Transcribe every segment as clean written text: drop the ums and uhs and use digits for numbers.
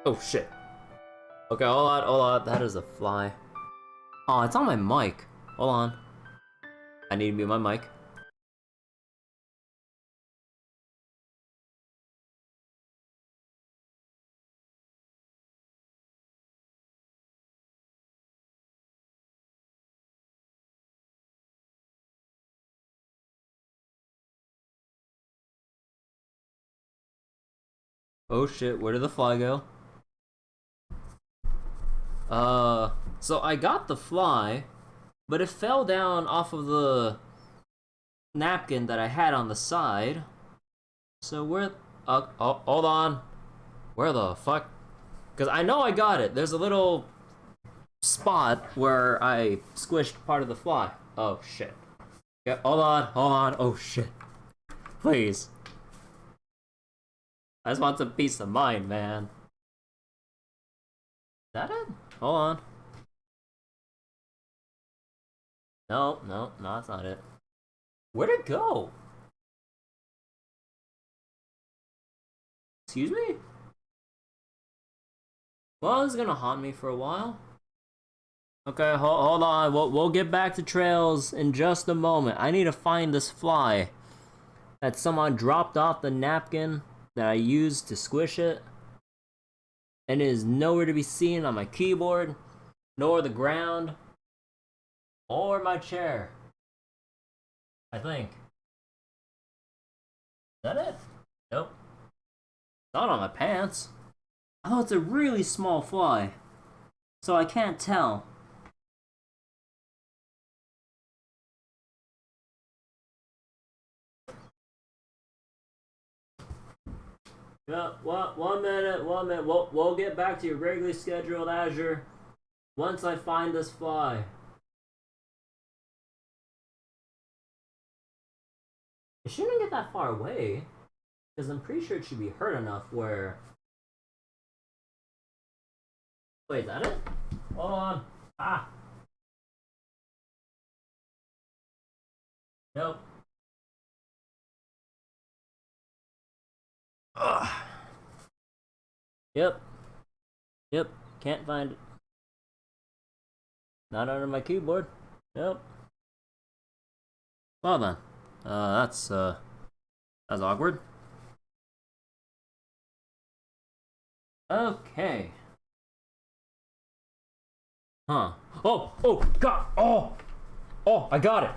Oh shit. Okay, hold on, that is a fly. Oh, it's on my mic. Hold on. I need to mute my mic. Oh shit, where did the fly go? So I got the fly, but it fell down off of the napkin that I had on the side. So where, oh, hold on. Where the fuck? Because I know I got it. There's a little spot where I squished part of the fly. Oh shit. Yeah, hold on. Oh shit. Please. I just want some peace of mind, man. Is that it? Hold on. No, that's not it. Where'd it go? Excuse me? Well, it's gonna haunt me for a while. Okay, hold on. We'll get back to trails in just a moment. I need to find this fly that someone dropped off the napkin that I used to squish it, and it is nowhere to be seen on my keyboard, nor the ground, or my chair. I think. Is that it? Nope. Not on my pants. Oh, it's a really small fly, so I can't tell. Yeah, one minute. We'll get back to your regularly scheduled Azure once I find this fly. It shouldn't get that far away, because I'm pretty sure it should be hurt enough where... Wait, is that it? Hold on. Ah! Nope. Ugh. Yep. Can't find it. Not under my keyboard. Nope. Well then. That's awkward. Okay. Huh. Oh, God! Oh, I got it!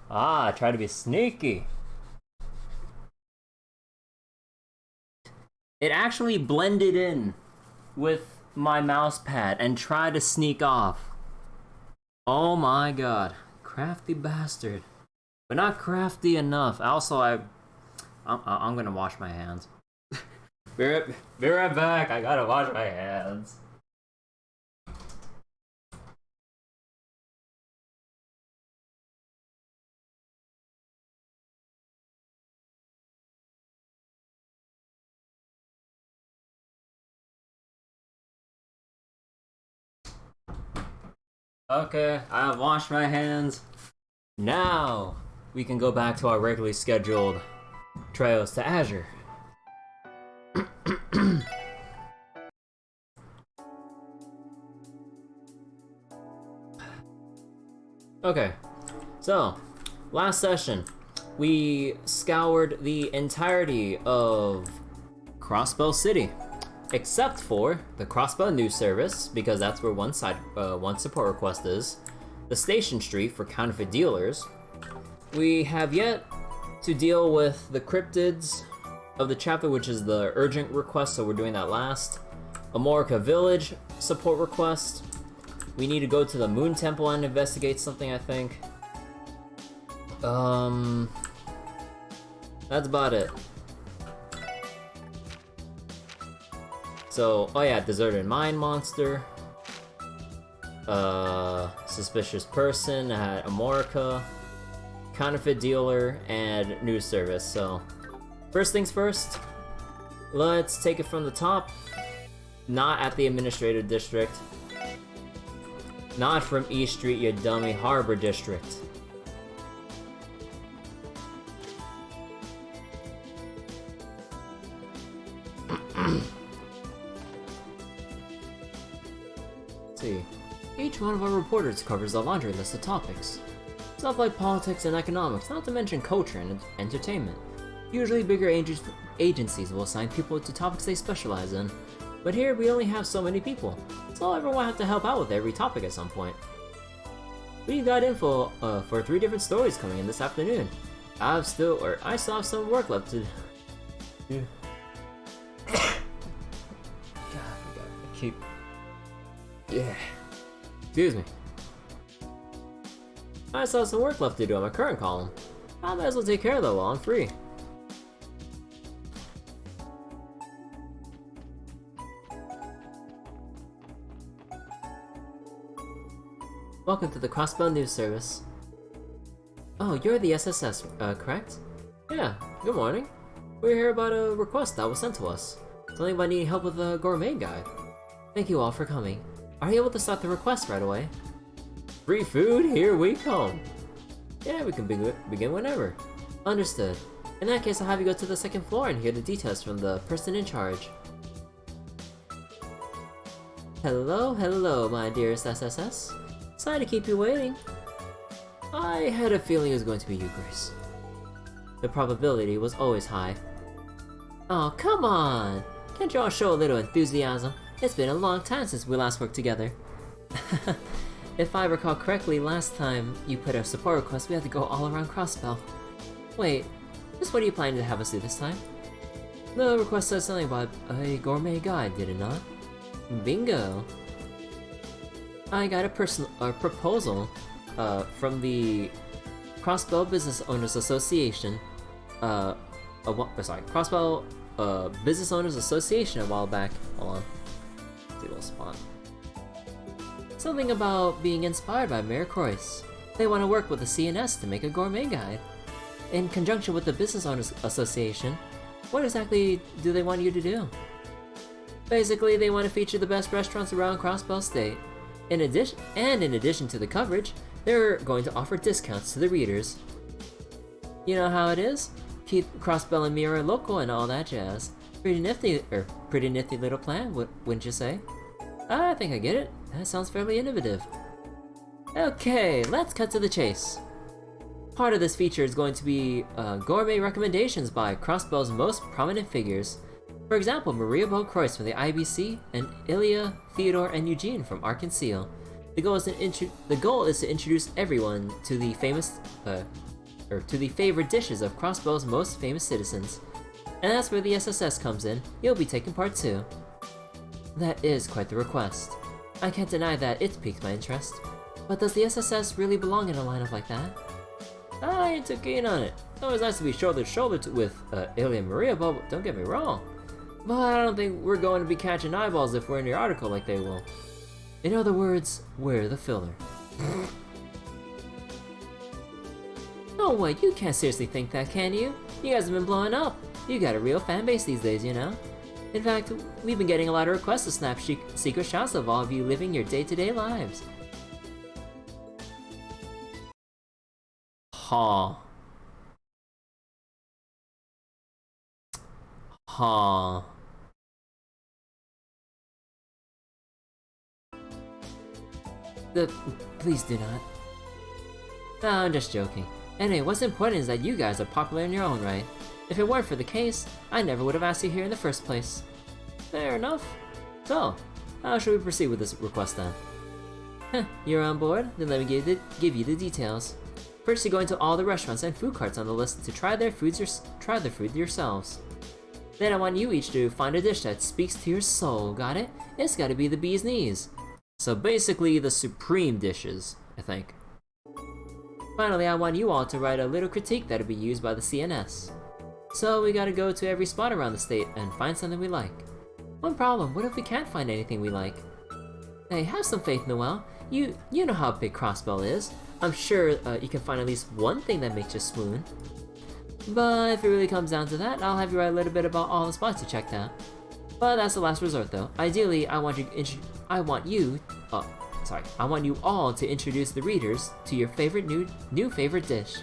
Ah, try to be sneaky. It actually blended in with my mouse pad and tried to sneak off. Oh my god. Crafty bastard. But not crafty enough. Also, I'm gonna wash my hands. Be right back. I gotta wash my hands. Okay, I have washed my hands. Now, we can go back to our regularly scheduled trails to Azure. Okay, so, last session, we scoured the entirety of Crossbell City, except for the Crossbell News Service, because that's where one support request is, the Station Street for counterfeit dealers. We have yet to deal with the cryptids of the chapter, which is the urgent request, so we're doing that last. Amorica Village support request. We need to go to the Moon Temple and investigate something, I think. That's about it. So, oh yeah, deserted mine monster. Suspicious person at Amorica. Counterfeit dealer and news service. So, first things first, let's take it from the top. Not at the administrative district. Not from East Street, you dummy. Harbor District. Each one of our reporters covers a laundry list of topics. Stuff like politics and economics, not to mention culture and entertainment. Usually bigger agencies will assign people to topics they specialize in, but here we only have so many people, so everyone will have to help out with every topic at some point. We got info for 3 different stories coming in this afternoon. I still have some work left to do. God, I keep... Yeah. Excuse me. I still have some work left to do on my current column. I might as well take care of that while I'm free. Welcome to the Crossbell News Service. Oh, you're the SSS, correct? Yeah, good morning. We're here about a request that was sent to us. Something about needing help with a gourmet guide. Thank you all for coming. Are you able to start the request right away? Free food, here we come! Yeah, we can begin whenever. Understood. In that case, I'll have you go to the 2nd floor and hear the details from the person in charge. Hello, my dearest SSS. Sorry to keep you waiting. I had a feeling it was going to be you, Grace. The probability was always high. Oh, come on! Can't you all show a little enthusiasm? It's been a long time since we last worked together. If I recall correctly, last time you put a support request, we had to go all around Crossbell. Wait, just what are you planning to have us do this time? The request says something about a gourmet guide, did it not? Bingo! I got a proposal from the Crossbell Business Owners Association, Crossbell Business Owners Association a while back. Hold on. See a little spot. Something about being inspired by Mayor Croyce. They want to work with the CNS to make a gourmet guide. In conjunction with the Business Owners Association, what exactly do they want you to do? Basically, they want to feature the best restaurants around Crossbell State. In addition to the coverage, they're going to offer discounts to the readers. You know how it is? Keep Crossbell and Mira local and all that jazz. Pretty nifty little plan, wouldn't you say? I think I get it. That sounds fairly innovative. Okay, let's cut to the chase. Part of this feature is going to be gourmet recommendations by Crossbell's most prominent figures. For example, Maria Bell Croyce from the IBC, and Ilya, Theodore, and Eugene from Ark and Seal. The goal is to introduce everyone to the favorite dishes of Crossbell's most famous citizens. And that's where the SSS comes in. You'll be taking part too. That is quite the request. I can't deny that it's piqued my interest. But does the SSS really belong in a lineup like that? I ain't too keen on it. It's always nice to be shoulder to shoulder with Ilya and Maria, but don't get me wrong. But I don't think we're going to be catching eyeballs if we're in your article like they will. In other words, we're the filler. No way, you can't seriously think that, can you? You guys have been blowing up. You got a real fan base these days, you know? In fact, we've been getting a lot of requests to snap secret shots of all of you living your day-to-day lives. Ha. Ha. Please do not. No, I'm just joking. Anyway, what's important is that you guys are popular in your own right. If it weren't for the case, I never would have asked you here in the first place. Fair enough. So, how should we proceed with this request then? Heh, you're on board? Then let me give you the details. First, you're going to all the restaurants and food carts on the list to try their food yourselves. Then I want you each to find a dish that speaks to your soul, got it? It's gotta be the bee's knees. So basically the supreme dishes, I think. Finally, I want you all to write a little critique that'll be used by the CNS. So we gotta go to every spot around the state and find something we like. One problem, what if we can't find anything we like? Hey, have some faith, Noelle. You know how big Crossbell is. I'm sure you can find at least one thing that makes you swoon. But if it really comes down to that, I'll have you write a little bit about all the spots you checked out. But that's the last resort though. Ideally, I want you all to introduce the readers to your favorite new favorite dish.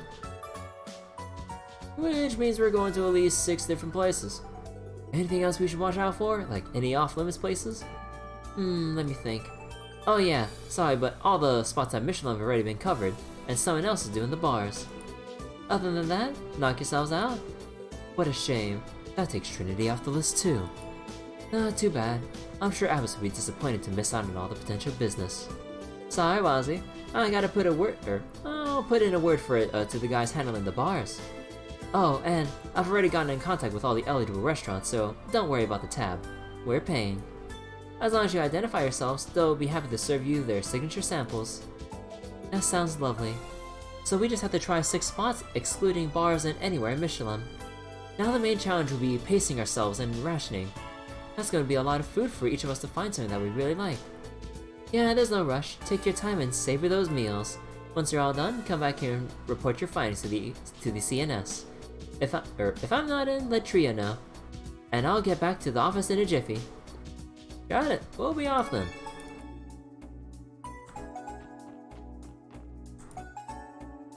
Which means we're going to at least 6 different places. Anything else we should watch out for? Like any off-limits places? Let me think. Oh yeah, sorry, but all the spots at Michelin have already been covered, and someone else is doing the bars. Other than that, knock yourselves out. What a shame. That takes Trinity off the list too. Too bad. I'm sure Abbas would be disappointed to miss out on all the potential business. Sorry, Wazzy. I gotta put I'll put in a word for it to the guys handling the bars. Oh, and I've already gotten in contact with all the eligible restaurants, so don't worry about the tab. We're paying. As long as you identify yourselves, they'll be happy to serve you their signature samples. That sounds lovely. So we just have to try 6 spots, excluding bars and anywhere in Michelin. Now the main challenge will be pacing ourselves and rationing. That's going to be a lot of food for each of us to find something that we really like. Yeah, there's no rush. Take your time and savor those meals. Once you're all done, come back here and report your findings to the CNS. If I'm not in, let Tria know. And I'll get back to the office in a jiffy. Got it. We'll be off then.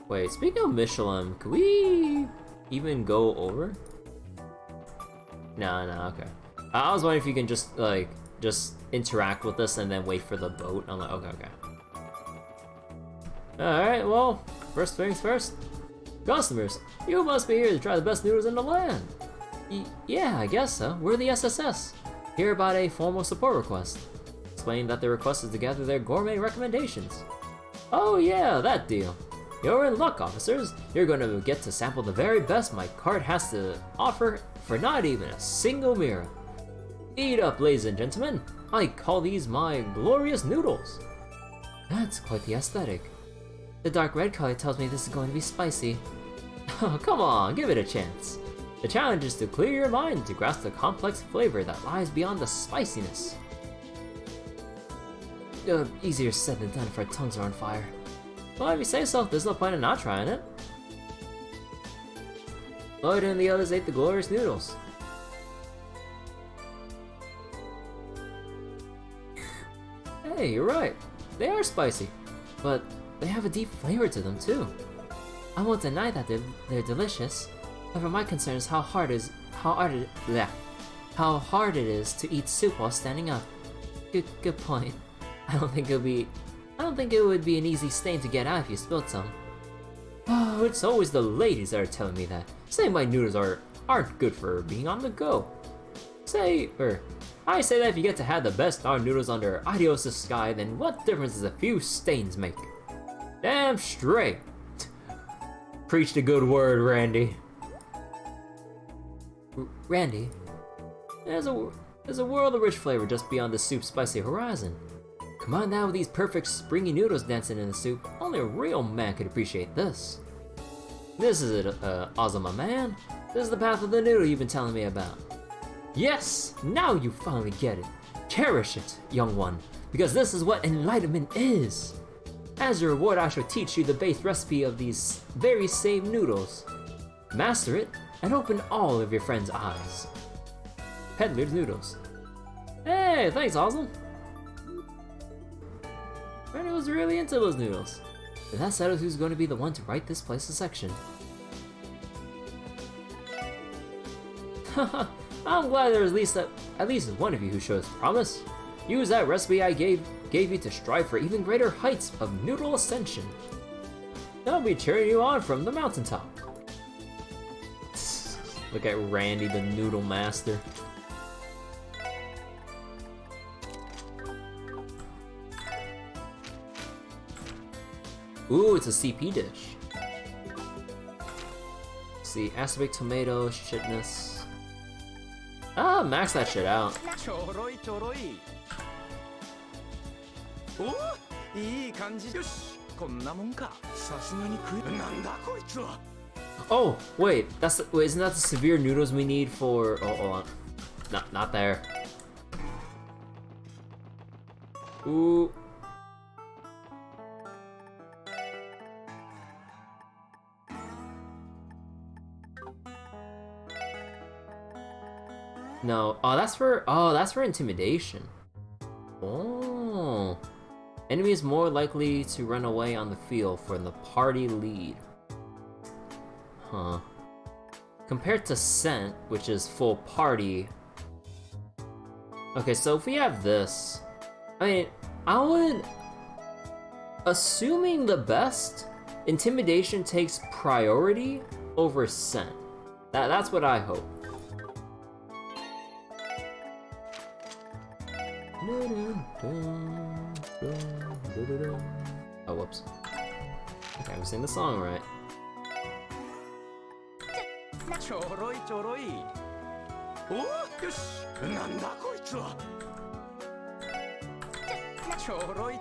Wait, speaking of Michelin, could we even go over? No, okay. I was wondering if you can just interact with us and then wait for the boat. I'm like, okay. Alright, well, first things first. Customers, you must be here to try the best noodles in the land. Yeah, I guess so. We're the SSS. Here about a formal support request. Explain that the request is to gather their gourmet recommendations. Oh yeah, that deal. You're in luck, officers. You're going to get to sample the very best my cart has to offer for not even a single mirror. Eat up, ladies and gentlemen. I call these my glorious noodles. That's quite the aesthetic. The dark red color tells me this is going to be spicy. Oh, come on, give it a chance. The challenge is to clear your mind to grasp the complex flavor that lies beyond the spiciness. Easier said than done if our tongues are on fire. Well, if you say so, there's no point in not trying it. Lloyd and the others ate the glorious noodles. Hey, you're right. They are spicy, but they have a deep flavor to them too. I won't deny that they're delicious. However, my concern is how hard it is to eat soup while standing up. Good point. I don't think it would be an easy stain to get out if you spilled some. Oh, it's always the ladies that are telling me that. Say my noodles aren't good for being on the go. I say that if you get to have the best darn noodles under Ideos' sky, then what difference does a few stains make? Damn straight. Preach the good word, Randy. Randy? There's a world of rich flavor just beyond the soup's spicy horizon. Come on now with these perfect springy noodles dancing in the soup. Only a real man could appreciate this. This is it, Ozma man. This is the path of the noodle you've been telling me about. Yes! Now you finally get it. Cherish it, young one, because this is what enlightenment is. As your reward, I shall teach you the base recipe of these very same noodles. Master it, and open all of your friends' eyes. Peddler's Noodles. Hey, thanks, Awesome. Randy was really into those noodles. And that settles who's going to be the one to write this place's section. I'm glad there was at least one of you who shows promise. Use that recipe I gave you to strive for even greater heights of noodle ascension. I'll be cheering you on from the mountaintop. Look at Randy, the noodle master. Ooh, it's a CP dish. Let's see, aspic tomato, shitness. Ah, max that shit out. Oh, wait, isn't that the severe noodles we need for? Oh, hold on, not there. Ooh. No, that's for intimidation. Oh. Enemy is more likely to run away on the field for the party lead. Huh. Compared to scent, which is full party. Okay, so if we have this, I mean, I would... Assuming the best, intimidation takes priority over scent. That's what I hope. Oh, whoops. Okay, I'm singing the song right.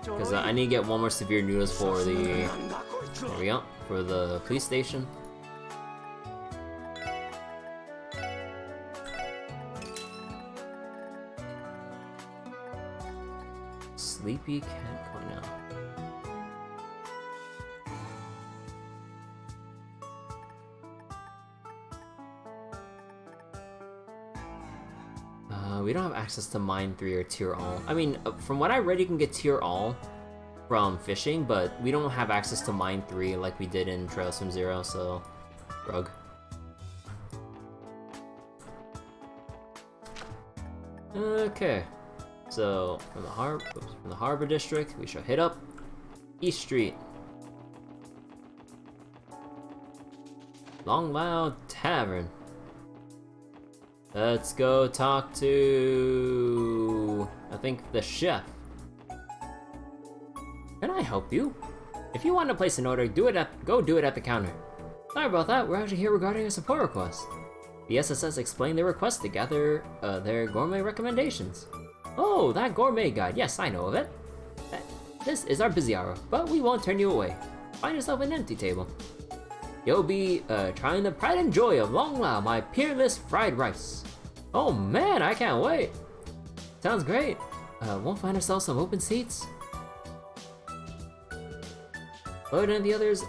Because I need to get one more severe noodles for the... There we go. For the police station. Sleepy can't go now. We don't have access to Mine 3 or Tier All. I mean, from what I read, you can get Tier All from fishing, but we don't have access to Mine 3 like we did in Trail Sim Zero, so... Rug. Okay. So, from the Harbor District, we shall hit up East Street. Long Lao Tavern. Let's go talk to... I think the chef. Can I help you? If you want to place an order, go do it at the counter. Sorry about that, we're actually here regarding a support request. The SSS explained their request to gather their gourmet recommendations. Oh, that gourmet guide, yes, I know of it. This is our busy hour, but we won't turn you away. Find yourself an empty table. You'll be trying the pride and joy of Long Lao, my peerless fried rice. Oh man, I can't wait. Sounds great. Won't find ourselves some open seats? Lloyd and the others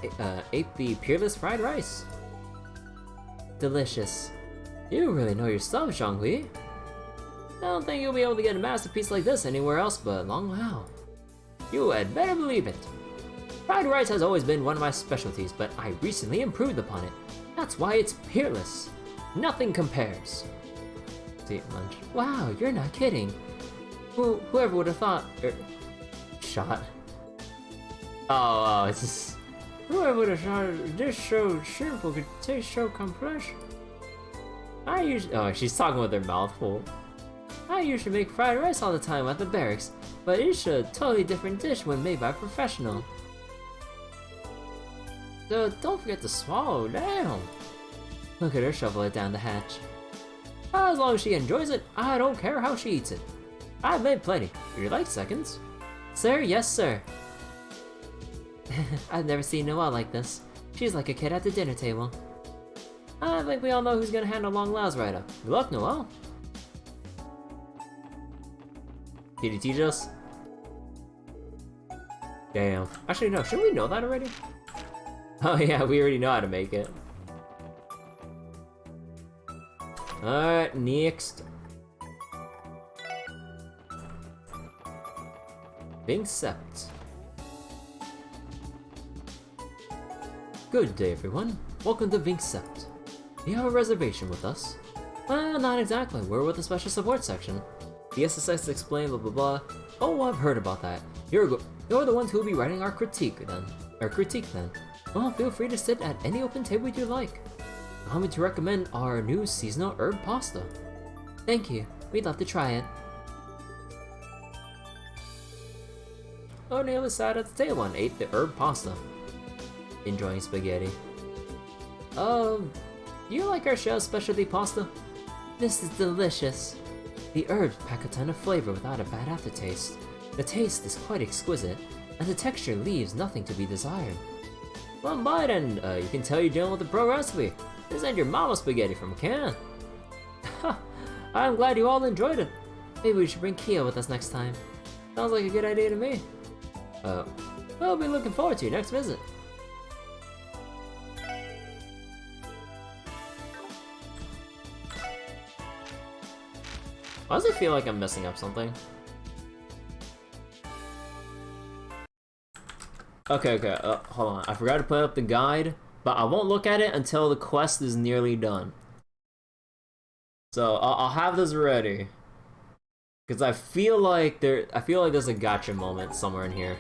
ate the peerless fried rice. Delicious. You really know your stuff, Zhonghui. I don't think you'll be able to get a masterpiece like this anywhere else but Long Lao. You had better believe it. Fried rice has always been one of my specialties, but I recently improved upon it. That's why it's peerless. Nothing compares. See, lunch. Wow, you're not kidding. Whoever would have thought... shot. Oh, it's just... Whoever would have thought this so simple could taste so complex. Oh, she's talking with her mouth full. I usually make fried rice all the time at the barracks, but it's a totally different dish when made by a professional. So don't forget to swallow down. Look at her shovel it down the hatch. As long as she enjoys it, I don't care how she eats it. I've made plenty. Would you like seconds? Sir, yes sir. I've never seen Noelle like this. She's like a kid at the dinner table. I think we all know who's gonna handle Long Lao's write-up. Good luck, Noelle. Did he teach us? Damn. Actually, no. Shouldn't we know that already? Oh yeah, we already know how to make it. Alright, next. Vincept. Good day, everyone. Welcome to Vincept. Do you have a reservation with us? Not exactly. We're with the special support section. The SSX explained blah blah blah. Oh, I've heard about that. You're the ones who will be writing our critique then. Well, feel free to sit at any open table you like. Allow me to recommend our new seasonal herb pasta. Thank you. We'd love to try it. Oh, Neil sat at the table and ate the herb pasta. Enjoying spaghetti. Do you like our shell's specialty pasta? This is delicious. The herbs pack a ton of flavor without a bad aftertaste. The taste is quite exquisite, and the texture leaves nothing to be desired. One bite and you can tell you're dealing with a pro recipe. This ain't your mama's spaghetti from a can. I'm glad you all enjoyed it. Maybe we should bring Kia with us next time. Sounds like a good idea to me. We'll be looking forward to your next visit. Why does it feel like I'm messing up something? Okay, hold on. I forgot to put up the guide, but I won't look at it until the quest is nearly done. So I'll have this ready. Because I feel like there's a gotcha moment somewhere in here.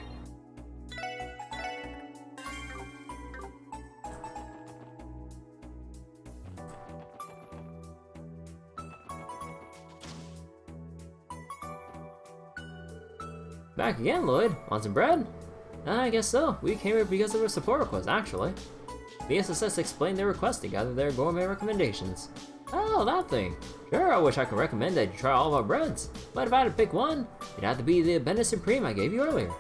Back again, Lloyd. Want some bread? I guess so. We came here because of a support request, actually. The SSS explained their request to gather their gourmet recommendations. Oh, that thing. Sure, I wish I could recommend that you try all of our breads. But if I had to pick one, it'd have to be the Bennett Supreme I gave you earlier.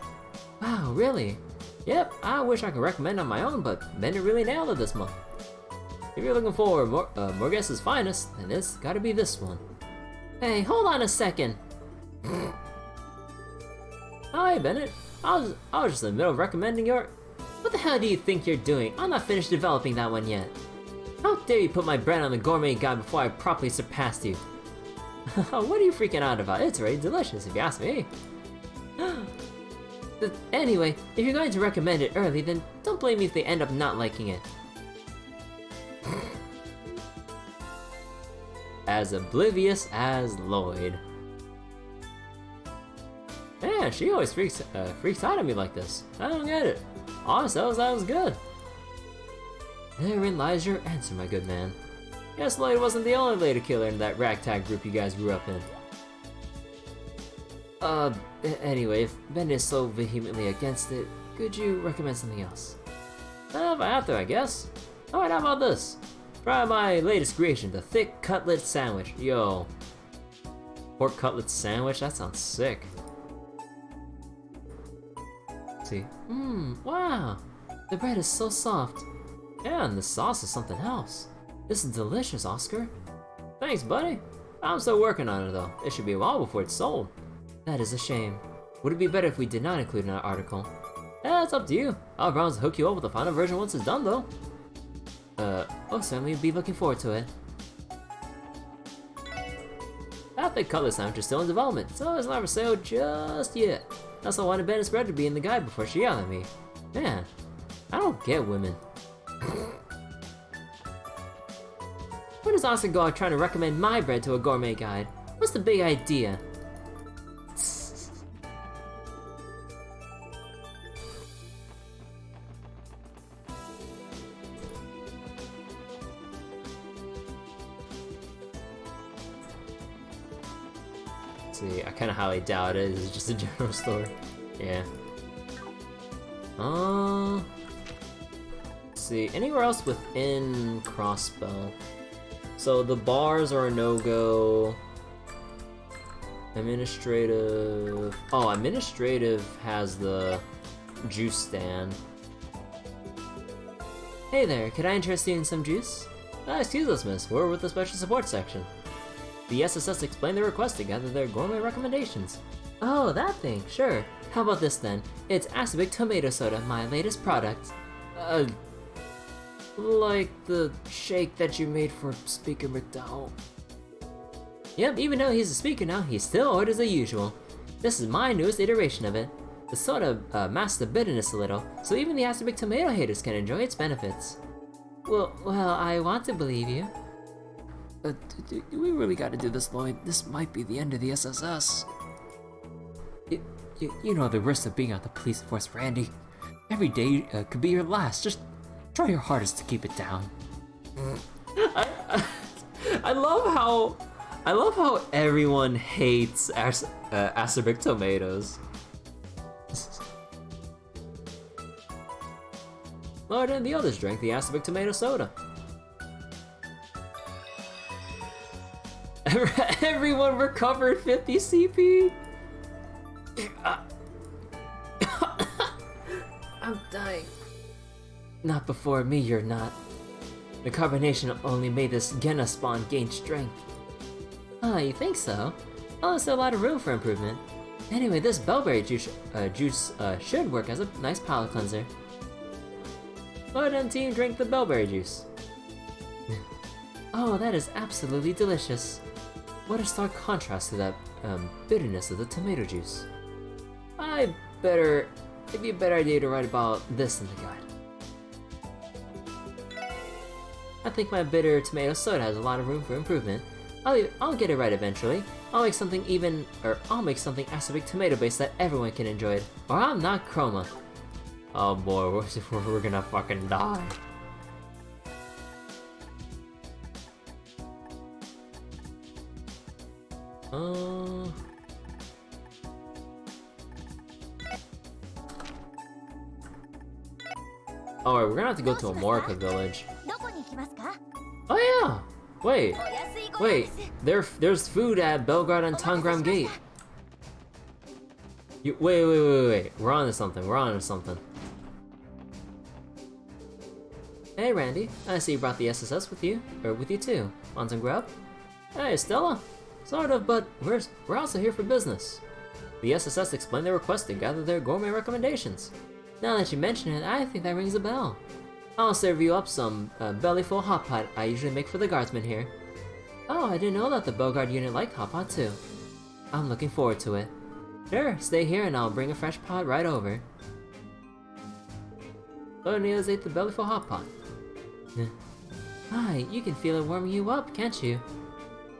Wow, really? Yep, I wish I could recommend on my own, but Bennett really nailed it this month. If you're looking for Morges's finest, then it's gotta be this one. Hey, hold on a second. Hi, Bennett. I was just in the middle of recommending your... What the hell do you think you're doing? I'm not finished developing that one yet. How dare you put my bread on the gourmet guide before I properly surpassed you? What are you freaking out about? It's already delicious, if you ask me. Anyway, if you're going to recommend it early, then don't blame me if they end up not liking it. As oblivious as Lloyd. Man, she always freaks out at me like this. I don't get it. Honestly, that was good. Therein lies your answer, my good man. Guess Lloyd wasn't the only lady killer in that ragtag group you guys grew up in. Anyway, if Ben is so vehemently against it, could you recommend something else? If I have to, I guess. Alright, how about this? Try my latest creation, the thick cutlet sandwich. Yo. Pork cutlet sandwich? That sounds sick. Let's see. Wow. The bread is so soft. Yeah, and the sauce is something else. This is delicious, Oscar. Thanks, buddy. I'm still working on it, though. It should be a while before it's sold. That is a shame. Would it be better if we did not include it in our article? Yeah, it's up to you. I'll promise to hook you up with the final version once it's done, though. I'll certainly be looking forward to it. That thick cutlet sandwich is still in development, so it's not for sale just yet. That's why I wanted Bennett's bread to be in the guide before she yelled at me. Man, I don't get women. Where does Oscar go out trying to recommend my bread to a gourmet guide? What's the big idea? See, I kind of highly doubt it. This is just a general store. Yeah. Let's see, anywhere else within Crossbell? So the bars are a no-go. Administrative. Oh, administrative has the juice stand. Hey there, could I interest you in some juice? Excuse us, miss. We're with the special support section. The SSS explained their request to gather their gourmet recommendations. Oh, that thing, sure. How about this then? It's Acidic Tomato Soda, my latest product. Like the shake that you made for Speaker McDowell. Yep, even though he's a speaker now, he still orders the usual. This is my newest iteration of it. The soda masks the bitterness a little, so even the Acidic Tomato haters can enjoy its benefits. Well, I want to believe you. Do we really gotta do this, Lloyd? This might be the end of the SSS. You know the risk of being on the police force, Randy. Every day could be your last. Just try your hardest to keep it down. I love how everyone hates acerbic tomatoes. Lloyd and the others drank the acerbic tomato soda. Everyone recovered 50 CP. I'm dying. Not before me, you're not. The carbonation only made this Genna spawn gain strength. Oh, you think so? Oh, there's a lot of room for improvement. Anyway, this bellberry juice should work as a nice palate cleanser. Lloyd and team drink the bellberry juice. Oh, that is absolutely delicious. What a stark contrast to that bitterness of the tomato juice. It'd be a better idea to write about this in the guide. I think my bitter tomato soda has a lot of room for improvement. I'll get it right eventually. I'll make something acidic tomato based that everyone can enjoy it. Or I'm not Chroma. Oh boy, we're gonna fucking die. Alright, we're gonna have to go to Amorica Village. Oh yeah! Wait, there's food at Belgrade and Tangram Gate. Wait, we're on to something, Hey Randy, I see you brought the SSS with you too. Want some grub? Hey Stella! Sort of, but we're also here for business. The SSS explained their request to gather their gourmet recommendations. Now that you mention it, I think that rings a bell. I'll serve you up some belly-full hot pot I usually make for the guardsmen here. Oh, I didn't know that the Belgrade unit liked hot pot too. I'm looking forward to it. Sure, stay here and I'll bring a fresh pot right over. Neil's ate the belly-full hot pot. Hi, you can feel it warming you up, can't you?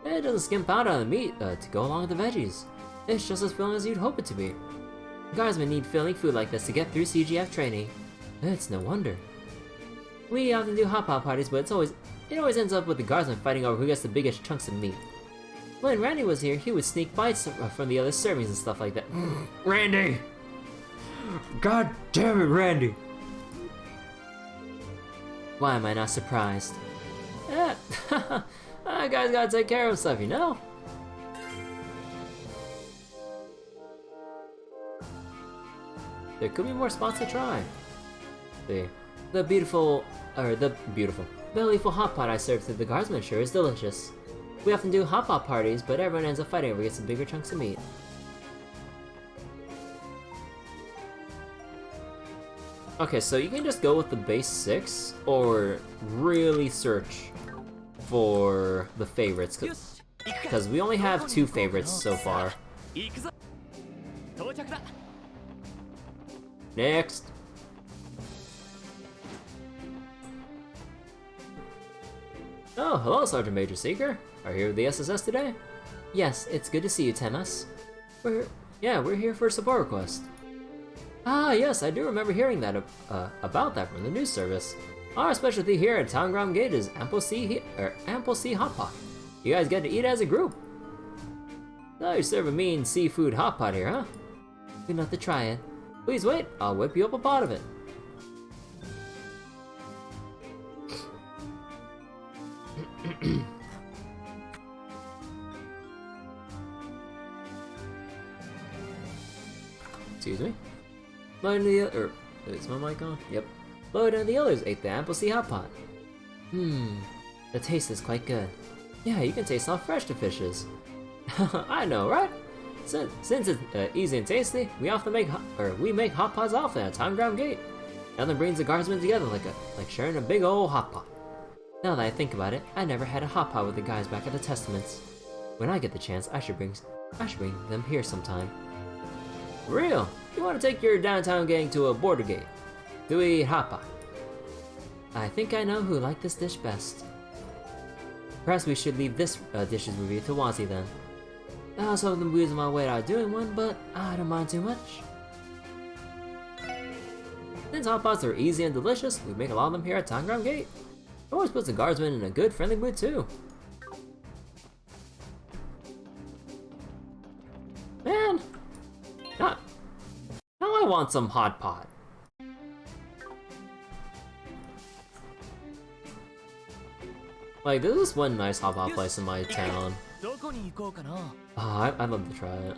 It doesn't skimp out on the meat to go along with the veggies. It's just as filling as you'd hope it to be. Guardsmen need filling food like this to get through CGF training. It's no wonder. We often do hot pot parties, but it always ends up with the guardsmen fighting over who gets the biggest chunks of meat. When Randy was here, he would sneak bites from the other servings and stuff like that. Randy! God damn it, Randy! Why am I not surprised? That guy's gotta take care of himself, you know? There could be more spots to try. See, the beautiful belly-full hot pot I served to the guardsmen sure is delicious. We often do hot pot parties, but everyone ends up fighting over gets some bigger chunks of meat. Okay, so you can just go with the base 6, or really search for the favorites, because we only have 2 favorites so far. Next! Oh, hello, Sergeant Major Seeker. Are you here with the SSS today? Yes, it's good to see you, Temas. We're here for a support request. Ah, yes, I do remember hearing that about that from the news service. Our specialty here at Tangram Gate is Ample Sea Hot Pot. You guys get to eat as a group. So you serve a mean seafood hot pot here, huh? We'd love to try it. Please wait, I'll whip you up a pot of it. Excuse me. Is my mic on? Yep. Lloyd and the others ate the Ample Sea Hot Pot. The taste is quite good. Yeah, you can taste how fresh the fish is. I know, right? Since it's easy and tasty, we often make hot pots often at Tangram Gate. Nothing brings the guardsmen together like sharing a big old hot pot. Now that I think about it, I never had a hot pot with the guys back at the Testaments. When I get the chance, I should bring them here sometime. Real? You want to take your downtown gang to a border gate to eat hot pot? I think I know who liked this dish best. Perhaps we should leave this dish's review to Wazzy then. I was hoping to lose my way out doing one, but I don't mind too much. Since hot pots are easy and delicious, we make a lot of them here at Tangram Gate. It always puts the guardsmen in a good, friendly mood too. Man! Now I want some hot pot. Like, there's this one nice hot pot place in my town. I'd love to try it.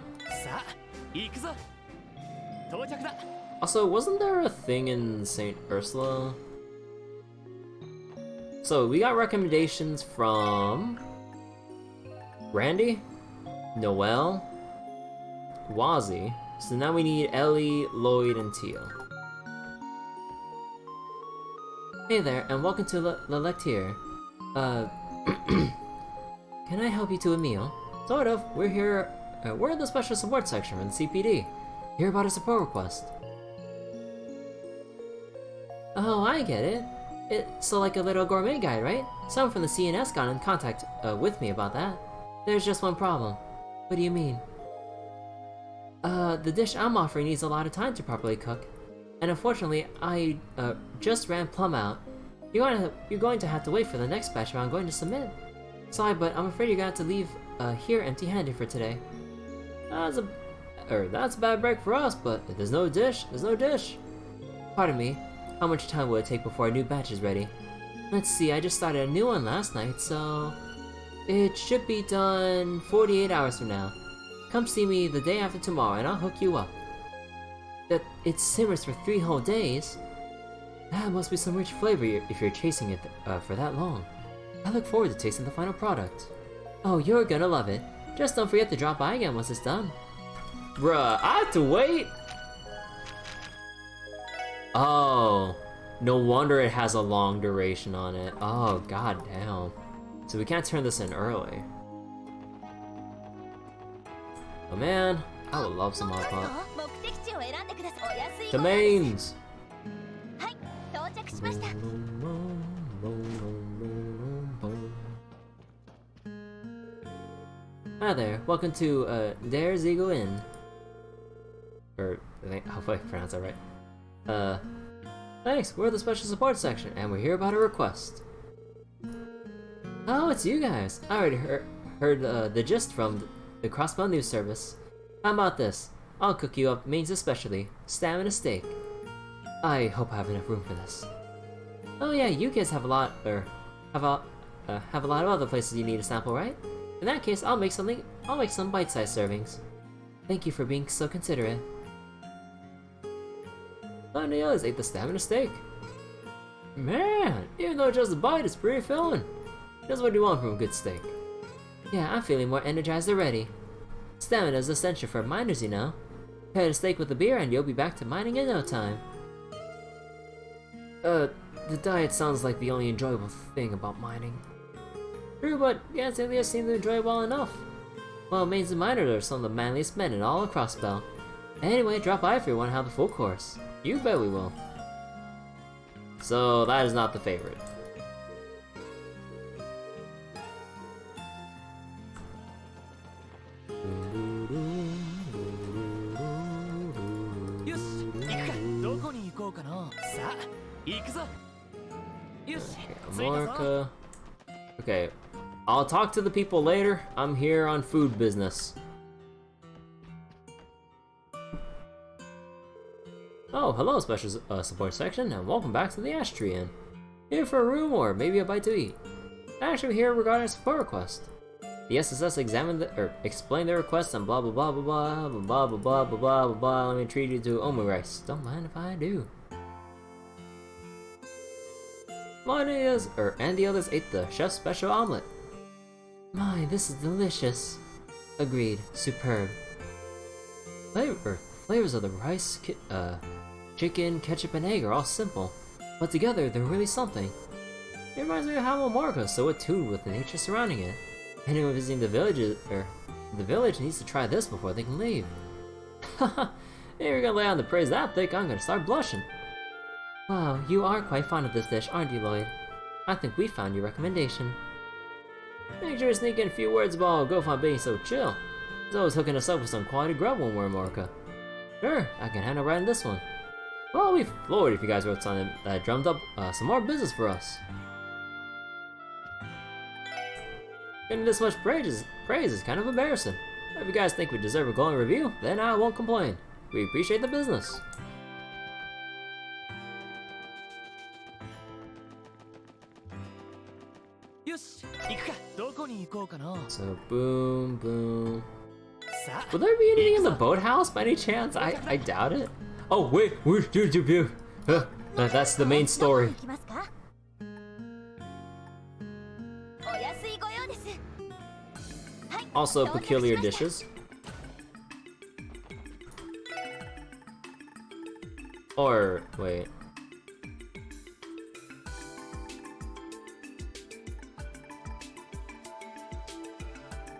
Also, wasn't there a thing in St. Ursula? So, we got recommendations from Randy, Noelle, Wazzy. So now we need Ellie, Lloyd, and Teal. Hey there, and welcome to Lectier. Can I help you to a meal? Sort of. We're here. We're in the special support section from the CPD. Hear about a support request. Oh, I get it. It's like a little gourmet guide, right? Someone from the CNS got in contact with me about that. There's just one problem. What do you mean? The dish I'm offering needs a lot of time to properly cook. And unfortunately, I just ran plumb out. You're going to have to wait for the next batch I'm going to submit. Sorry, but I'm afraid you're going to have to leave here empty-handed for today. That's a bad break for us, but if there's no dish, there's no dish. Pardon me, how much time will it take before a new batch is ready? Let's see, I just started a new one last night, so... It should be done 48 hours from now. Come see me the day after tomorrow and I'll hook you up. That it simmers for 3 whole days? That must be some rich flavor if you're chasing it for that long. I look forward to tasting the final product. Oh, you're gonna love it. Just don't forget to drop by again once it's done. Bruh, I have to wait? Oh, no wonder it has a long duration on it. Oh, god damn. So we can't turn this in early. Oh man, I would love some hot pot. To mains! Hi there, welcome to Der Ziegel Inn. Or, hopefully I pronounced that right. Thanks, we're the special support section, and we're here about a request. Oh, it's you guys! I already heard the gist from the Crossbell news service. How about this? I'll cook you up mains especially, stamina steak. I hope I have enough room for this. Oh yeah, you guys have a lot, have a lot of other places you need to sample, right? In that case, I'll make some bite-sized servings. Thank you for being so considerate. None of the others ate the stamina steak. Man, even though just a bite, it's pretty filling. Just what you want from a good steak. Yeah, I'm feeling more energized already. Stamina is essential for miners, you know. Pair a steak with a beer and you'll be back to mining in no time. The diet sounds like the only enjoyable thing about mining. True, but Gans and Leah seem to enjoy it well enough. Well, mains and miners are some of the manliest men in all of Crossbell. Anyway, drop by if you want to have the full course. You bet we will. So, that is not the favorite. Amorca. Okay, I'll talk to the people later. I'm here on food business. Oh, hello, special support section, and welcome back to the Ash Tree Inn. Here for a room or maybe a bite to eat. Actually, here regarding a support request. The SSS explained their request and blah blah blah blah blah blah blah blah blah blah blah blah. Let me treat you to omu rice. Don't mind if I do. And the others ate the chef's special omelet. My, this is delicious. Agreed, superb. Flavors of the rice, chicken, ketchup, and egg are all simple, but together they're really something. It reminds me of how Marco is so attuned with the nature surrounding it. Anyone visiting the village needs to try this before they can leave. Haha, if you're gonna lay on the praise that thick, I'm gonna start blushing. Wow, you are quite fond of this dish, aren't you, Lloyd? I think we found your recommendation. Make sure to sneak in a few words about Gofan being so chill. He's always hooking us up with some quality grub when we're in Morka. Sure, I can handle writing this one. Well, I'll be floored if you guys wrote something that drummed up some more business for us. Getting this much praise is kind of embarrassing. If you guys think we deserve a glowing review, then I won't complain. We appreciate the business. So boom, boom. Will there be anything in the boathouse by any chance? I doubt it. Oh wait, that's the main story. Also peculiar dishes. Or wait.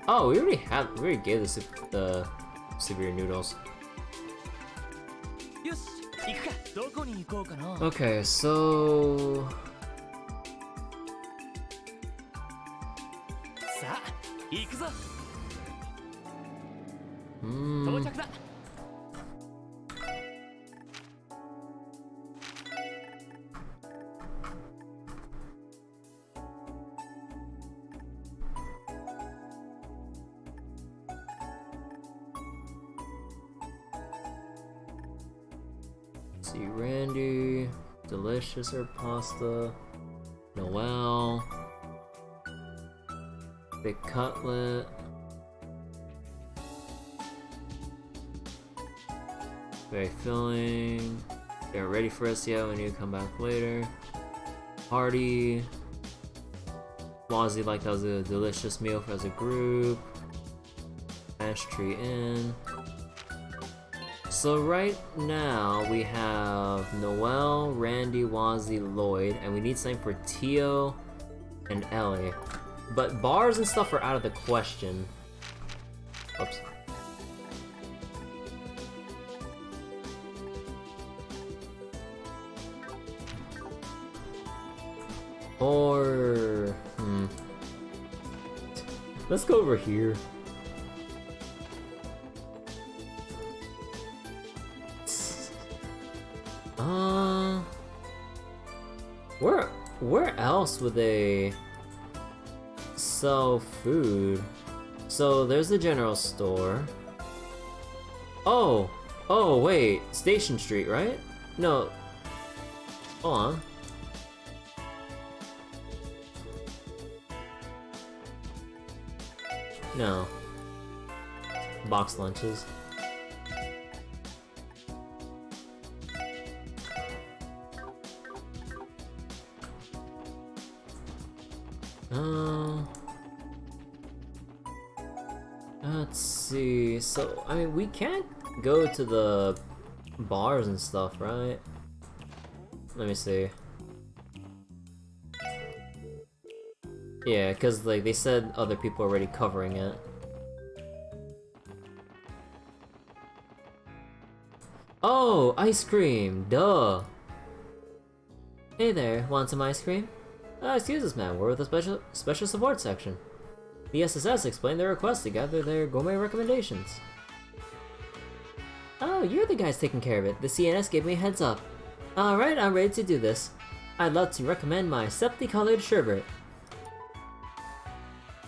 Oh, we already gave the severe noodles. Okay, so See, Randy, delicious herb pasta, Noel, big cutlet, very filling. They're ready for us yet, we need to come back later. Party. Wazzy like that was a delicious meal for as a group. Ash Tree Inn. So right now we have Noel, Randy, Wazzy, Lloyd, and we need something for Tio and Ellie. But bars and stuff are out of the question. Oops. Or... Let's go over here. Where else would they sell food? So there's the general store. Oh wait, Station Street, right? No. Hold on. No. Box lunches. Let's see. So, I mean, we can't go to the bars and stuff, right? Let me see. Yeah, because like they said other people are already covering it. Oh, ice cream! Duh! Hey there, want some ice cream? Excuse us, man, we're with the special support section. The SSS explained their request to gather their gourmet recommendations. Oh, you're the guys taking care of it. The CNS gave me a heads up. Alright, I'm ready to do this. I'd love to recommend my septi-colored sherbet.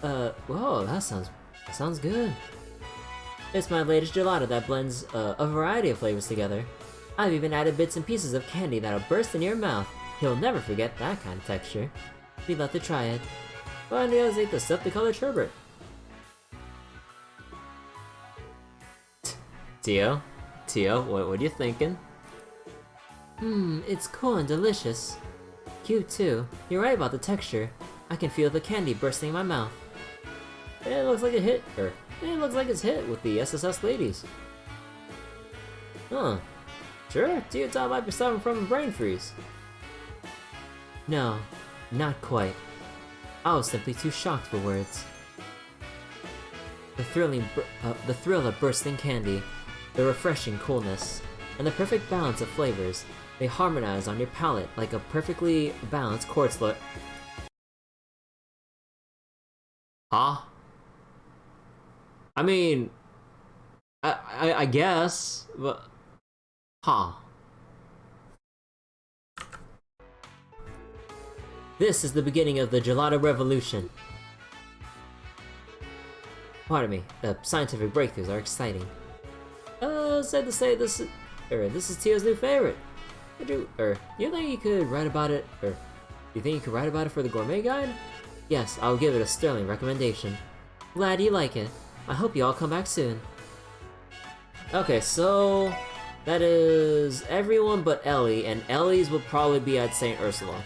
Whoa, that sounds good. It's my latest gelato that blends a variety of flavors together. I've even added bits and pieces of candy that'll burst in your mouth. You'll never forget that kind of texture. We'd love to try it. Why don't you guys eat the septi-colored sherbet? Tio, what are you thinking? It's cool and delicious. Cute too. You're right about the texture. I can feel the candy bursting in my mouth. It looks like it's hit with the SSS ladies. Huh. Sure, Tio thought I might be suffering from a brain freeze. No, not quite. I was simply too shocked for words. The thrill of bursting candy, the refreshing coolness, and the perfect balance of flavors, they harmonize on your palate like a perfectly balanced chord slip. Huh? I mean, I guess, but... Huh. This is the beginning of the gelato revolution. Pardon me, the scientific breakthroughs are exciting. Sad to say, this is Tio's new favorite. You think you could write about it, you think you could write about it for the gourmet guide? Yes, I'll give it a sterling recommendation. Glad you like it. I hope you all come back soon. Okay, so that is everyone but Ellie, and Ellie's will probably be at St. Ursula.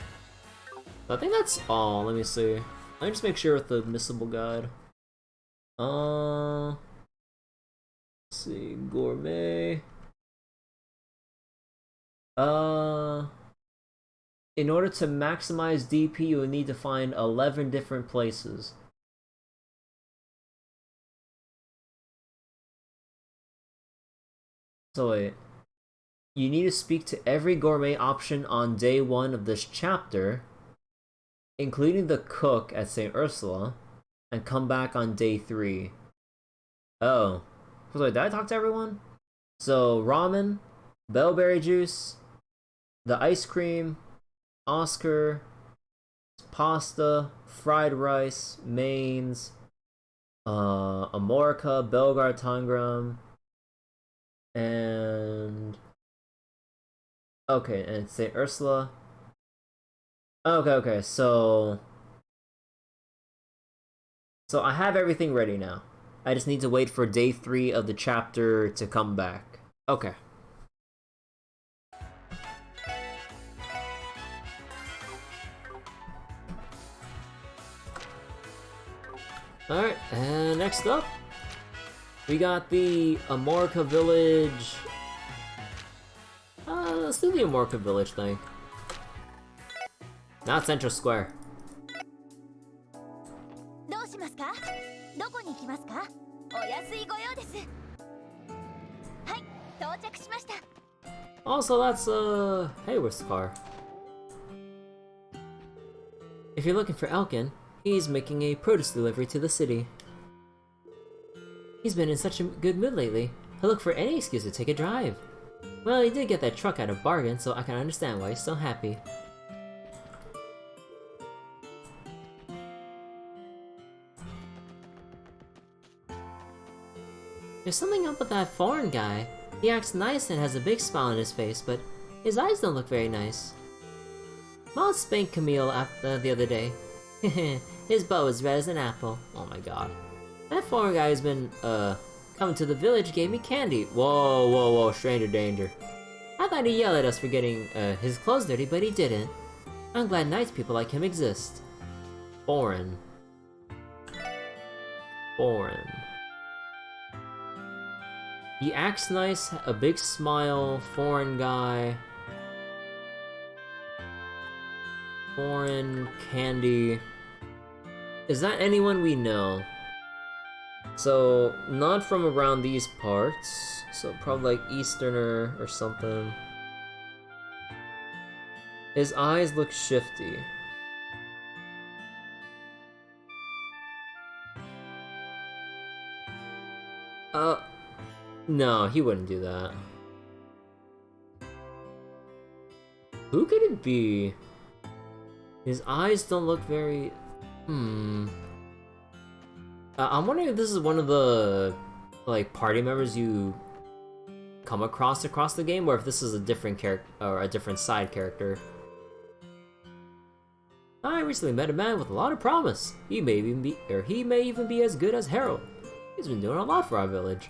I think that's all. Let me see. Let me just make sure with the missable guide. Let's see, gourmet. In order to maximize DP, you will need to find 11 different places. So wait. You need to speak to every gourmet option on day 1 of this chapter, including the cook at St. Ursula, and come back on day 3. Oh. Wait, did I talk to everyone? So, ramen, bellberry juice, the ice cream, Oscar, pasta, fried rice, mains, Amorica, Belgar Tangram, and okay, and say Ursula. Okay, so I have everything ready now. I just need to wait for day 3 of the chapter to come back. Okay. Alright, and next up, we got the Amorica Village. Let's do the Amorica Village thing. Not Central Square. Also, that's Hayworth's car. If you're looking for Elkin, he's making a produce delivery to the city. He's been in such a good mood lately. He'll look for any excuse to take a drive. Well, he did get that truck at a bargain, so I can understand why he's so happy. There's something up with that foreign guy. He acts nice and has a big smile on his face, but his eyes don't look very nice. Mom spanked Camille the other day. His butt was red as an apple. Oh my god. That foreign guy who's been, coming to the village gave me candy. Whoa, stranger danger. I thought he yelled at us for getting, his clothes dirty, but he didn't. I'm glad nice people like him exist. Foreign. He acts nice, a big smile, foreign guy. Foreign, candy. Is that anyone we know? So, not from around these parts. So probably like Easterner or something. His eyes look shifty. No, he wouldn't do that. Who could it be? His eyes don't look very... I'm wondering if this is one of the, like, party members you come across the game, or if this is a different character, or a different side character. I recently met a man with a lot of promise. He may even be as good as Harold. He's been doing a lot for our village.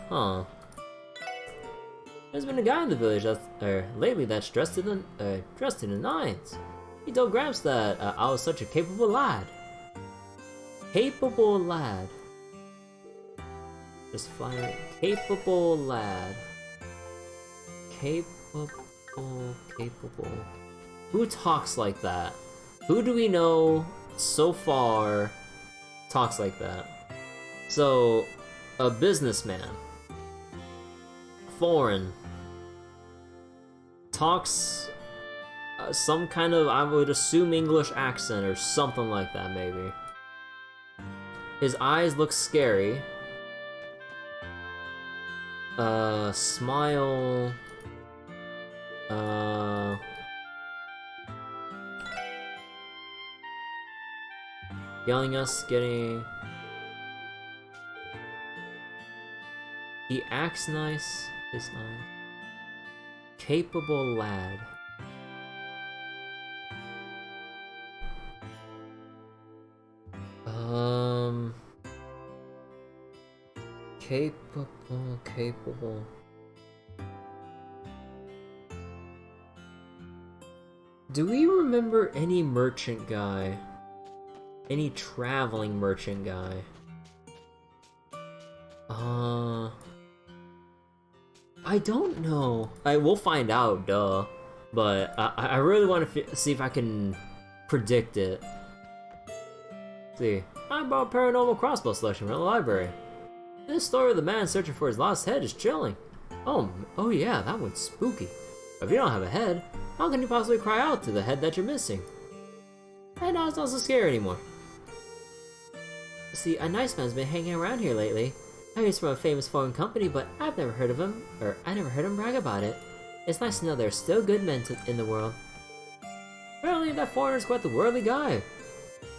Huh. There's been a guy in the village lately that's dressed in the nines. He told Gramps that I was such a capable lad. Just flying. Capable lad. Capable. Who talks like that? Who do we know so far talks like that? So, a businessman. Foreign. Talks some kind of, I would assume, English accent or something like that, maybe. His eyes look scary. Smile. Yelling us, getting... He acts nice. Is nice. Capable lad. Capable. Do we remember any merchant guy? Any traveling merchant guy? I don't know. We'll find out, duh. But I really want to see if I can predict it. Let's see. I bought paranormal crossbow selection from the library. This story of the man searching for his lost head is chilling. Oh yeah, that one's spooky. But if you don't have a head, how can you possibly cry out to the head that you're missing? And now it's not so scary anymore. See, a nice man's been hanging around here lately. He's from a famous foreign company, but I've never heard of him, or I never heard him brag about it. It's nice to know there are still good men in the world. Apparently that foreigner's quite the worldly guy.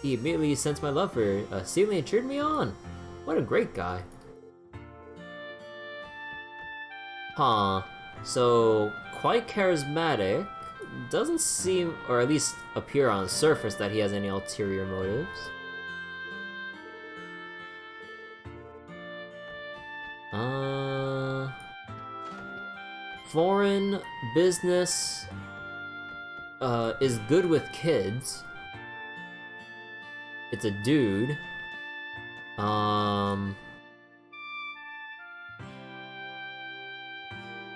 He immediately sensed my love for Celia and cheered me on. What a great guy. Huh. So, quite charismatic. Doesn't seem, or at least appear on the surface, that he has any ulterior motives. Foreign business is good with kids. It's a dude.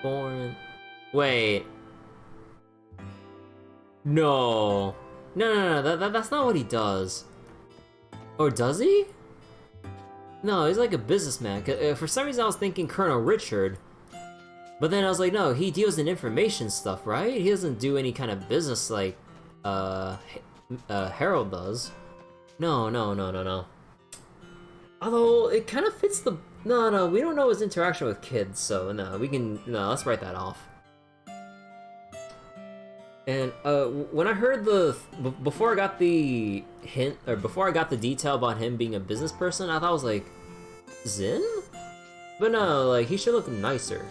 Foreign. Wait. No. No. That's not what he does. Or does he? No, he's like a businessman. For some reason I was thinking Colonel Richard. But then I was like, no, he deals in information stuff, right? He doesn't do any kind of business like Harold does. No. Although it kind of fits the. No, we don't know his interaction with kids, so no, let's write that off. And when I heard before I got the hint, or before I got the detail about him being a business person, I thought I was like, Zin? But no, like, he should look nicer.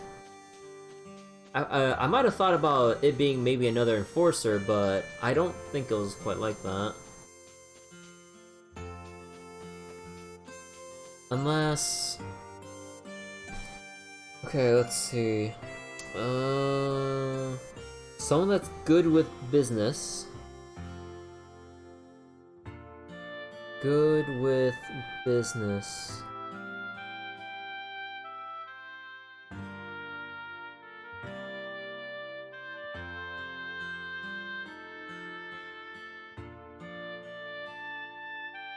I might have thought about it being maybe another enforcer, but I don't think it was quite like that. Unless... Okay, let's see. Someone that's good with business. Good with business.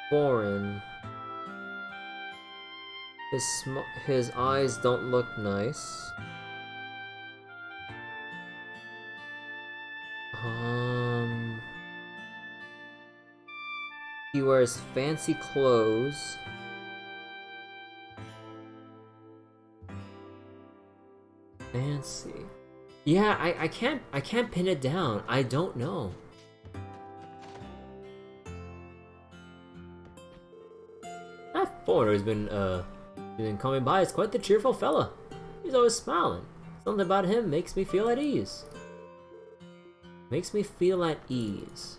Foreign. His eyes don't look nice. He wears fancy clothes. Fancy. Yeah, I can't pin it down. I don't know. That foreigner has been coming by is quite the cheerful fella. He's always smiling. Something about him makes me feel at ease. Makes me feel at ease.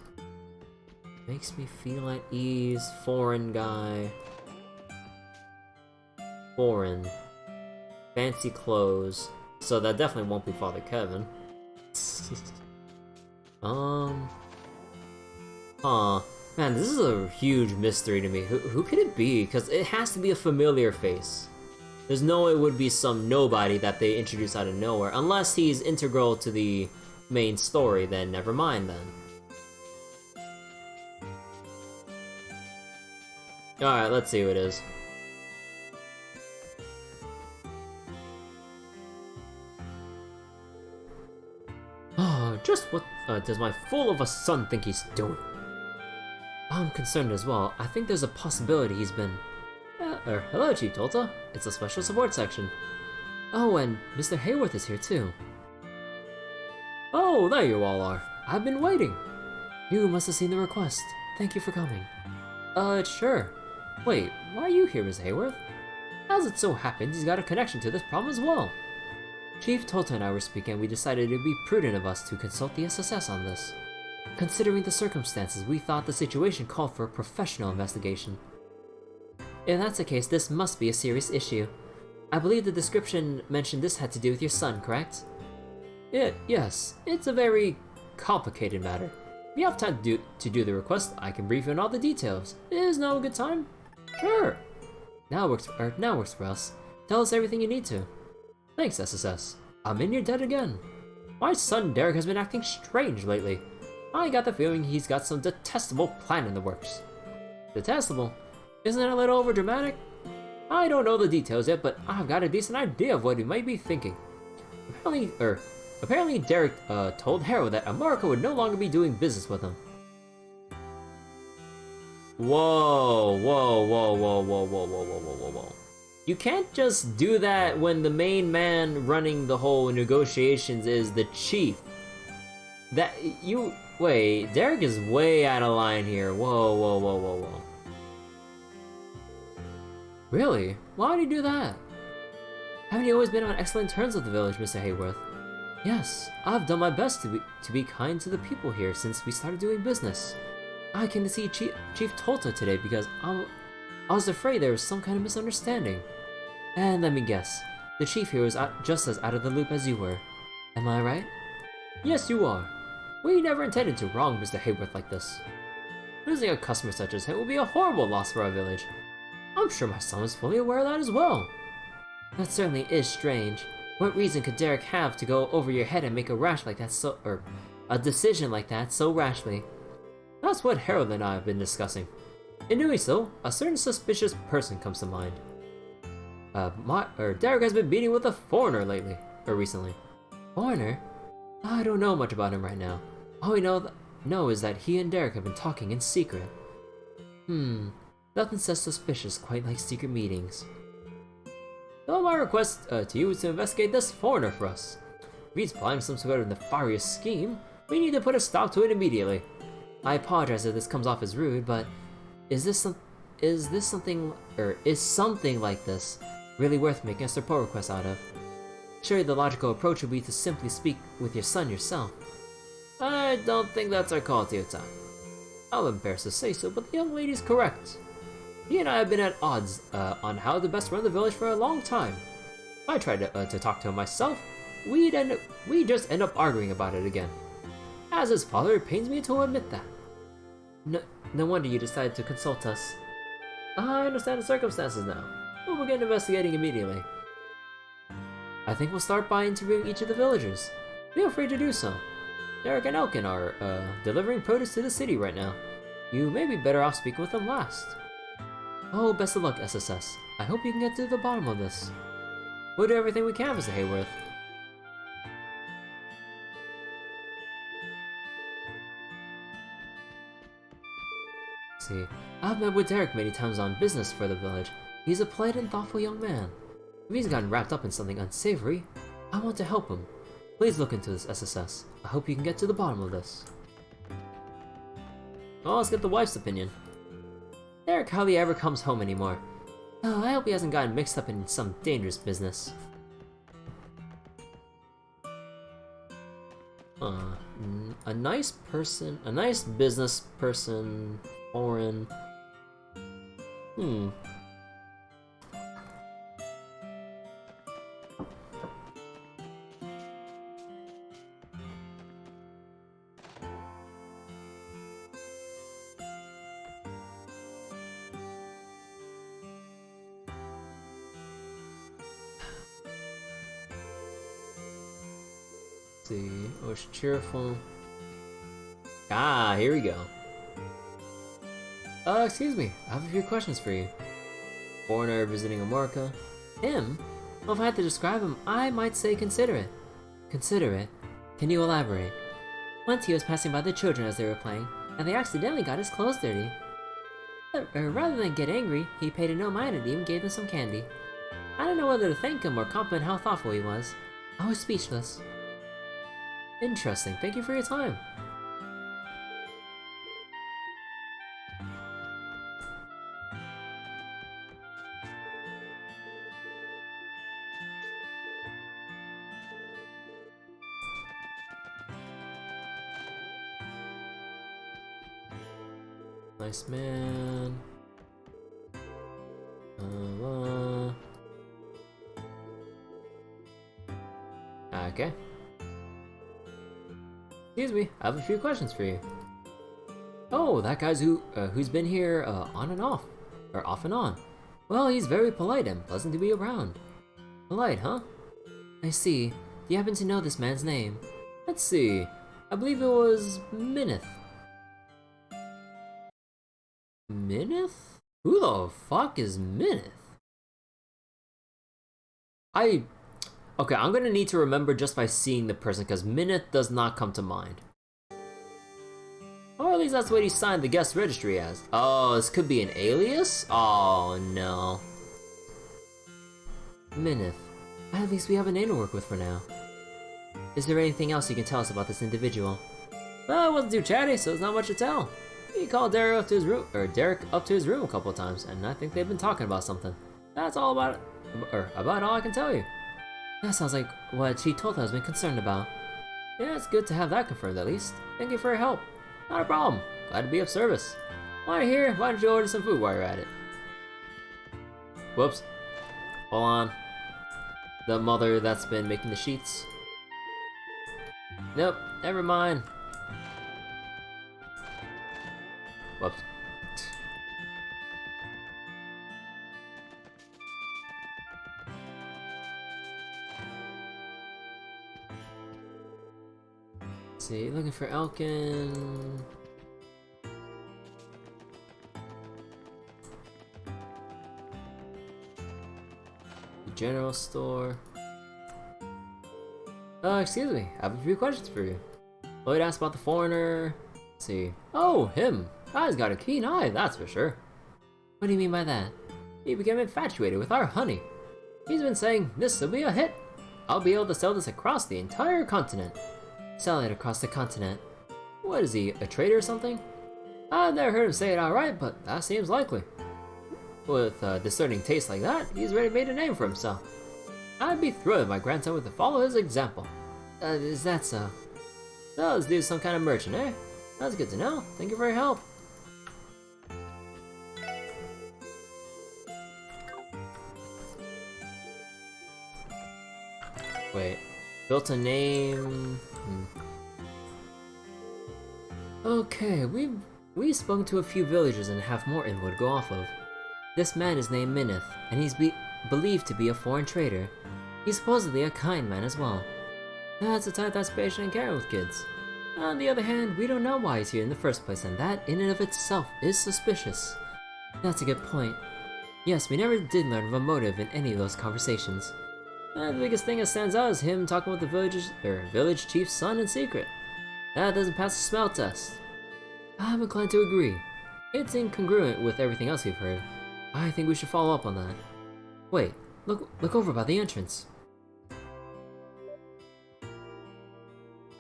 Makes me feel at ease. Foreign guy. Foreign. Fancy clothes. So that definitely won't be Father Kevin. Huh. Man, this is a huge mystery to me. Who could it be? Because it has to be a familiar face. There's no way it would be some nobody that they introduce out of nowhere. Unless he's integral to the main story, then never mind then. Alright, let's see who it is. Oh, just what does my fool of a son think he's doing? I'm concerned as well. I think there's a possibility he's been... hello, Chief Tolta. It's a special support section. Oh, and Mr. Hayworth is here too. Oh, there you all are. I've been waiting. You must have seen the request. Thank you for coming. Sure. Wait, why are you here, Ms. Hayworth? As it so happens, he's got a connection to this problem as well. Chief Tolta and I were speaking, and we decided it would be prudent of us to consult the SSS on this. Considering the circumstances, we thought the situation called for a professional investigation. If that's the case, this must be a serious issue. I believe the description mentioned this had to do with your son, correct? Yes, it's a very complicated matter. If you have time to do the request, I can brief you on all the details. Is now a good time? Sure. Now works for us. Tell us everything you need to. Thanks, SSS. I'm in your debt again. My son Derek has been acting strange lately. I got the feeling he's got some detestable plan in the works. Detestable? Isn't it a little overdramatic? I don't know the details yet, but I've got a decent idea of what he might be thinking. Apparently Derek told Harold that America would no longer be doing business with him. Whoa. You can't just do that when the main man running the whole negotiations is the chief. Wait, Derek is way out of line here. Whoa, whoa, whoa, whoa, whoa. Really? Why would he do that? Haven't you always been on excellent terms with the village, Mr. Hayworth? Yes, I've done my best to be kind to the people here since we started doing business. I came to see Chief Tolta today because I was afraid there was some kind of misunderstanding. And let me guess, the chief here was just as out of the loop as you were. Am I right? Yes, you are. We never intended to wrong Mr. Hayworth like this. Losing a customer such as him will be a horrible loss for our village. I'm sure my son is fully aware of that as well. That certainly is strange. What reason could Derek have to go over your head and make a decision like that so rashly? That's what Harold and I have been discussing. In doing so, a certain suspicious person comes to mind. Derek has been meeting with a foreigner recently. Foreigner? I don't know much about him right now. All we know is that he and Derek have been talking in secret. Nothing says suspicious quite like secret meetings. So my request to you is to investigate this foreigner for us. If he's plotting some sort of nefarious scheme, we need to put a stop to it immediately. I apologize if this comes off as rude, but is something like this really worth making a support request out of? Surely the logical approach would be to simply speak with your son yourself. I don't think that's our call, Teota. I'm embarrassed to say so, but the young lady's correct. He and I have been at odds on how to best run the village for a long time. If I tried to talk to him myself, we'd just end up arguing about it again. As his father, it pains me to admit that. No wonder you decided to consult us. I understand the circumstances now. We'll begin investigating immediately. I think we'll start by interviewing each of the villagers. Feel free to do so. Derek and Elkin are delivering produce to the city right now. You may be better off speaking with them last. Oh, best of luck, SSS. I hope you can get to the bottom of this. We'll do everything we can, Mr. Hayworth. See, I've met with Derek many times on business for the village. He's a polite and thoughtful young man. If he's gotten wrapped up in something unsavory, I want to help him. Please look into this, SSS. I hope you can get to the bottom of this. Well, let's get the wife's opinion. Derek hardly ever comes home anymore. Oh, I hope he hasn't gotten mixed up in some dangerous business. A nice business person, foreign. See, was cheerful. Ah, here we go. Excuse me, I have a few questions for you. Foreigner visiting America. Him? Well, if I had to describe him, I might say considerate. Considerate? Can you elaborate? Once he was passing by the children as they were playing, and they accidentally got his clothes dirty. Rather than get angry, he paid it no mind and even gave them some candy. I don't know whether to thank him or compliment how thoughtful he was. I was speechless. Interesting, thank you for your time. Nice man. Okay. Excuse me, I have a few questions for you. Oh, that guy's who's been here on and off, or off and on. Well, he's very polite and pleasant to be around. Polite, huh? I see. Do you happen to know this man's name? Let's see. I believe it was Minith. Minith? Who the fuck is Minith? Okay, I'm gonna need to remember just by seeing the person, because Minith does not come to mind. Or at least that's what he signed the guest registry as. Oh, this could be an alias? Oh, no. Minith. At least we have a name to work with for now. Is there anything else you can tell us about this individual? Well, it wasn't too chatty, so there's not much to tell. He called Derek up to his room, a couple of times, and I think they've been talking about something. That's all about about all I can tell you. That sounds like what she told us has been concerned about. Yeah, it's good to have that confirmed at least. Thank you for your help. Not a problem. Glad to be of service. While you're here, why don't you order some food while you're at it? Whoops. Hold on. The mother that's been making the sheets. Nope, never mind. Whoops. Let's see, looking for Elkin. General store. Excuse me, I have a few questions for you. Lloyd asked about the foreigner. Let's see. Oh, him. Guy's got a keen eye, that's for sure. What do you mean by that? He became infatuated with our honey. He's been saying this will be a hit. I'll be able to sell this across the entire continent. Sell it across the continent. What is he, a trader or something? I've never heard him say it outright, but that seems likely. With a discerning taste like that, he's already made a name for himself. I'd be thrilled if my grandson were to follow his example. Is that so? So this dude's some kind of merchant, eh? That's good to know. Thank you for your help. Wait. Built a name... Okay, we've spoken to a few villagers and have more info to go off of. This man is named Minith, and he's believed to be a foreign trader. He's supposedly a kind man as well. That's the type that's patient and caring with kids. On the other hand, we don't know why he's here in the first place, and that in and of itself is suspicious. That's a good point. Yes, we never did learn of a motive in any of those conversations. And the biggest thing that stands out is him talking with the village chief's son in secret. That doesn't pass the smell test. I'm inclined to agree. It's incongruent with everything else we've heard. I think we should follow up on that. Wait, look over by the entrance.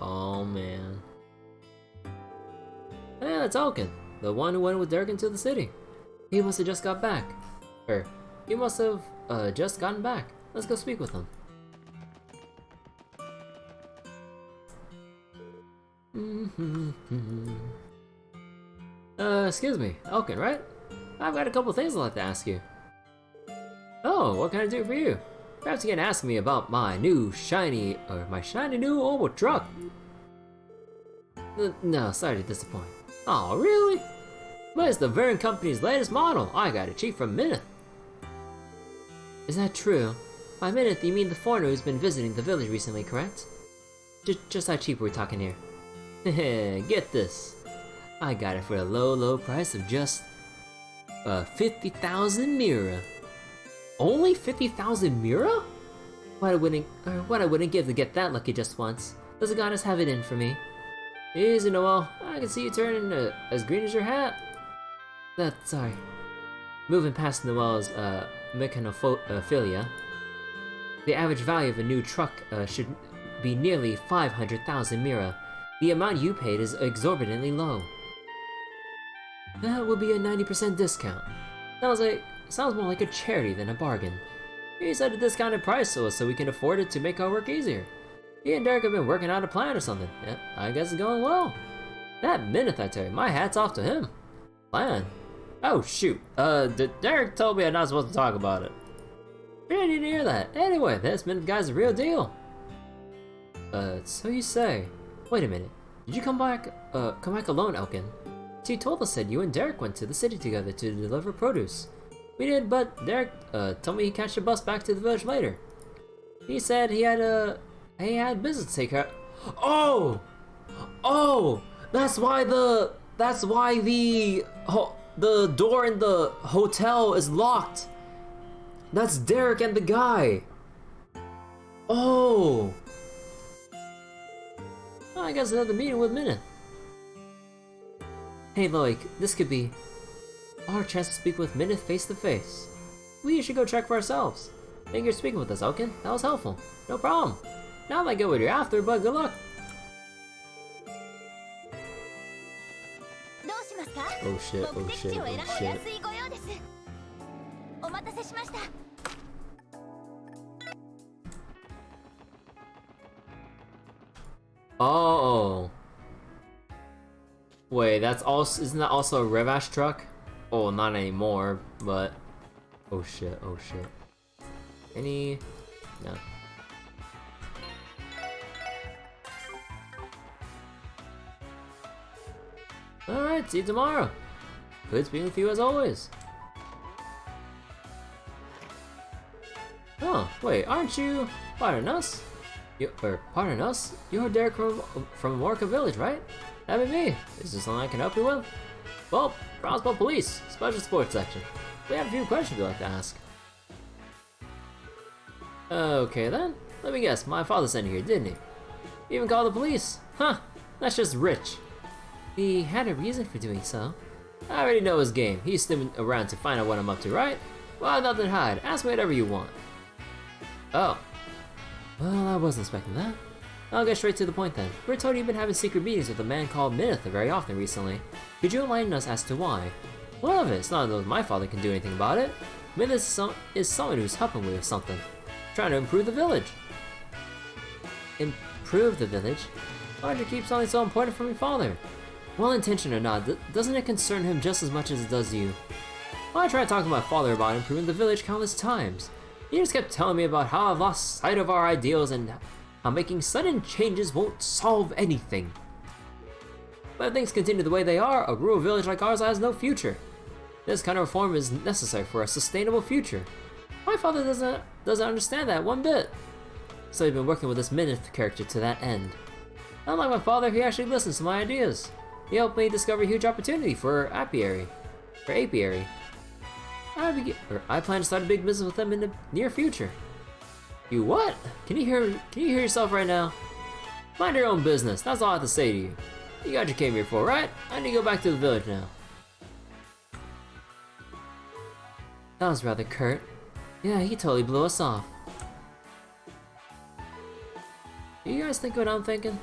Oh man. Yeah, that's Elkin, the one who went with Derek into the city. He must have just got back. He must have just gotten back. Let's go speak with him. Excuse me, Elkin, right? I've got a couple things I'd like to ask you. Oh, what can I do for you? Perhaps you can ask me about my shiny new oval truck. No, sorry to disappoint. Oh, really? But it's the Vern Company's latest model. I got it cheap from Minith. Is that true? By Minith, you mean the foreigner who's been visiting the village recently, correct? Just how cheap are we talking here? Get this. I got it for a low price of just 50,000 mira. Only 50,000 mira? What I wouldn't give to get that lucky just once. Does the goddess have it in for me? Easy, Noel. I can see you turning as green as your hat. Sorry. Moving past Noel's mechanophilia, the average value of a new truck should be nearly 500,000 mira. The amount you paid is exorbitantly low. That would be a 90% discount. Sounds more like a charity than a bargain. He said a discounted price so we can afford it to make our work easier. He and Derek have been working out a plan or something. Yeah, I guess it's going well. That Minith, I tell you, my hat's off to him. Plan? Oh shoot, Derek told me I'm not supposed to talk about it. I didn't even hear that. Anyway, this Minith guy's a real deal. So you say. Wait a minute, did you come back alone, Elkin? She told us that you and Derek went to the city together to deliver produce. We did, but Derek told me he'd catch the bus back to the village later. He said he had business to take care of. Oh! That's why the door in the hotel is locked. That's Derek and the guy. Oh! I guess another meeting with Minith. Hey Loic, this could be our chance to speak with Minith face to face. We should go check for ourselves. Thank you for speaking with us, Elkin. That was helpful. No problem. Now I might get what you're after, but good luck. Oh shit, oh shit, oh shit. Oh. Wait, that's also, isn't that also a Revash truck? Oh, not anymore, but... Oh shit, oh shit. Any... No. Alright, see you tomorrow. Good speaking with you as always. Oh, wait, aren't you... Pardon us? Pardon us? You're Derek from Morka Village, right? That'd be me. Is there something I can help you with? Well, Crossbell Police, Special Sports Section. We have a few questions we'd like to ask. Okay then, let me guess, my father sent you here, didn't he? Even called the police? Huh, that's just rich. He had a reason for doing so. I already know his game. He's sniffing around to find out what I'm up to, right? Well, nothing to hide. Ask me whatever you want. Oh. Well, I wasn't expecting that. I'll get straight to the point then. We're told you've been having secret meetings with a man called Minith very often recently. Could you enlighten us as to why? Well, it's not as though my father can do anything about it. Minith is someone who's helping me with something. Trying to improve the village. Improve the village? Why'd you keep something so important from your father? Well-intentioned or not, doesn't it concern him just as much as it does you? Well, I tried talking to my father about improving the village countless times. He just kept telling me about how I've lost sight of our ideals and how making sudden changes won't solve anything. But if things continue the way they are, a rural village like ours has no future. This kind of reform is necessary for a sustainable future. My father doesn't understand that one bit. So he's been working with this Minith character to that end. Unlike my father, he actually listens to my ideas. He helped me discover a huge opportunity for apiary. I plan to start a big business with them in the near future. You what? Can you hear yourself right now? Mind your own business, that's all I have to say to you. You got what you came here for, right? I need to go back to the village now. That was rather curt. Yeah, he totally blew us off. Do you guys think what I'm thinking?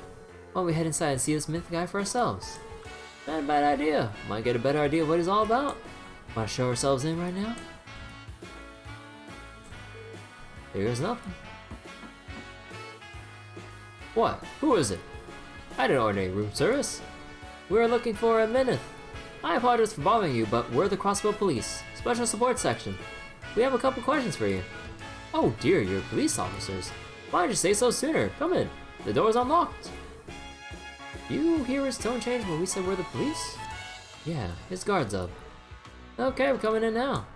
Why don't we head inside and see this myth guy for ourselves? Not a bad idea. Might get a better idea of what he's all about. Want to show ourselves in right now? There's nothing. What? Who is it? I didn't order any room service. We were looking for a Minith. I apologize for bothering you, but we're the Crossbell Police, Special Support Section. We have a couple questions for you. Oh dear, you're police officers. Why did you say so sooner? Come in. The door's unlocked. You hear his tone change when we said we're the police? Yeah, his guard's up. Okay, we're coming in now.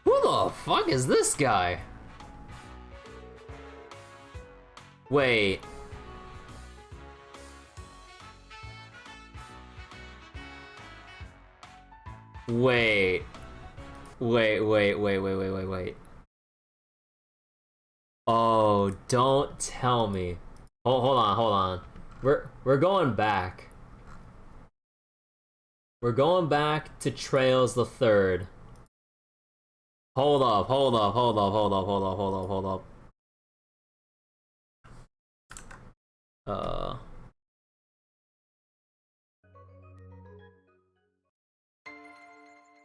Who the fuck is this guy? Wait. Wait. Oh, don't tell me. Oh, hold on. We're going back. We're going back to Trails the Third. Hold up.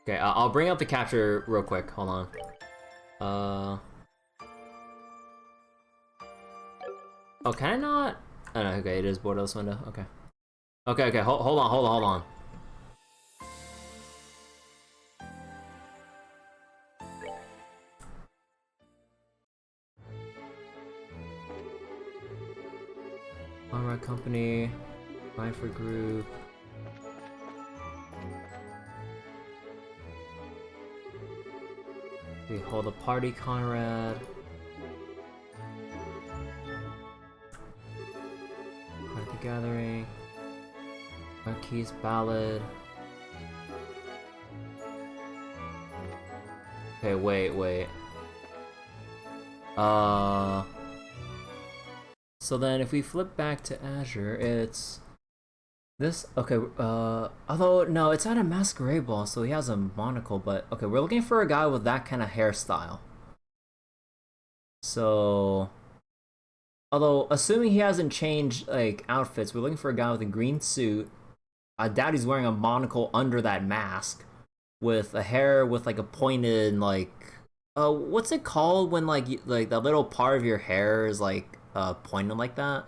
Okay, I'll bring up the capture real quick. Hold on. Oh, can I not? Oh, no, okay, it is borderless window. Okay. Okay, hold on. Alright, company. Find for group. We hold a party, Conrad. Party gathering. Marquise ballad. Okay, wait. So then if we flip back to Azure, it's This, okay, although, no, it's not a masquerade ball, so he has a monocle, but, okay, we're looking for a guy with that kind of hairstyle. So, although, assuming he hasn't changed, like, outfits, we're looking for a guy with a green suit. I doubt he's wearing a monocle under that mask, with a hair with, like, a pointed, like, what's it called when, like, that little part of your hair is, like, pointed like that?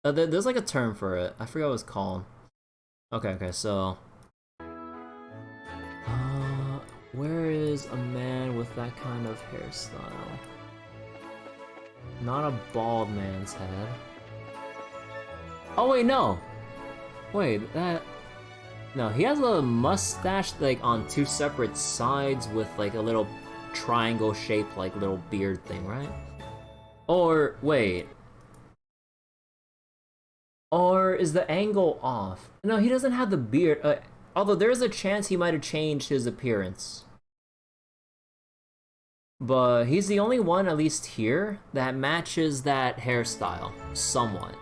There's, like, a term for it. I forgot what it's called. Okay, so... where is a man with that kind of hairstyle? Not a bald man's head. Oh, wait, no! Wait, that... No, he has a mustache, like, on two separate sides with, like, a little triangle-shaped, like, little beard thing, right? Or, wait... Or is the angle off? No, he doesn't have the beard. Although there's a chance he might have changed his appearance. But he's the only one, at least here, that matches that hairstyle somewhat.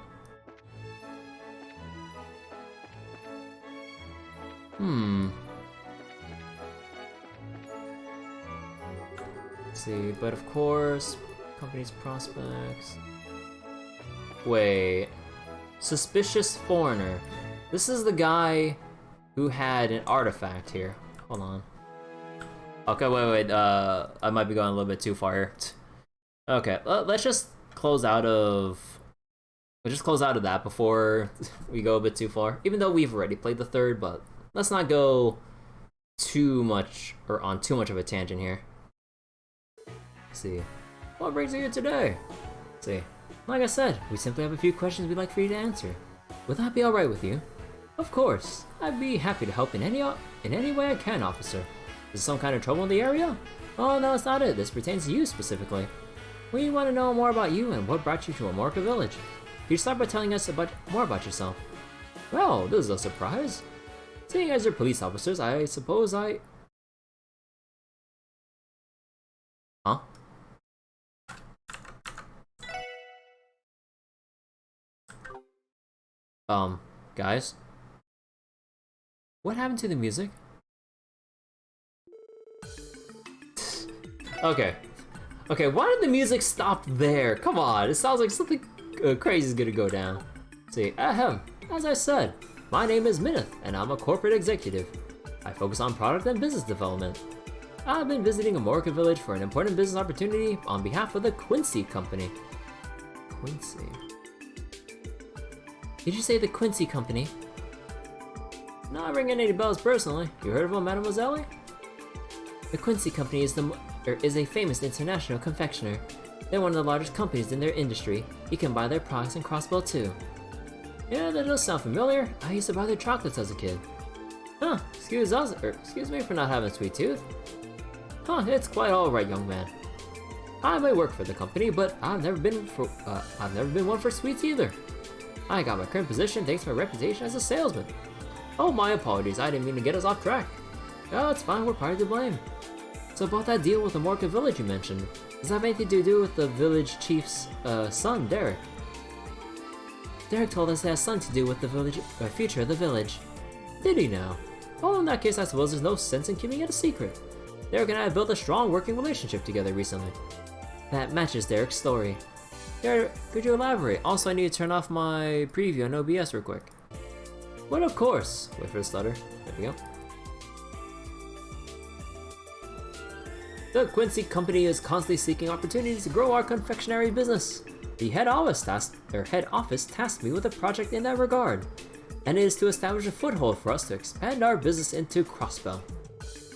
Let's see, but of course, company's prospects. Wait. Suspicious foreigner. This is the guy who had an artifact here. Hold on. Okay, wait. I might be going a little bit too far here. Okay, let's just close out of... We'll just close out of that before we go a bit too far. Even though we've already played the third, but let's not go too much, or on too much of a tangent here. Let's see. What brings you here today? Let's see. Like I said, we simply have a few questions we'd like for you to answer. Would that be alright with you? Of course. I'd be happy to help in any way I can, officer. Is there some kind of trouble in the area? Oh, no, that's not it. This pertains to you specifically. We want to know more about you and what brought you to Amorca Village. Could you start by telling us more about yourself? Well, this is a surprise. Seeing as you're police officers, I suppose I... Huh? Guys? What happened to the music? Okay, why did the music stop there? Come on, it sounds like something crazy is gonna go down. See, as I said, my name is Mineth, and I'm a corporate executive. I focus on product and business development. I've been visiting Amorca Village for an important business opportunity on behalf of the Quincy Company. Quincy? Did you say the Quincy Company? Not ringing any bells personally. You heard of them, Mademoiselle? The Quincy Company is a famous international confectioner. They're one of the largest companies in their industry. You can buy their products in Crossbell too. Yeah, that does sound familiar. I used to buy their chocolates as a kid. Huh, excuse me for not having a sweet tooth. Huh, it's quite alright, young man. I may work for the company, but I've never been one for sweets either. I got my current position thanks to my reputation as a salesman. Oh, my apologies, I didn't mean to get us off track. Oh, it's fine, we're partly to blame. So about that deal with the Amorca Village you mentioned, does that have anything to do with the village chief's son, Derek? Derek told us it has something to do with the future of the village. Did he now? Oh, in that case, I suppose there's no sense in keeping it a secret. Derek and I have built a strong working relationship together recently. That matches Derek's story. Derek, could you elaborate? Also, I need to turn off my preview on OBS real quick. But of course. Wait for the stutter. There we go. The Quincy Company is constantly seeking opportunities to grow our confectionery business. The head office tasked me with a project in that regard, and it is to establish a foothold for us to expand our business into Crossbell.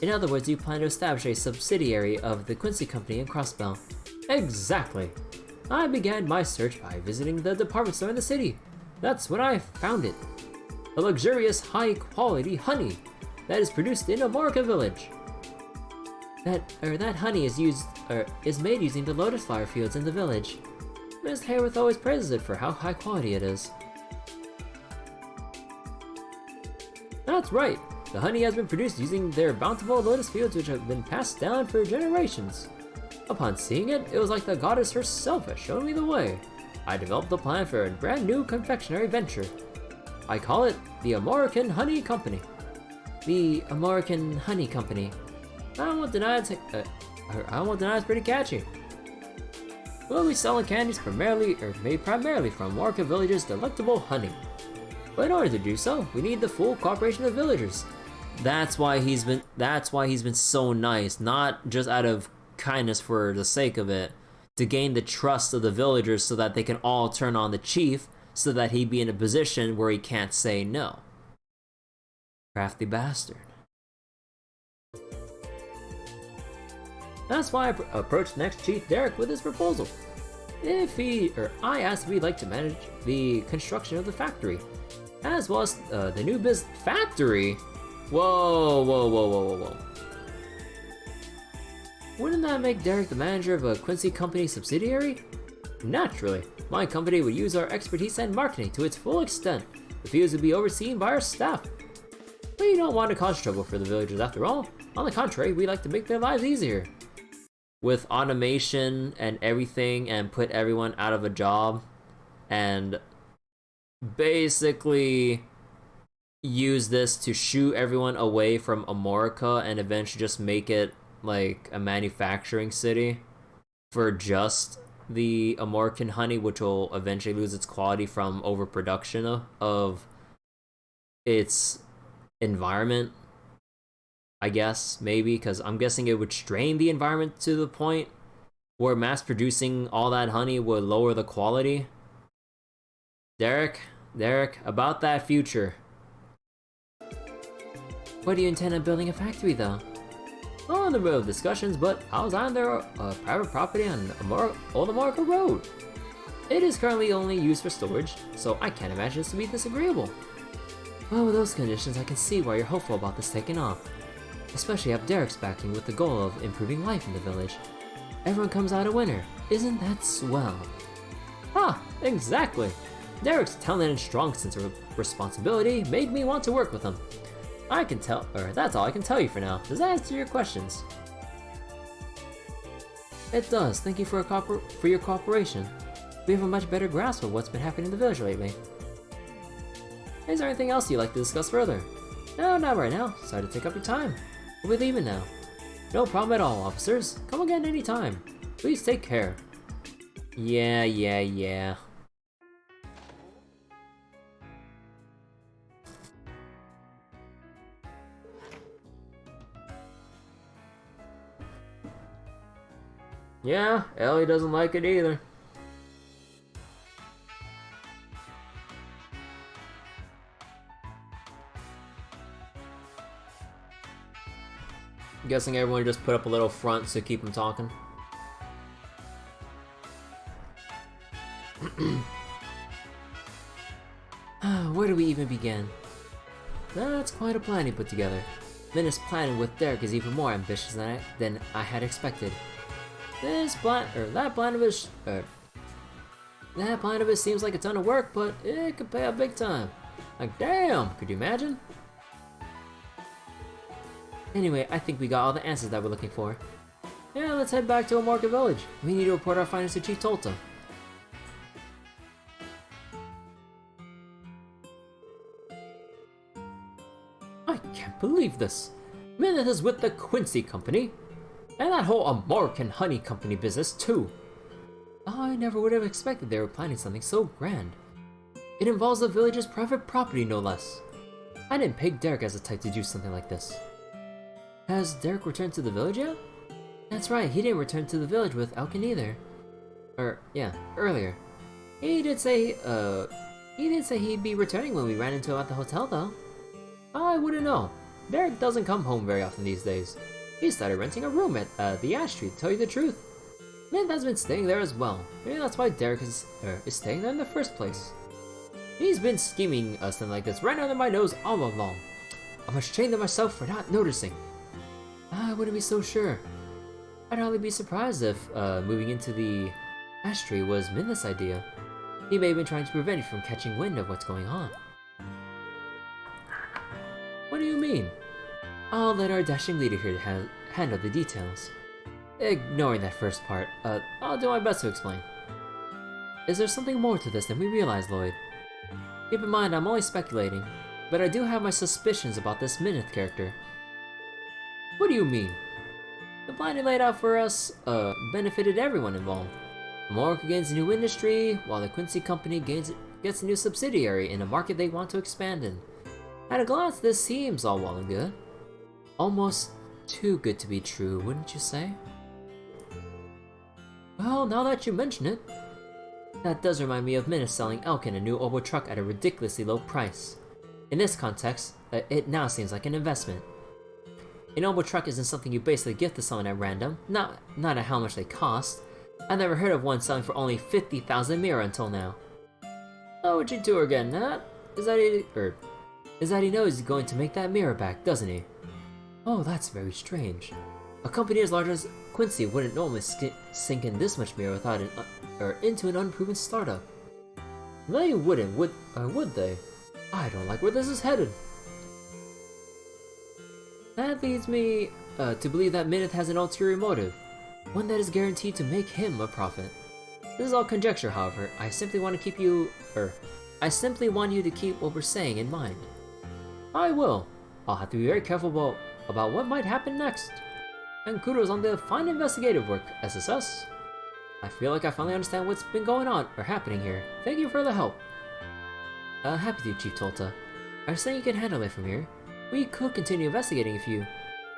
In other words, you plan to establish a subsidiary of the Quincy Company in Crossbell. Exactly. I began my search by visiting the department store in the city. That's when I found it. A luxurious, high-quality honey that is produced in Amorca Village. That honey is made using the lotus flower fields in the village. Ms. Hayworth always praises it for how high quality it is. That's right. The honey has been produced using their bountiful lotus fields which have been passed down for generations. Upon seeing it, it was like the goddess herself had shown me the way. I developed a plan for a brand new confectionery venture. I call it the American Honey Company. The American Honey Company. I won't deny it's pretty catchy. We'll be selling candies made primarily from American villagers' delectable honey. But in order to do so, we need the full cooperation of villagers. That's why he's been so nice, not just out of kindness for the sake of it, to gain the trust of the villagers so that they can all turn on the chief, so that he'd be in a position where he can't say no. Crafty bastard. That's why I approached next Chief Derek with his proposal. I asked if he'd like to manage the construction of the factory, as well as the new factory. Whoa. Wouldn't that make Derek the manager of a Quincy Company subsidiary? Naturally, my company would use our expertise and marketing to its full extent. The fields would be overseen by our staff. We don't want to cause trouble for the villagers after all. On the contrary, we like to make their lives easier. With automation and everything, and put everyone out of a job, and basically use this to shoo everyone away from America and eventually just make it like a manufacturing city for just the American honey, which will eventually lose its quality from overproduction of its environment. I guess, maybe, because I'm guessing it would strain the environment to the point where mass producing all that honey would lower the quality. Derek, about that future. What do you intend on building a factory, though? On the road discussions, but I was on their private property on Old America Road. It is currently only used for storage, so I can't imagine this to be disagreeable. Well, with those conditions, I can see why you're hopeful about this taking off. Especially if Derek's backing with the goal of improving life in the village. Everyone comes out a winner. Isn't that swell? Ah, exactly. Derek's talent and strong sense of responsibility made me want to work with him. That's all I can tell you for now. Does that answer your questions? It does. Thank you for your cooperation. We have a much better grasp of what's been happening in the village lately. Is there anything else you'd like to discuss further? No, not right now. Sorry to take up your time. We'll be leaving now. No problem at all, officers. Come again anytime. Please take care. Yeah. Yeah, Ellie doesn't like it either. I'm guessing everyone just put up a little front to keep them talking. Where do we even begin? That's quite a plan he put together. Minna's plan with Derek is even more ambitious than I had expected. That plan of his seems like a ton of work, but it could pay a big time. Like, damn, could you imagine? Anyway, I think we got all the answers that we're looking for. Yeah, let's head back to Amarka Village. We need to report our findings to Chief Tolta. I can't believe this. Mineth is with the Quincy Company. And that whole American Honey Company business, too. I never would have expected they were planning something so grand. It involves the village's private property, no less. I didn't peg Derek as the type to do something like this. Has Derek returned to the village yet? That's right, he didn't return to the village with Elkin either. Earlier. He did say he'd be returning when we ran into him at the hotel, though. I wouldn't know. Derek doesn't come home very often these days. He started renting a room at the Ash Tree, to tell you the truth. Mint has been staying there as well. Maybe that's why Derek is staying there in the first place. He's been scheming something like this right under my nose all along. I'm ashamed of myself for not noticing. I wouldn't be so sure. I'd hardly be surprised if moving into the Ash Tree was Minna's idea. He may have been trying to prevent you from catching wind of what's going on. What do you mean? I'll let our dashing leader here handle the details. Ignoring that first part, I'll do my best to explain. Is there something more to this than we realize, Lloyd? Keep in mind, I'm only speculating, but I do have my suspicions about this Minith character. What do you mean? The plan he laid out for us, benefited everyone involved. Amorica gains a new industry, while the Quincy Company gets a new subsidiary in a market they want to expand in. At a glance, this seems all well and good. Almost too good to be true, wouldn't you say? Well, now that you mention it, that does remind me of Minith selling Elkin a new oboe truck at a ridiculously low price. In this context, it now seems like an investment. An oboe truck isn't something you basically gift to someone at random, not at how much they cost. I've never heard of one selling for only 50,000 mira until now. Oh, what you two are getting at? Is that he knows he's going to make that mirror back, doesn't he? Oh, that's very strange. A company as large as Quincy wouldn't normally sink in this much mirror without into an unproven startup. They wouldn't, would they? I don't like where this is headed. That leads me to believe that Minith has an ulterior motive, one that is guaranteed to make him a profit. This is all conjecture, however. I simply want you to keep what we're saying in mind. I will. I'll have to be very careful about what might happen next. And kudos on the fine investigative work, SSS. I feel like I finally understand what's been going on or happening here. Thank you for the help. Happy to, Chief Tolta. I was saying you can handle it from here. We could continue investigating if you...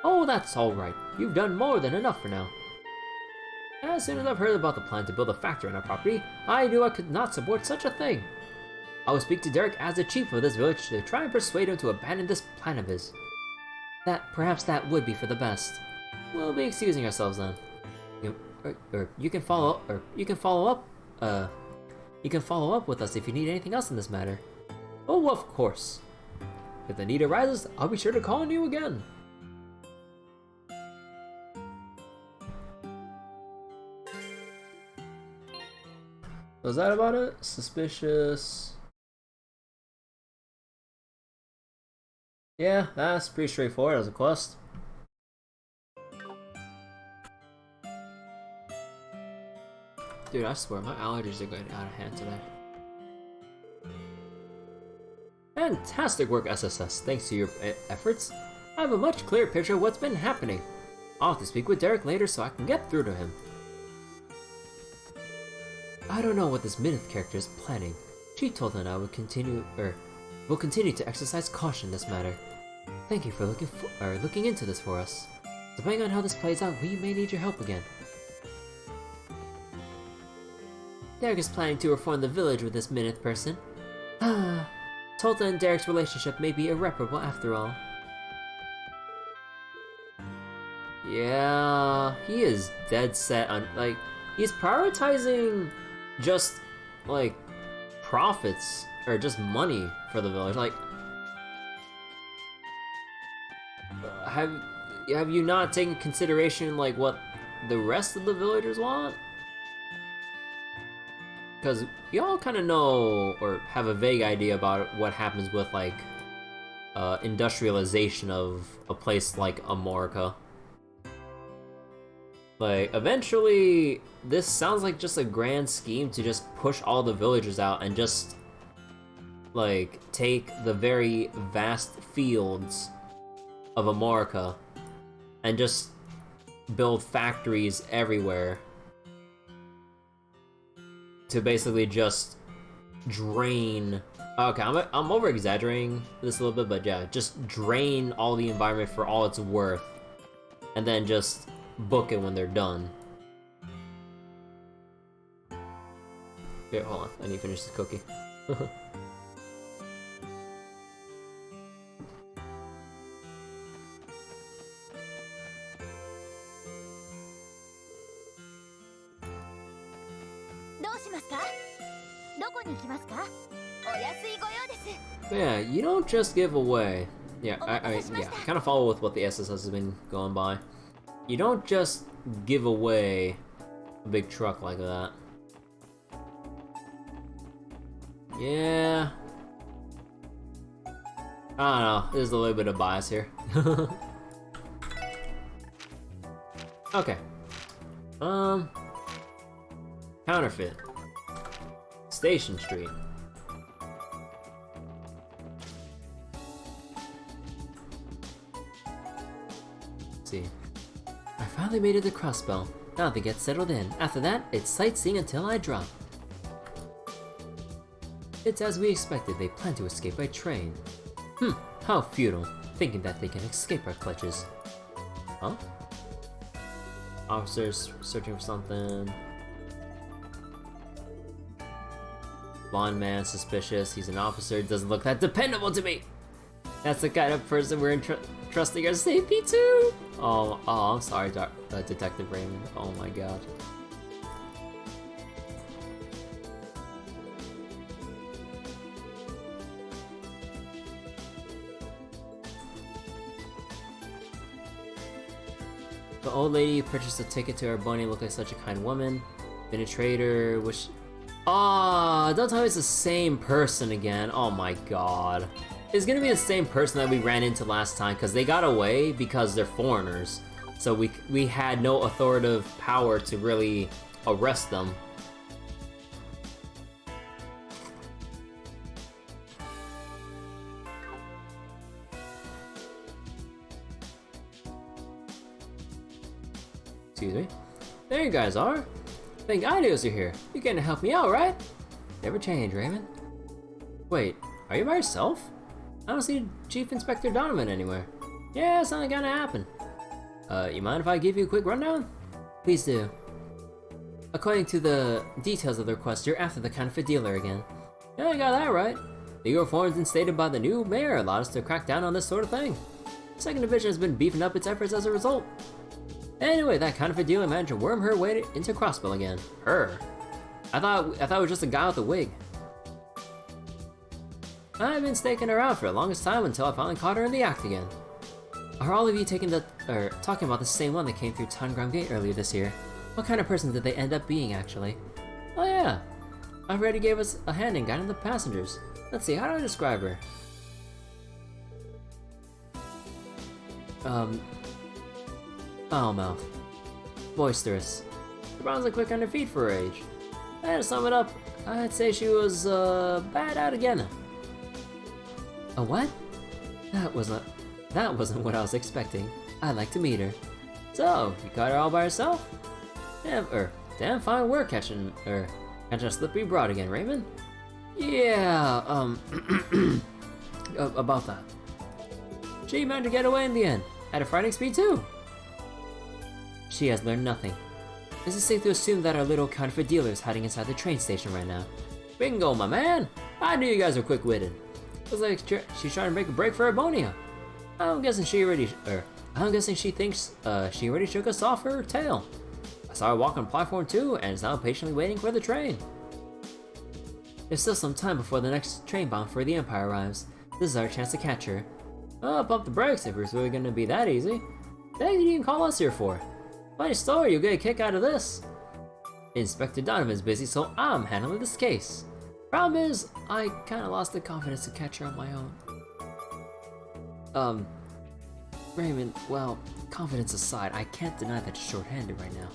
Oh, that's alright. You've done more than enough for now. As soon as I've heard about the plan to build a factory on our property, I knew I could not support such a thing. I will speak to Derek as the chief of this village to try and persuade him to abandon this plan of his. Perhaps that would be for the best. We'll be excusing ourselves then. You can follow up with us if you need anything else in this matter. Oh, of course. If the need arises, I'll be sure to call on you again. Was that about it? Suspicious. Yeah, that's pretty straightforward as a quest. Dude, I swear, my allergies are going out of hand today. Fantastic work, SSS. Thanks to your efforts, I have a much clearer picture of what's been happening. I'll have to speak with Derek later so I can get through to him. I don't know what this Minith character is planning. Chief Tolta and I will continue to exercise caution in this matter. Thank you for looking into this for us. Depending on how this plays out, we may need your help again. Derek is planning to reform the village with this Minith person. Tolta and Derek's relationship may be irreparable after all. Yeah, he is dead set on, he's prioritizing just, profits, or just money for the village. Have you not taken consideration, what the rest of the villagers want? Because you all kind of know, or have a vague idea about what happens with, industrialization of a place like Amorica. Eventually, this sounds like just a grand scheme to just push all the villagers out and just, take the very vast fields of Amorica and just build factories everywhere to basically just drain... Okay, I'm over-exaggerating this a little bit, but yeah, just drain all the environment for all it's worth, and then just book it when they're done. Here, hold on, I need to finish this cookie. Yeah, you don't just give away. Yeah, I kind of follow with what the SSS has been going by. You don't just give away a big truck like that. Yeah. I don't know, there's a little bit of bias here. Okay. Counterfeit. Station Street. see. I finally made it to Crossbell. Now they get settled in. After that, it's sightseeing until I drop. It's as we expected, they plan to escape by train. How futile, thinking that they can escape our clutches. Huh? Officers searching for something. Blonde man, suspicious, he's an officer, doesn't look that dependable to me! That's the kind of person we're trusting our safety to! Oh, I'm sorry, Detective Raymond. Oh my god. The old lady purchased a ticket to her bunny, looked like such a kind woman. Been a traitor, which... Ah, don't tell me it's the same person again. Oh my god. It's gonna be the same person that we ran into last time, because they got away because they're foreigners. So we had no authoritative power to really arrest them. Excuse me. There you guys are. Thank Ideos you're here. You're gonna help me out, right? Never change, Raymond. Wait, are you by yourself? I don't see Chief Inspector Donovan anywhere. Yeah, something gonna happen. You mind if I give you a quick rundown? Please do. According to the details of the request, you're after the counterfeit dealer again. Yeah, I got that right. Legal reforms instated by the new mayor allowed us to crack down on this sort of thing. Second Division has been beefing up its efforts as a result. Anyway, that counterfeit dealer managed to worm her way into Crossbell again. Her? I thought it was just a guy with a wig. I've been staking her out for the longest time until I finally caught her in the act again. Are all of you talking about the same one that came through Tangram Gate earlier this year? What kind of person did they end up being, actually? Oh yeah, I've already gave us a hand in guiding the passengers. Let's see, how do I describe her? Foul mouth. Boisterous. The bronze are quick on her feet for her age. And to sum it up, I'd say she was, bad out again. A what? That wasn't what I was expecting. I'd like to meet her. So, you caught her all by herself? Damn fine work catching a slippery broad again, Raymond. Yeah, about that. She managed to get away in the end. At a frightening speed too. She has learned nothing. Is it safe to assume that our little counterfeit dealer is hiding inside the train station right now? Bingo, my man! I knew you guys were quick-witted. Looks like she's trying to make a break for Harmonia. I'm guessing she thinks she already shook us off her tail. I saw her walk on platform 2 and is now patiently waiting for the train. There's still some time before the next train bound for the Empire arrives. This is our chance to catch her. Oh, pump the brakes if it's really gonna be that easy. What did you even call us here for? Funny story, you'll get a kick out of this. Inspector Donovan's busy, so I'm handling this case. Problem is, I kinda lost the confidence to catch her on my own. Raymond, well, confidence aside, I can't deny that you're short-handed right now.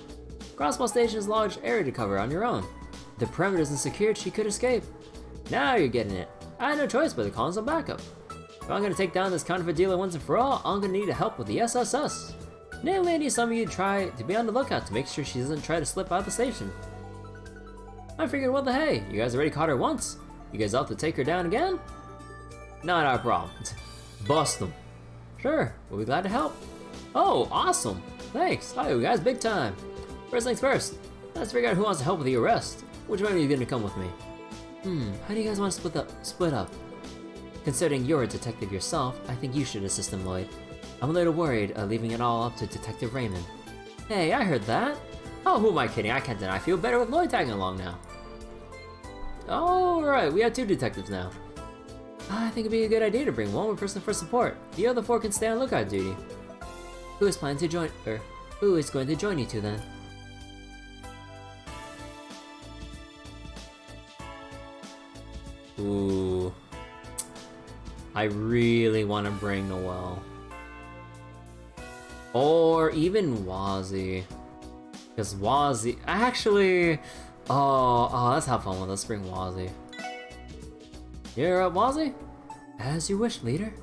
Crossbell Station is a large area to cover on your own. If the perimeter isn't secured, she could escape. Now you're getting it. I had no choice but to call in some backup. If I'm gonna take down this counterfeit dealer once and for all, I'm gonna need help with the SSS. Namely, I need some of you to try to be on the lookout to make sure she doesn't try to slip out of the station. I figured, what the hey, you guys already caught her once. You guys out to take her down again? Not our problem. Bust them. Sure, we'll be glad to help. Oh, awesome. Thanks. Oh, you guys, big time. First things first, let's figure out who wants to help with the arrest. Which one of you gonna come with me? How do you guys want to split up? Considering you're a detective yourself, I think you should assist him, Lloyd. I'm a little worried, leaving it all up to Detective Raymond. Hey, I heard that. Oh, who am I kidding? I can't deny I feel better with Lloyd tagging along now. Alright, we have 2 detectives now. I think it'd be a good idea to bring one more person for support. The other 4 can stay on lookout duty. Who is going to join you 2 then? Ooh. I really want to bring Noelle. Or even Wazzy. Because Wazzy... Actually... Oh, let's have fun with this. Bring Wazzy. You're up, Wazzy? As you wish, leader.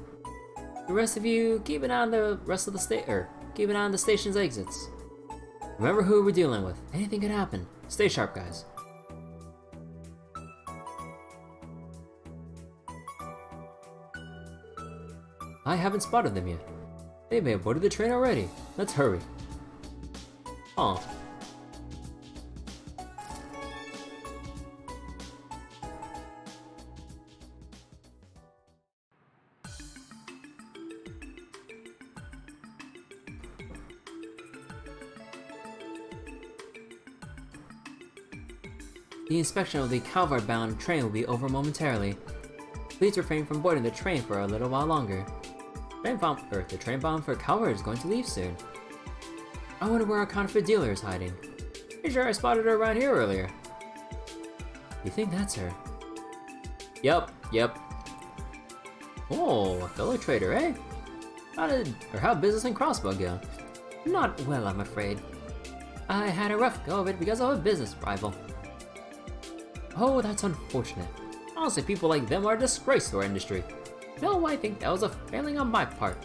The rest of you, keep an eye on the rest of the keep an eye on the station's exits. Remember who we're dealing with. Anything could happen. Stay sharp, guys. I haven't spotted them yet. They may have boarded the train already. Let's hurry. Oh. The inspection of the Calvert-bound train will be over momentarily. Please refrain from boarding the train for a little while longer. The train bound for Calvert is going to leave soon. I wonder where our counterfeit dealer is hiding. Pretty sure I spotted her around here earlier. You think that's her? Yep. Oh, a fellow trader, eh? How'd business in Crossbell go? Not well, I'm afraid. I had a rough go of it because of a business rival. Oh, that's unfortunate. Honestly, people like them are a disgrace to our industry. No, I think that was a failing on my part.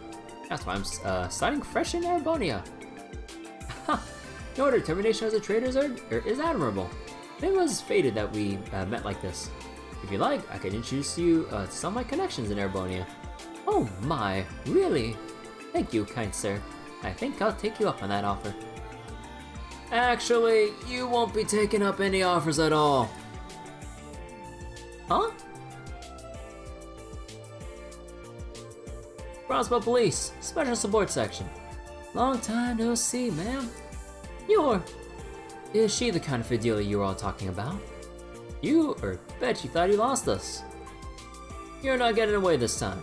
That's why I'm starting fresh in Erebonia. Your determination as a trader is admirable. It was fated that we met like this. If you like, I can introduce you to some of my connections in Erebonia. Oh my, really? Thank you, kind sir. I think I'll take you up on that offer. Actually, you won't be taking up any offers at all. Huh? Crossbell Police, Special Support Section. Long time no see, ma'am. Is she the counterfeit dealer you were all talking about? Bet you thought you lost us. You're not getting away this time.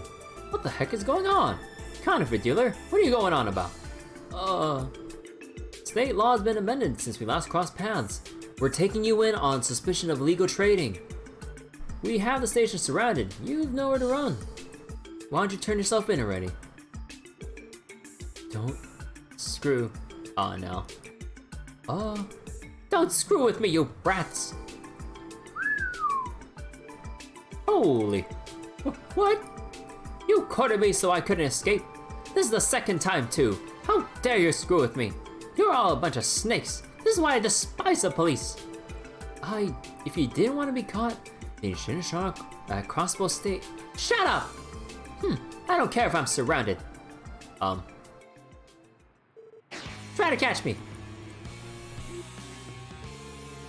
What the heck is going on? Counterfeit dealer, what are you going on about? State law has been amended since we last crossed paths. We're taking you in on suspicion of illegal trading. We have the station surrounded. You've nowhere to run. Why don't you turn yourself in already? Don't screw. Oh no. Don't screw with me, you brats! Holy. What? You cornered me so I couldn't escape. This is the second time too. How dare you screw with me? You're all a bunch of snakes. This is why I despise the police. If you didn't want to be caught, then you shouldn't show up at Crossbell State. Shut up! I don't care if I'm surrounded. Try to catch me.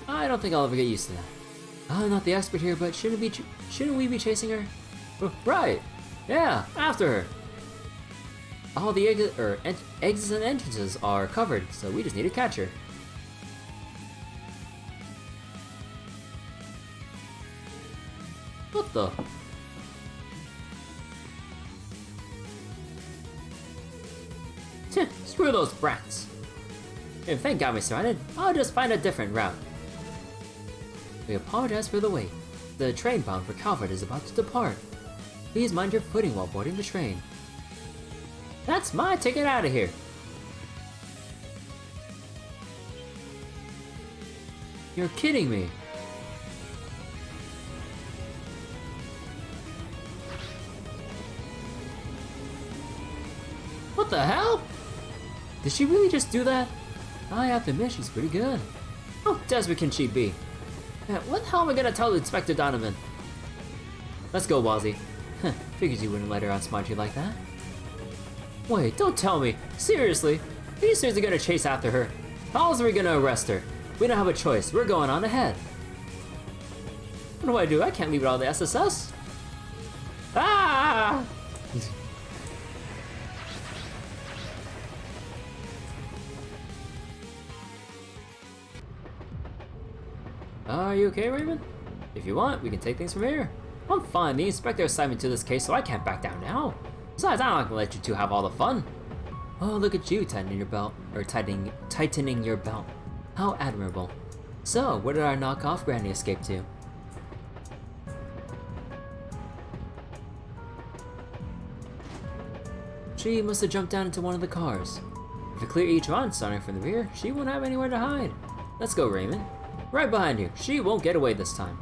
I don't think I'll ever get used to that. I'm not the expert here, but shouldn't we be chasing her? Right. Yeah, after her. All the exits and entrances are covered, so we just need to catch her. What the? Screw those brats. If they got me surrounded, I'll just find a different route. We apologize for the wait. The train bound for Calvert is about to depart. Please mind your footing while boarding the train. That's my ticket out of here. You're kidding me. What the hell? Did she really just do that? I have to admit, she's pretty good. How desperate can she be? What the hell am I gonna tell Inspector Donovan? Let's go, Wazzy. Figures you wouldn't let her outsmart you like that. Wait, don't tell me. Seriously? Are you seriously gonna chase after her? How else are we gonna arrest her? We don't have a choice. We're going on ahead. What do? I can't leave it all the SSS. Ah! Are you okay, Raymond? If you want, we can take things from here. I'm fine. The inspector assigned me to this case, so I can't back down now. Besides, I'm not gonna let you two have all the fun. Oh, look at you tightening your belt, or tightening your belt. How admirable. So, where did our knockoff granny escape to? She must have jumped down into one of the cars. If we clear each one, starting from the rear, she won't have anywhere to hide. Let's go, Raymond. Right behind you. She won't get away this time.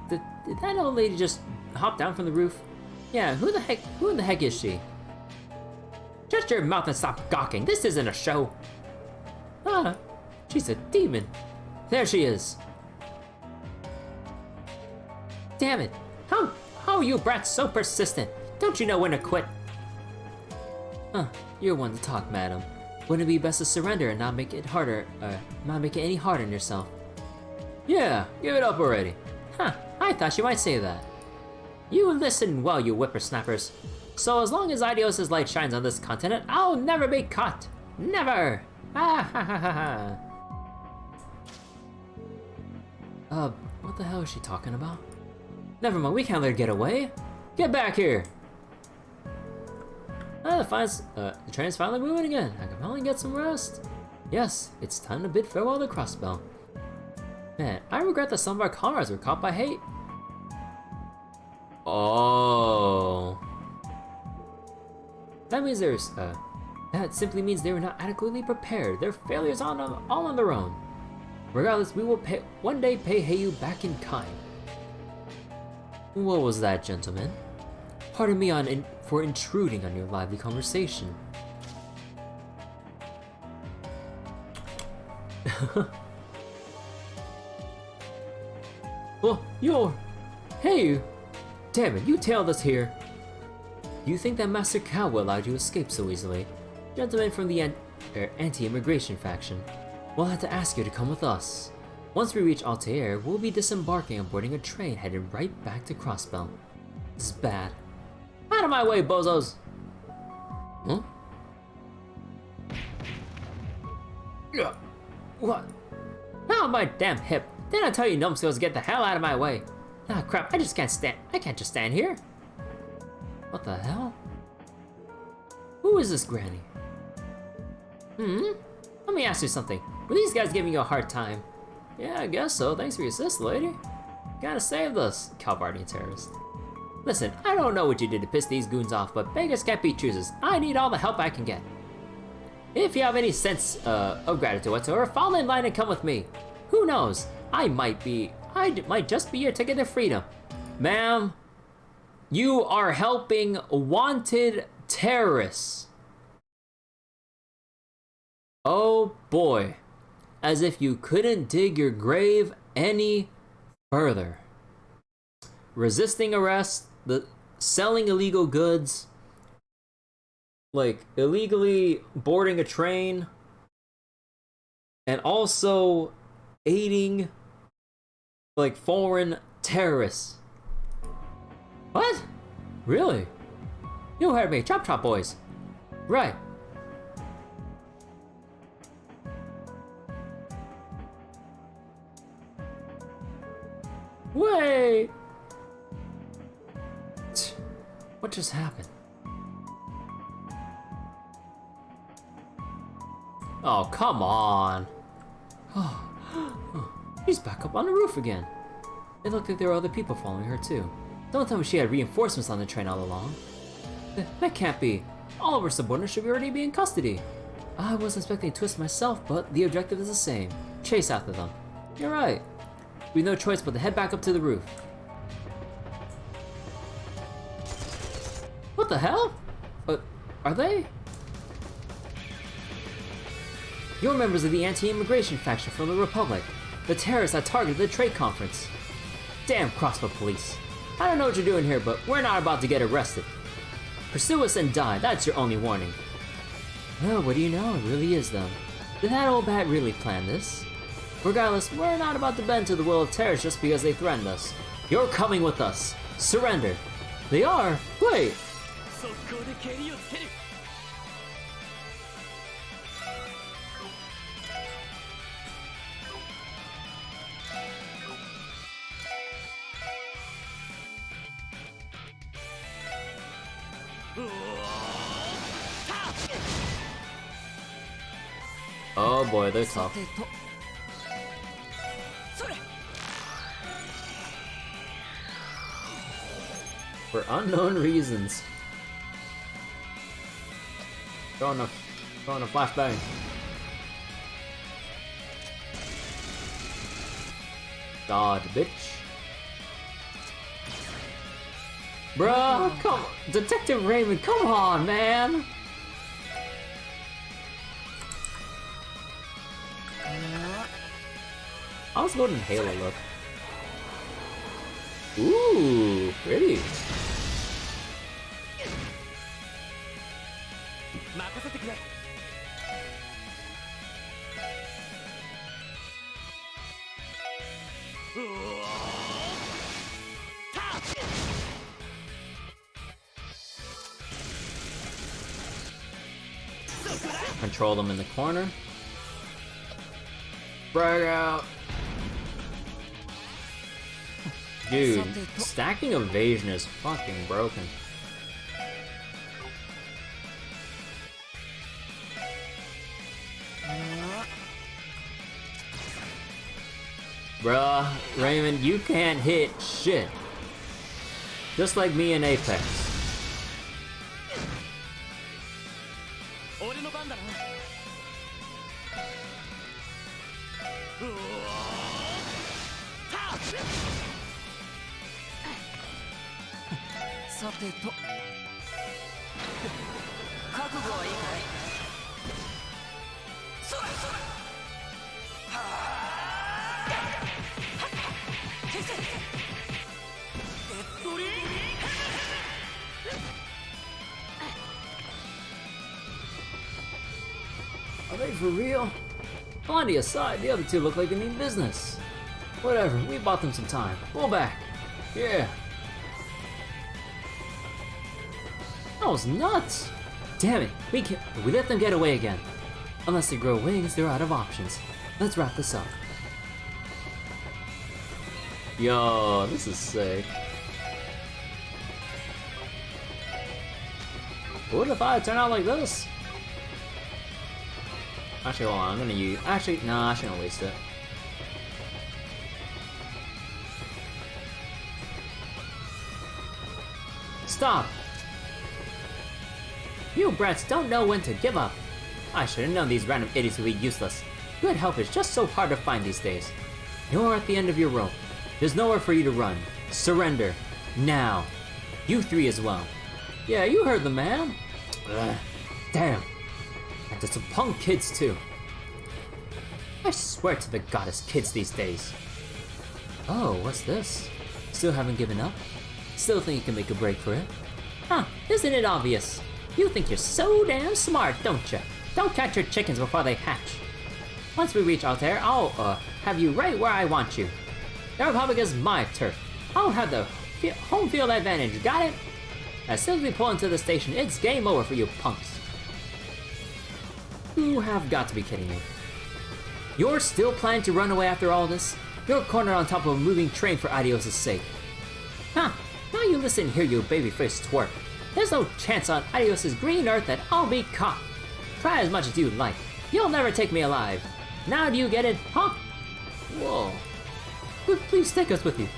Did that old lady just hop down from the roof? Yeah, who in the heck is she? Shut your mouth and stop gawking. This isn't a show. Ah, she's a demon. There she is. Damn it. How are you brats so persistent? Don't you know when to quit? Huh, you're one to talk, madam. Wouldn't it be best to surrender and not make it harder, not make it any harder on yourself? Yeah, give it up already. Huh, I thought you might say that. You listen well, you whippersnappers. So as long as Idios' light shines on this continent, I'll never be caught. Never! Ah ha ha ha ha. What the hell is she talking about? Never mind, we can't let her get away. Get back here! The train's finally moving again. I can finally get some rest. Yes, it's time to bid farewell to Crossbell. Man, I regret that some of our comrades were caught by hate. Oh. That means that simply means they were not adequately prepared. Their failures all on their own. Regardless, we will one day pay Heiyu back in kind. What was that, gentlemen? Pardon me for intruding on your lively conversation. Well, hey! Damn it, you tailed us here! You think that Master Cowell allowed you to escape so easily? Gentlemen from the anti-immigration faction, we'll have to ask you to come with us. Once we reach Altair, we'll be disembarking and boarding a train headed right back to Crossbell. This is bad. Out of my way, bozos! Huh? What? Oh, my damn hip! Didn't I tell you numbskulls to get the hell out of my way? Ah, crap, I can't just stand here. What the hell? Who is this granny? Let me ask you something. Were these guys giving you a hard time? Yeah, I guess so. Thanks for your assist, lady. Gotta save us, Calvardian terrorist. Listen, I don't know what you did to piss these goons off, but beggars can't be choosers. I need all the help I can get. If you have any sense of gratitude whatsoever, fall in line and come with me. Who knows? I might just be your ticket to freedom. Ma'am, you are helping wanted terrorists. Oh boy, as if you couldn't dig your grave any further. Resisting arrest, selling illegal goods, like illegally boarding a train, and also aiding like foreign terrorists. What? Really? You heard me, chop chop boys. Right. Wait! What just happened? Oh, come on. She's back up on the roof again. It looked like there were other people following her too. Don't tell me she had reinforcements on the train all along. That can't be. All of her subordinates should already be in custody. I was expecting a twist myself, but the objective is the same. Chase after them. You're right. We have no choice but to head back up to the roof. What the hell? Are they? You're members of the anti-immigration faction from the Republic. The terrorists that targeted the trade conference. Damn Crossbell police. I don't know what you're doing here, but we're not about to get arrested. Pursue us and die, that's your only warning. Well, what do you know? It really is them. Did that old bat really plan this? Regardless, we're not about to bend to the will of terrorists just because they threatened us. You're coming with us. Surrender. They are? Wait. Oh boy, they're tough. For unknown reasons. Throwing a flashbang. God, bitch. Bruh, come on. Detective Raymond, come on, man. How's Golden Halo look? Ooh, pretty. Control them in the corner. Break out. Dude, stacking evasion is fucking broken. Bruh, Raymond, you can't hit shit. Just like me in Apex. Are they for real? Blondie aside, the other two look like they mean business. Whatever, we bought them some time. Pull back. Yeah. That was nuts! Damn it, we let them get away again. Unless they grow wings, they're out of options. Let's wrap this up. Yo, this is sick. What if I turn out like this? Actually, hold on, I'm gonna use... Actually, nah, I shouldn't waste it. Stop! You brats don't know when to give up. I should have known these random idiots would be useless. Good help is just so hard to find these days. You're at the end of your rope. There's nowhere for you to run. Surrender. Now. You three as well. Yeah, you heard the man. Ugh. Damn. And there's some punk kids too. I swear to the goddess kids these days. Oh, what's this? Still haven't given up? Still think you can make a break for it? Huh, isn't it obvious? You think you're so damn smart, don't you? Don't catch your chickens before they hatch. Once we reach out there, I'll, have you right where I want you. The Republic is my turf. I'll have the home field advantage, got it? As soon as we pull into the station, it's game over for you punks. You have got to be kidding me. You're still planning to run away after all this? You're cornered on top of a moving train for Adios' sake. Huh, now you listen here, you baby-faced twerp. There's no chance on Adios' green earth that I'll be caught. Try as much as you like. You'll never take me alive. Now do you get it, huh? Whoa. Please take us with you.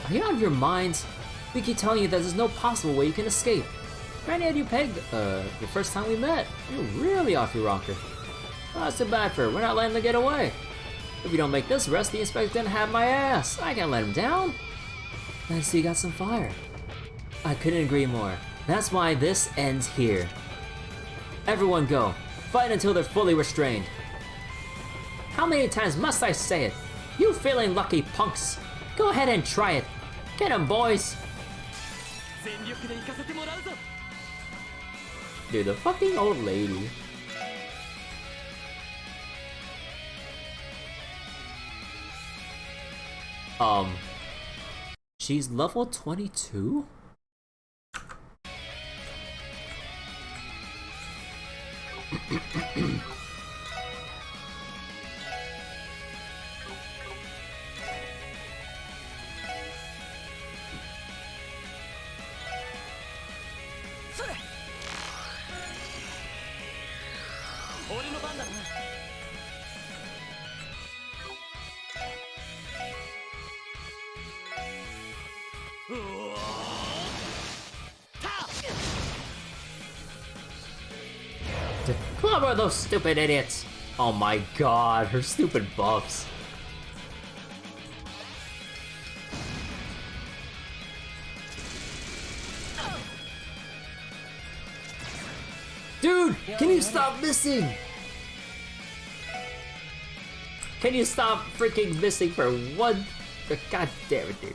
Are you out of your minds? We keep telling you that there's no possible way you can escape. Granny had you pegged, the first time we met. You're really off your rocker. Oh, that's too bad for her. We're not letting them get away. If you don't make this arrest, the inspector's gonna have my ass. I can't let him down. I see you got some fire. I couldn't agree more. That's why this ends here. Everyone go. Fight until they're fully restrained. How many times must I say it? You feeling lucky, punks? Go ahead and try it. Get 'em, boys. Dude, the fucking old lady. She's level 22? Clobber those stupid idiots! Oh my god, her stupid buffs. Dude, can you stop missing? Can you stop freaking missing for one? God damn it, dude.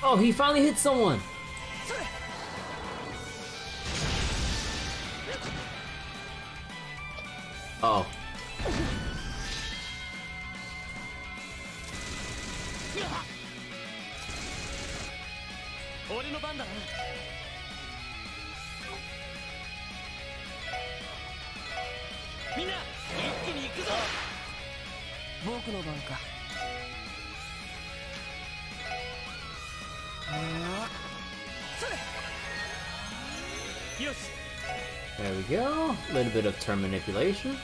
Oh, he finally hit someone! Oh. There we go. A little bit of turn manipulation.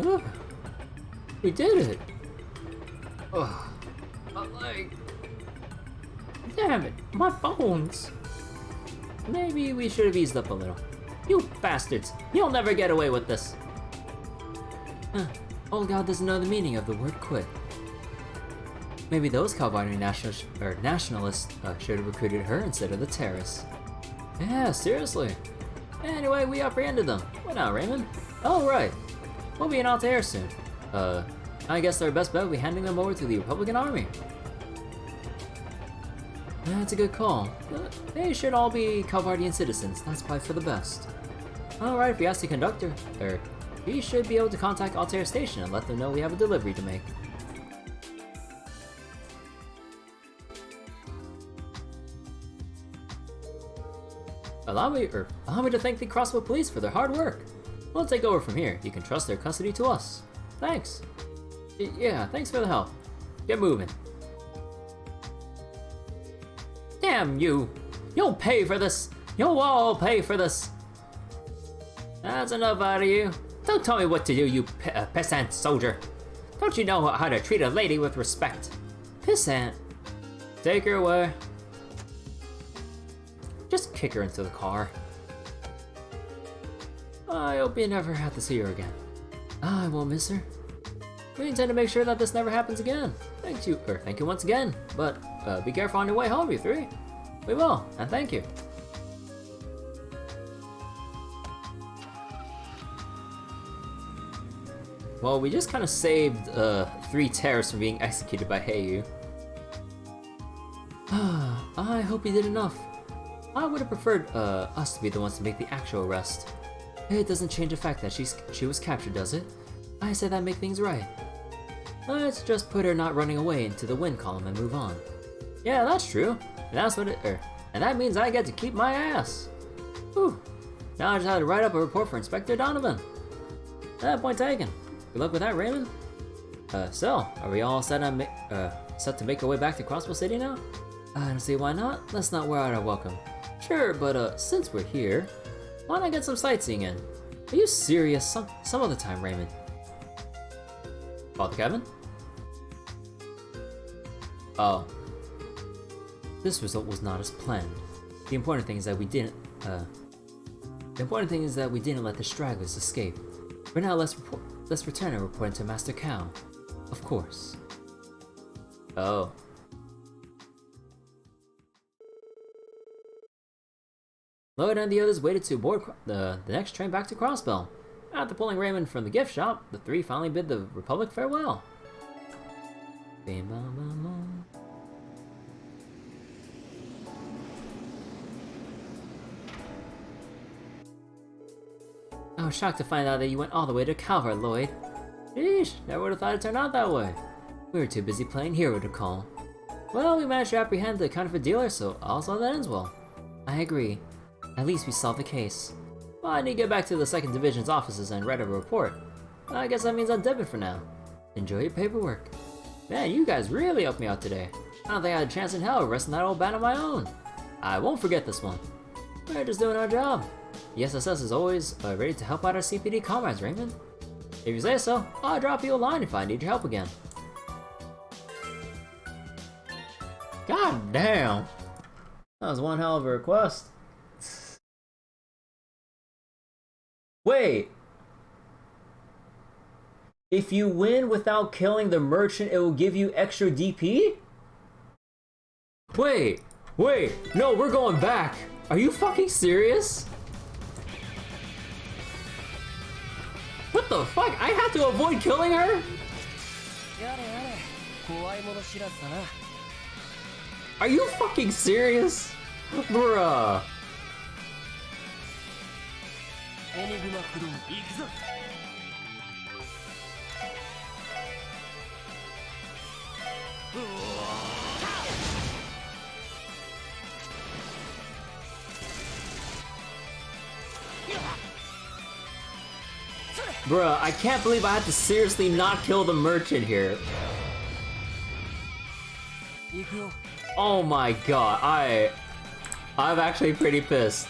Oh, we did it! Oh, my leg. Damn it, my bones! Maybe we should have eased up a little. You bastards! You'll never get away with this! Old God doesn't know the meaning of the word quit. Maybe those Calvary nationalists should have recruited her instead of the terrorists. Yeah, seriously. Anyway, we apprehended them. What now, Raymond? Oh, right. We'll be in Altair soon. I guess our best bet will be handing them over to the Republican Army. That's a good call. They should all be Calvardian citizens. That's probably for the best. Alright, if we ask the conductor, he should be able to contact Altair Station and let them know we have a delivery to make. Allow me to thank the Crossbell Police for their hard work. We'll take over from here. You can trust their custody to us. Thanks. Yeah, thanks for the help. Get moving. Damn you! You'll pay for this! You'll all pay for this! That's enough out of you. Don't tell me what to do, you pissant soldier. Don't you know how to treat a lady with respect? Pissant. Take her away. Just kick her into the car. I hope you never have to see her again. I won't miss her. We intend to make sure that this never happens again. Thank you once again. But be careful on your way home, you three. We will, and thank you. Well, we just kind of saved 3 terrorists from being executed by Heiyu. I hope he did enough. I would have preferred us to be the ones to make the actual arrest. It doesn't change the fact that she was captured, does it? I said that make things right. Let's just put her not running away into the win column and move on. Yeah, that's true. And that means I get to keep my ass. Whew. Now I just have to write up a report for Inspector Donovan. Point taken. Good luck with that, Raymond. So, are we all set to make our way back to Crossbell City now? I don't see why not. Let's not wear out our welcome. Sure, but since we're here, why not get some sightseeing in? Are you serious? Some other time, Raymond. Father Kevin? Oh. This result was not as planned. The important thing is that we didn't let the stragglers escape. For now, let's return and report to Master Cal. Of course. Oh. Lloyd and the others waited to board the next train back to Crossbell. After pulling Raymond from the gift shop, the 3 finally bid the Republic farewell. was shocked to find out that you went all the way to Calvert, Lloyd. Sheesh, never would have thought it turned out that way. We were too busy playing hero to call. Well, we managed to apprehend the counterfeit dealer, so all's well that ends well. I agree. At least we solved the case. Well, I need to get back to the 2nd Division's offices and write a report. I guess that means I'm dead for now. Enjoy your paperwork. Man, you guys really helped me out today. I don't think I had a chance in hell arresting that old band on my own. I won't forget this one. We're just doing our job. The SSS is always ready to help out our CPD comrades, Raymond. If you say so, I'll drop you a line if I need your help again. God damn! That was one hell of a request. Wait! If you win without killing the merchant, it will give you extra DP? Wait! No, we're going back! Are you fucking serious? What the fuck? I have to avoid killing her? Are you fucking serious? Bruh. Bruh, I can't believe I had to seriously not kill the merchant here. Oh my god, I'm actually pretty pissed.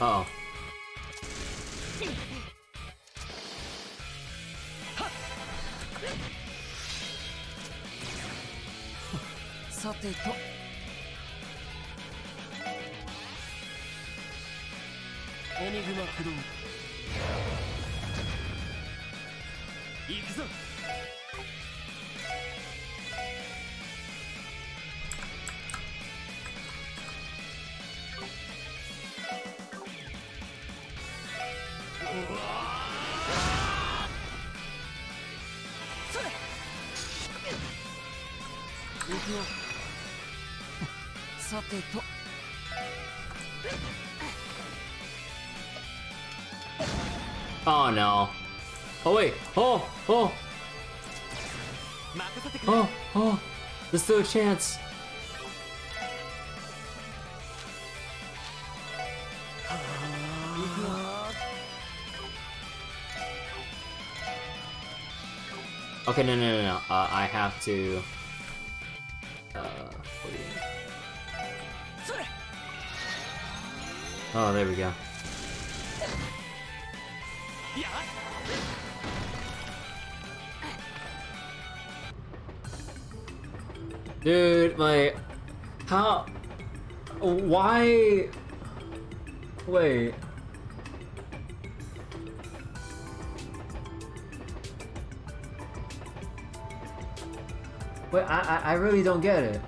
Uh-oh. Oh no. Oh wait. Oh. There's still a chance. Okay, no. I have to. What do you mean? Oh, there we go. Dude, like, how? Why? Wait. Wait, I really don't get it.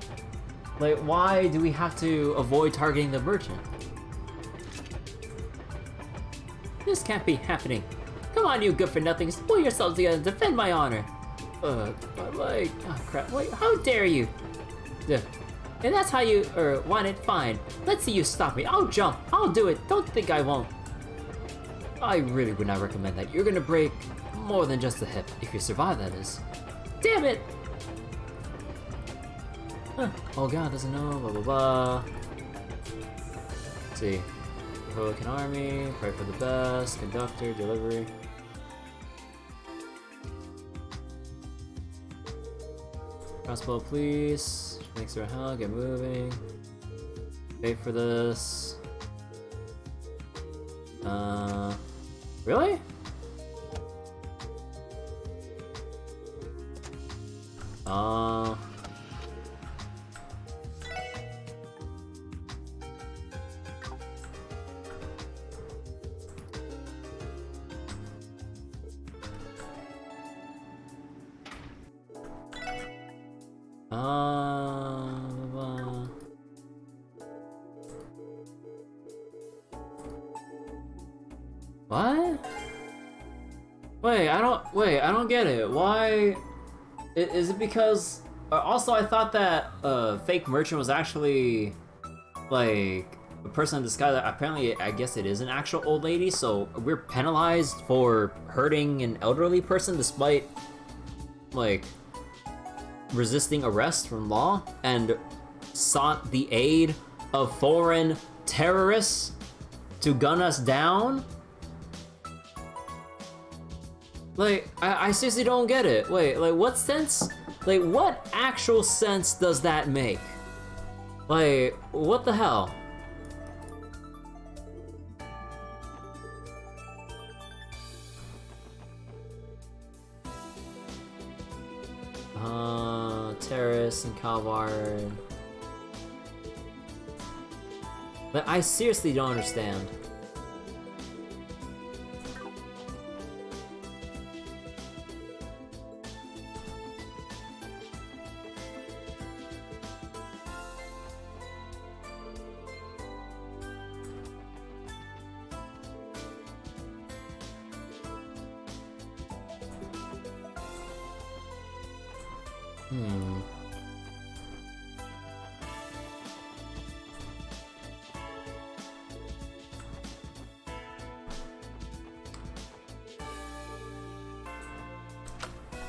Like, why do we have to avoid targeting the merchant? This can't be happening. Come on, you good-for-nothings, pull yourselves together and defend my honor. But like, oh crap, wait, how dare you? If that's how you, want it, fine. Let's see you stop me, I'll jump, I'll do it, don't think I won't. I really would not recommend that. You're gonna break more than just a hip, if you survive, that is. Damn it! Huh. Oh god, doesn't know, blah blah blah. Let's see. Republican Army, pray for the best, conductor, delivery. Crossbell, please. Thanks for help. Get moving. Wait for this. Really? What? Wait, I don't get it. Why? Is it because... also, I thought that fake merchant was actually, like, a person in disguise. Apparently, I guess it is an actual old lady, so we're penalized for hurting an elderly person despite, like, resisting arrest from law and sought the aid of foreign terrorists to gun us down? Like, I seriously don't get it. Wait, like, what sense? Like, what actual sense does that make? Like, what the hell? Terrace and Calvard. But I seriously don't understand.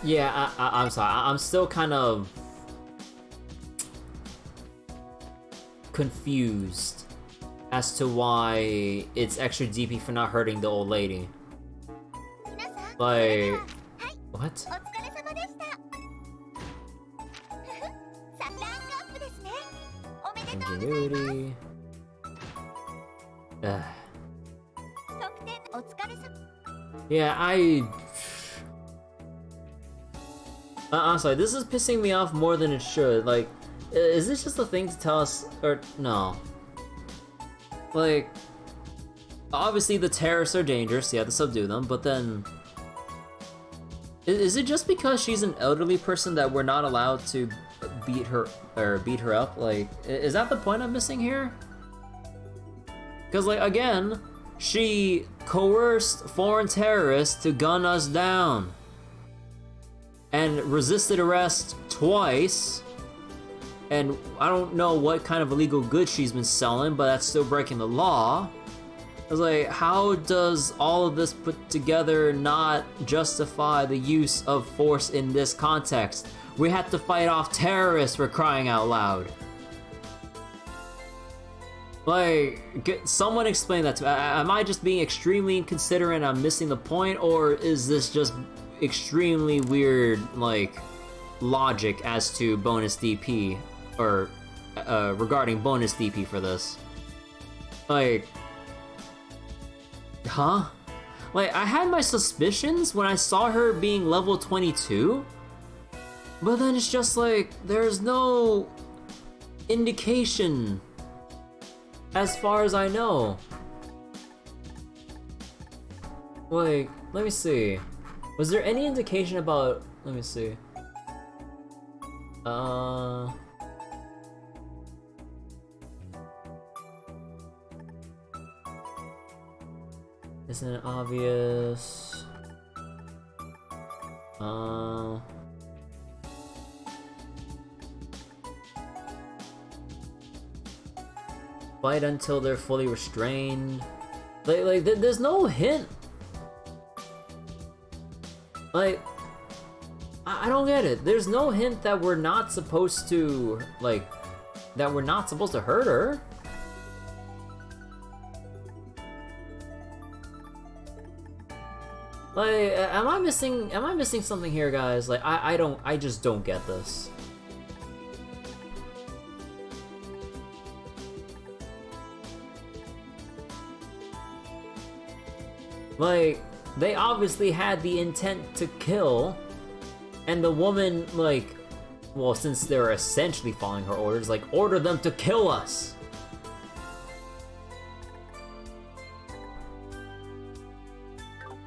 Yeah, I'm sorry. I'm still kind of confused as to why it's extra DP for not hurting the old lady. Like, what? Ingenuity. Yeah, I'm sorry, this is pissing me off more than it should. Like, is this just a thing to tell us, or no? Like, obviously the terrorists are dangerous, you have to subdue them, but then... Is it just because she's an elderly person that we're not allowed to beat her up? Like, is that the point I'm missing here? Because, like, again, she coerced foreign terrorists to gun us down. And resisted arrest twice, and I don't know what kind of illegal goods she's been selling, but that's still breaking the law. I was like, how does all of this put together not justify the use of force in this context? We had to fight off terrorists, for crying out loud. Like, someone explain that to me. Am I just being extremely inconsiderate and I'm missing the point, or is this just extremely weird, like, logic as to bonus DP, or regarding bonus DP for this? Like, huh? Like, I had my suspicions when I saw her being level 22, but then it's just like, there's no indication as far as I know. Like, let me see. Was there any indication about... Let me see. Isn't it obvious? Fight until they're fully restrained. Like, there's no hint. Like, I don't get it. There's no hint that we're not supposed to, like, that we're not supposed to hurt her. Like, am I missing something here, guys? Like, I just don't get this. Like, they obviously had the intent to kill, and the woman, like, well, since they're essentially following her orders, like, order them to kill us!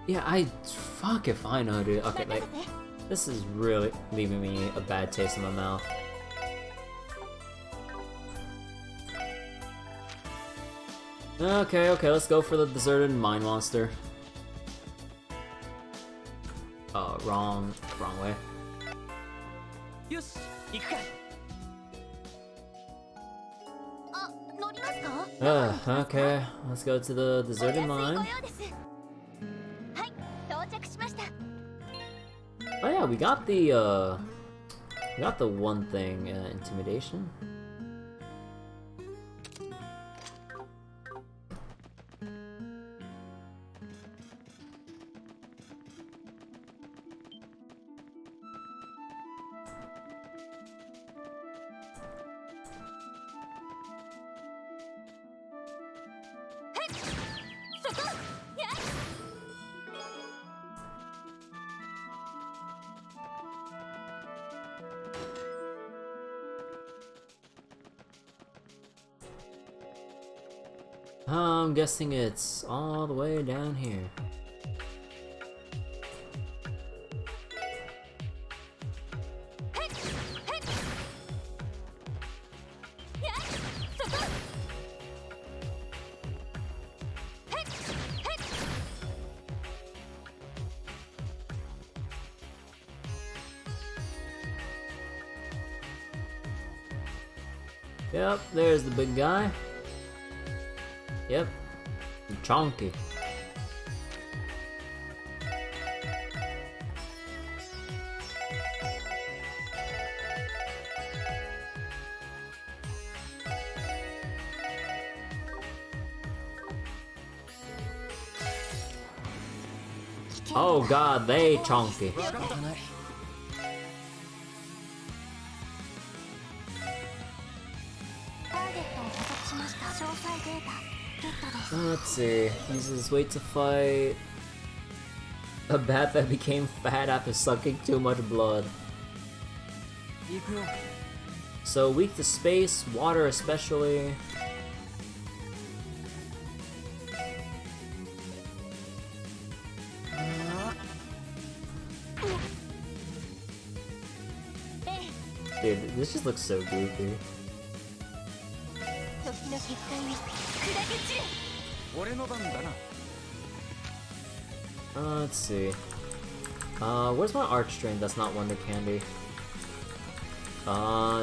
Yeah, fuck if I know, dude. Okay, like, this is really leaving me a bad taste in my mouth. Okay, let's go for the deserted mine monster. Oh, wrong way. Okay, let's go to the deserted mine. Oh yeah, we got the one thing, intimidation. I'm guessing it's all the way down here. Yep, there's the big guy. Yep, chonky. Oh god, they chonky. Let's see, uses weight to fight a bat that became fat after sucking too much blood. So weak to space, water especially. Dude, this just looks so goofy. Let's see. Where's my arch string that's not Wonder Candy?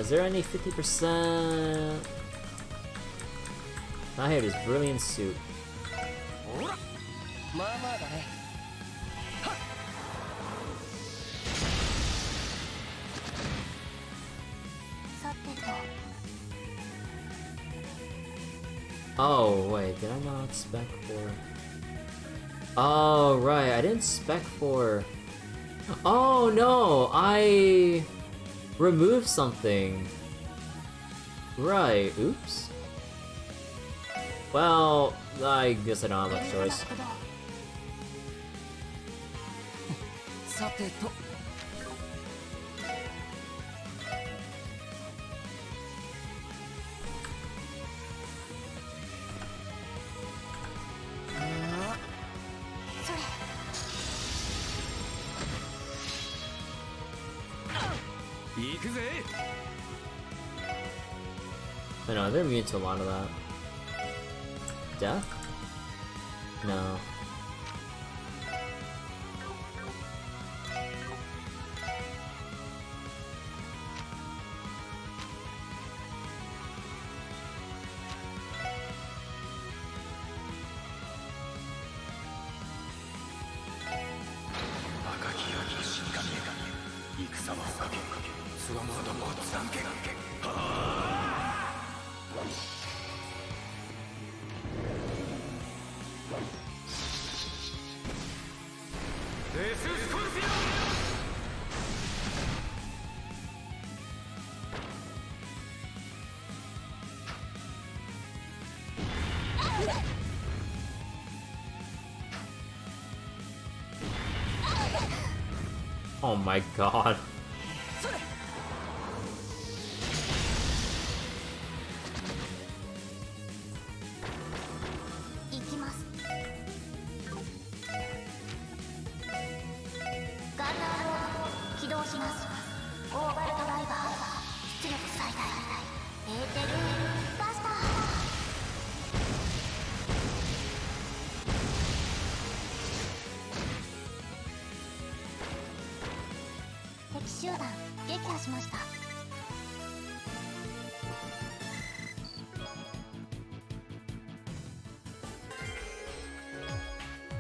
Is there any 50%? Ah, here it is, Brilliant Suit. Oh, wait, did I not spec for... Oh, right, I didn't spec for... Oh, no, I... removed something. Right, oops. Well, I guess I don't have much choice. I know, they're immune to a lot of that. Death? No. Oh my god.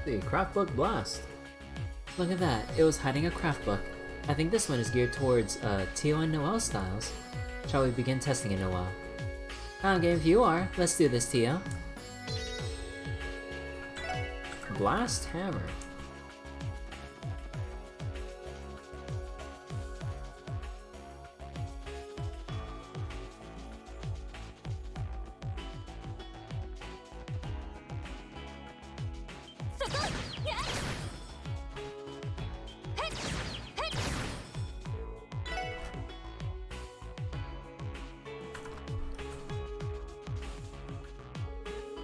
The craft book blast. Look at that, it was hiding a craft book. I think this one is geared towards Tio and Noelle styles. Shall we begin testing it, Noelle? I'm game if you are. Let's do this, Tio. Blast hammer.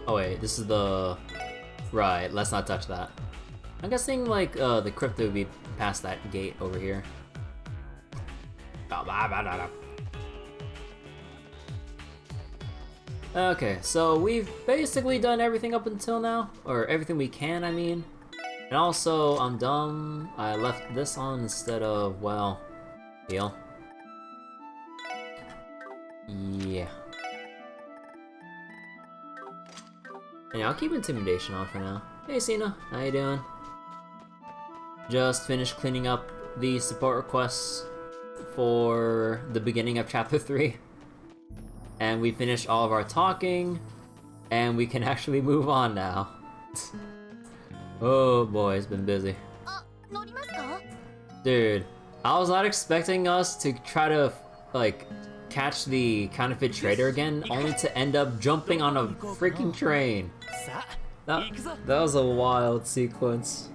Oh wait, this is the... Right, let's not touch that. I'm guessing like the crypto would be past that gate over here. Okay, so we've basically done everything up until now, or everything we can, I mean. And also, I'm dumb, I left this on instead of, well, heal. Yeah. And I'll keep Intimidation on for now. Hey Cena, how you doing? Just finished cleaning up the support requests for the beginning of Chapter 3. And we finished all of our talking, and we can actually move on now. Oh boy, it's been busy. Dude, I was not expecting us to try to, like, catch the counterfeit trader again, only to end up jumping on a freaking train. That was a wild sequence.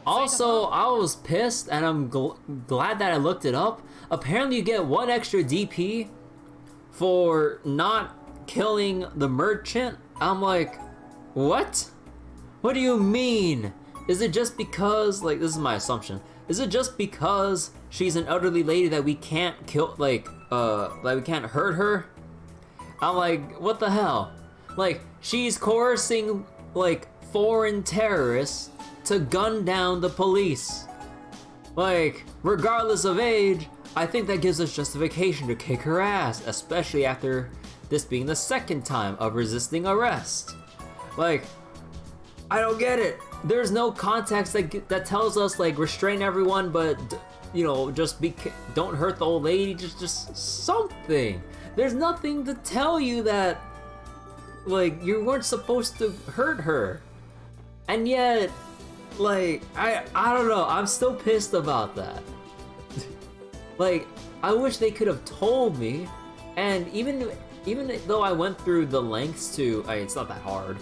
Also, I was pissed, and I'm glad that I looked it up. Apparently you get 1 extra DP for not killing the merchant. I'm like, what? What do you mean? Is it just because, like, this is my assumption, is it just because she's an elderly lady that we can't kill, like we can't hurt her? I'm like, what the hell? Like, she's coercing, like, foreign terrorists to gun down the police. Like, regardless of age, I think that gives us justification to kick her ass, especially after this being the second time of resisting arrest. Like, I don't get it. There's no context that tells us, like, restrain everyone, but, you know, just don't hurt the old lady, just something. There's nothing to tell you that, like, you weren't supposed to hurt her. And yet, like, I don't know, I'm still pissed about that. Like, I wish they could have told me, and even though I went through the lengths to, it's not that hard,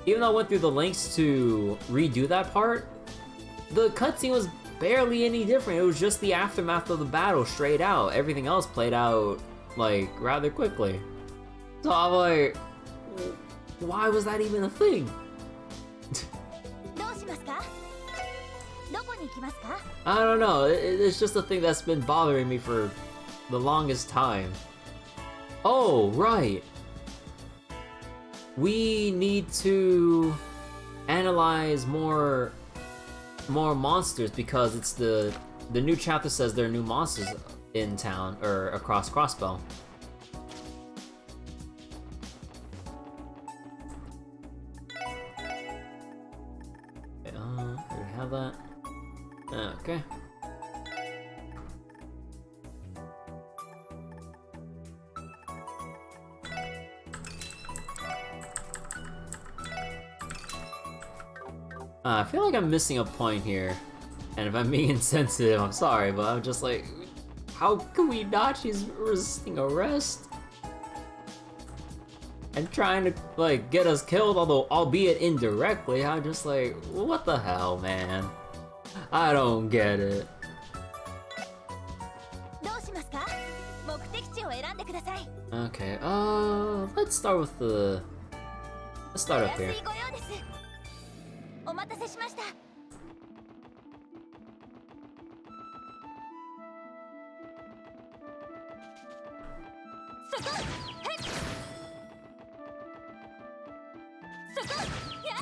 even though I went through the lengths to redo that part, the cutscene was barely any different. It was just the aftermath of the battle straight out. Everything else played out, like, rather quickly. So I'm like, why was that even a thing? I don't know, it's just a thing that's been bothering me for the longest time. Oh, right. We need to analyze more monsters because it's the new chapter says there are new monsters in town or across Crossbell. Okay, do we have that? Okay. I feel like I'm missing a point here, and if I'm being insensitive, I'm sorry, but I'm just like, how can we not? She's resisting arrest and trying to, like, get us killed, although albeit indirectly. I'm just like, what the hell, man? I don't get it. どうしますか？目的地を選んでください。 Okay, let's start with the... Let's start お up 安 here. いご用です。お待たせしました。そこ、はい。そこ、やい。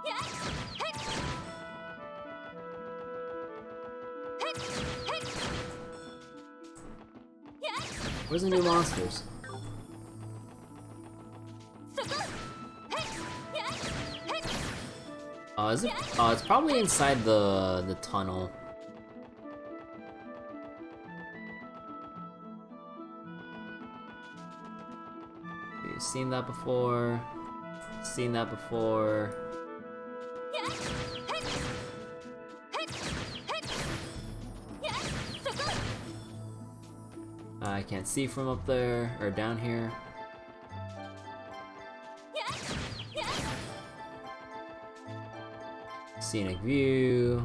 やい、はい。はい、はい。やい。 Where's the new monsters? そこ、はい。やい、はい。 Is it? Oh, it's probably inside the tunnel. You've seen that before. Seen that before. やい、はい。はい、はい。やい、そこ。 I can't see from up there or down here. やい、やい。 Scenic view.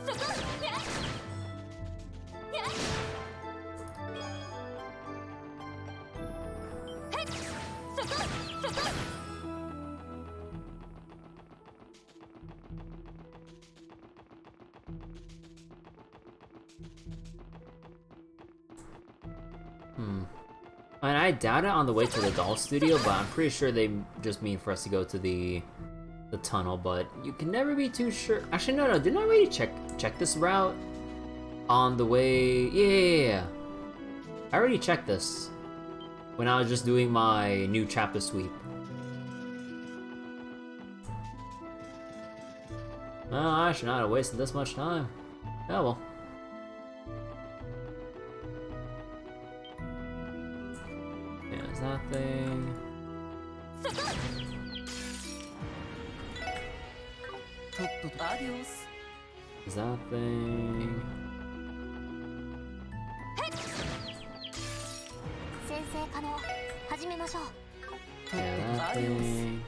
そこ、やい。やい。はい、そこ、そこ。 I mean, I doubt it on the way to the doll studio, but I'm pretty sure they just mean for us to go to the tunnel. But you can never be too sure. Actually, no, didn't I already check this route on the way? Yeah. I already checked this when I was just doing my new chapter sweep. Oh, I should not have wasted this much time. Oh well. There's that thing. そこ。 とっととアディオス。 There's that thing. 先生可能。始めましょう。 Yeah, that thing.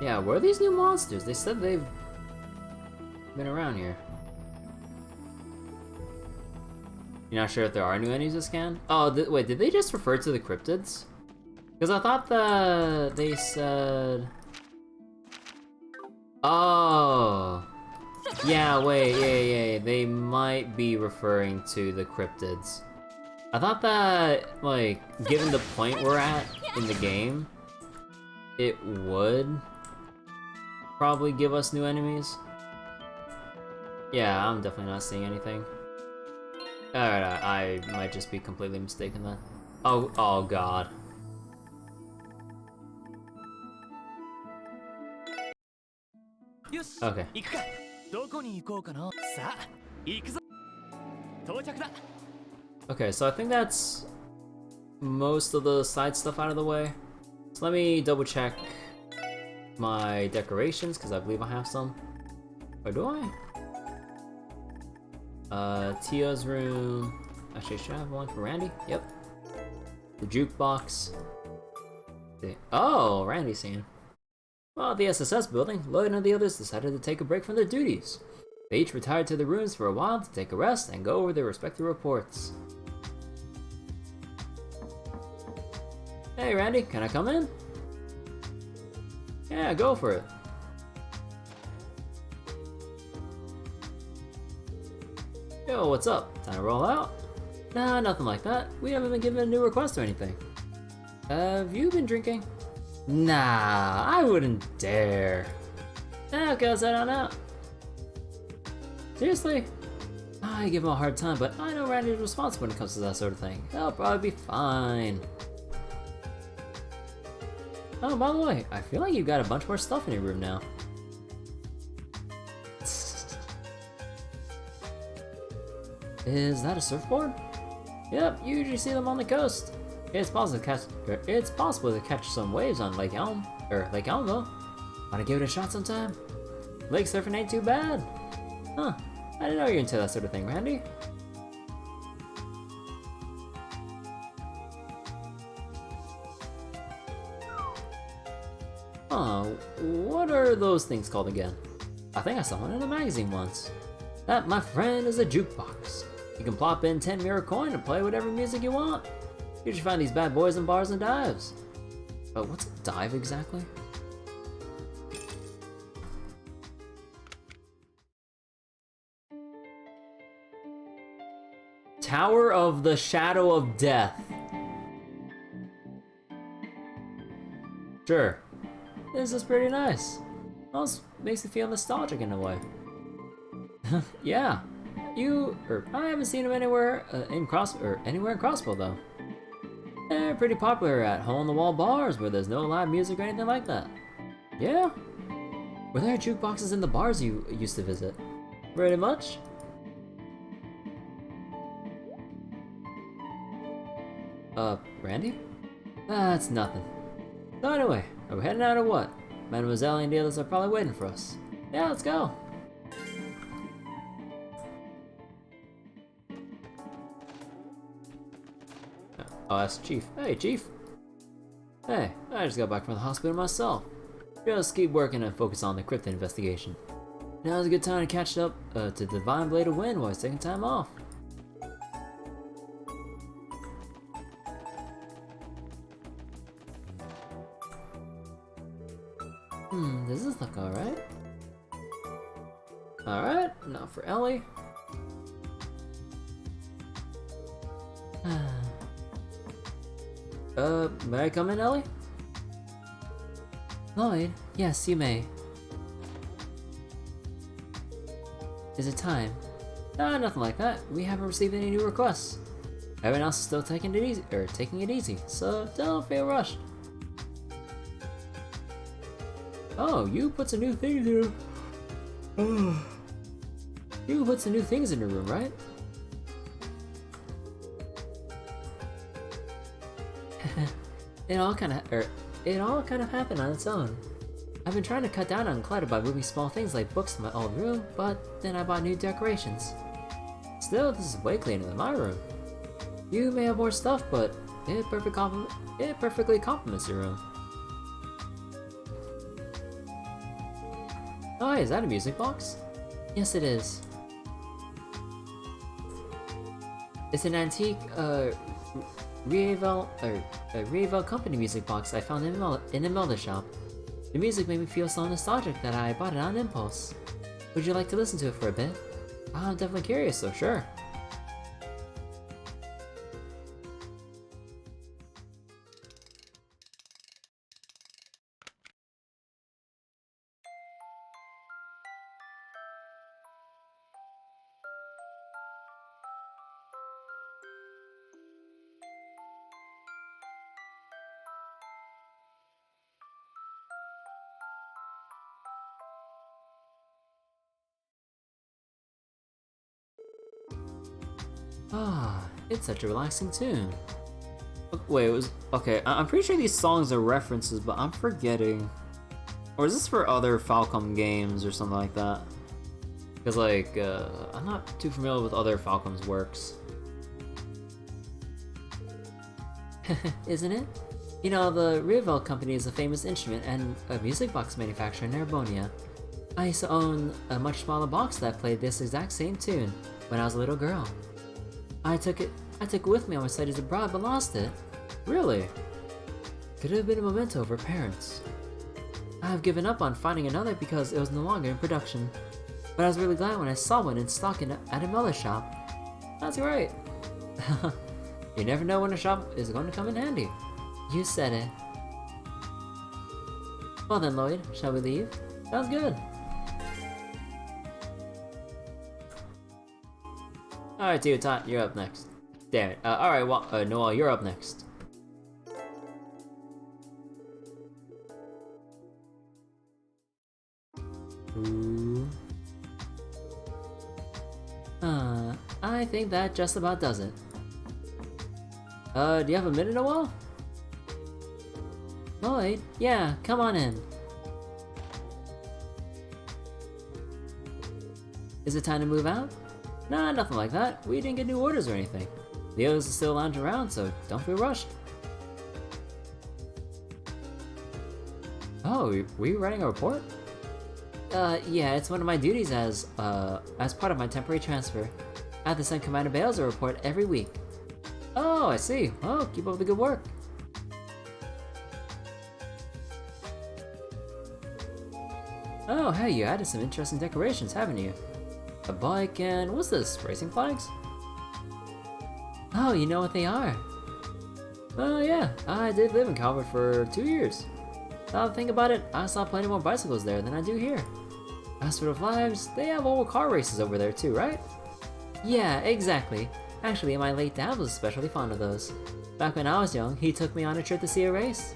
Yeah, where are these new monsters? They said they've been around here. You're not sure if there are new enemies to scan? Oh, wait, did they just refer to the cryptids? Because I thought that they said... Oh! Yeah, wait, yeah, they might be referring to the cryptids. I thought that, like, given the point we're at in the game, it would probably give us new enemies. Yeah, I'm definitely not seeing anything. Alright, I might just be completely mistaken then. Oh god. Okay. 行くか。どこに行こうかな。さあ、行くぞ。到着だ。 Okay, so I think that's most of the side stuff out of the way. So let me double check my decorations, because I believe I have some. Or do I? Tia's room. Actually, should I have one for Randy? Yep. The jukebox. Oh, Randy's scene. Well, at the SSS building, Lloyd and the others decided to take a break from their duties. They each retired to their rooms for a while to take a rest and go over their respective reports. Hey Randy, can I come in? Yeah, go for it. Yo, what's up? Time to roll out? Nah, nothing like that. We haven't been given a new request or anything. Have you been drinking? Nah, I wouldn't dare. Okay, let's head on out. Seriously? I give him a hard time, but I know Randy's responsible when it comes to that sort of thing. He'll probably be fine. Oh, by the way, I feel like you've got a bunch more stuff in your room now. Is that a surfboard? Yep, you usually see them on the coast. It's possible to catch some waves on Lake Elm, or Lake Elmo. Wanna give it a shot sometime? Lake surfing ain't too bad. Huh, I didn't know you're into that sort of thing, Randy. Oh, what are those things called again? I think I saw one in a magazine once. That, my friend, is a jukebox. You can plop in 10 mirror coin and play whatever music you want. You should find these bad boys in bars and dives. Oh, what's a dive exactly? Tower of the Shadow of Death. Sure. This is pretty nice. Almost makes me feel nostalgic in a way. Yeah. I haven't seen them anywhere anywhere in Crossbell though. They're pretty popular at hole-in-the-wall bars where there's no live music or anything like that. Yeah? Were there jukeboxes in the bars you used to visit? Pretty much? Randy? That's nothing. So anyway, are we heading out or what? Mademoiselle and the others are probably waiting for us. Yeah, let's go. Oh, that's Chief. Hey, Chief. Hey, I just got back from the hospital myself. Just keep working and focus on the cryptid investigation. Now's a good time to catch up to Divine Blade of Wind while he's taking time off. Does this look alright? Alright, now for Ellie. May I come in, Ellie? Lloyd, yes, you may. Is it time? Nothing like that. We haven't received any new requests. Everyone else is still taking it easy, so don't feel rushed. Oh, you put some new things in. You put some new things in your room, right? It all kind of happened on its own. I've been trying to cut down on clutter by moving small things like books to my old room, but then I bought new decorations. Still, this is way cleaner than my room. You may have more stuff, but it perfectly complements your room. Oh, hey, is that a music box? Yes, it is. It's an antique, Revel company music box I found in a Melda shop. The music made me feel so nostalgic that I bought it on impulse. Would you like to listen to it for a bit? I'm definitely curious, so sure. Ah, it's such a relaxing tune. Wait, it was okay. I'm pretty sure these songs are references, but I'm forgetting. Or is this for other Falcom games or something like that? Because like, I'm not too familiar with other Falcom's works. Isn't it? You know, the Revel company is a famous instrument and a music box manufacturer in Erebonia. I used to own a much smaller box that played this exact same tune when I was a little girl. I took it with me on my studies abroad, but lost it. Really? Could have been a memento for parents. I have given up on finding another because it was no longer in production. But I was really glad when I saw one in stock at a Miller shop. That's great. You never know when a shop is going to come in handy. You said it. Well then, Lloyd, shall we leave? Sounds good. Alright, Teotot, you're up next. Damn it. Alright, well, Noel, you're up next. Ooh. I think that just about does it. Do you have a minute, Noel? Lloyd? Yeah, come on in. Is it time to move out? Nah, nothing like that. We didn't get new orders or anything. The others are still lounging around, so don't feel rushed. Oh, were you writing a report? Yeah, it's one of my duties as part of my temporary transfer. I have to send Commander Bales a report every week. Oh, I see. Well, keep up the good work. Oh, hey, you added some interesting decorations, haven't you? A bike and what's this, racing flags? Oh, you know what they are? Oh yeah, I did live in Calvert for 2 years. Now that I think about it, I saw plenty more bicycles there than I do here. As for the flags, they have old car races over there too, right? Yeah, exactly. Actually, my late dad was especially fond of those. Back when I was young, he took me on a trip to see a race.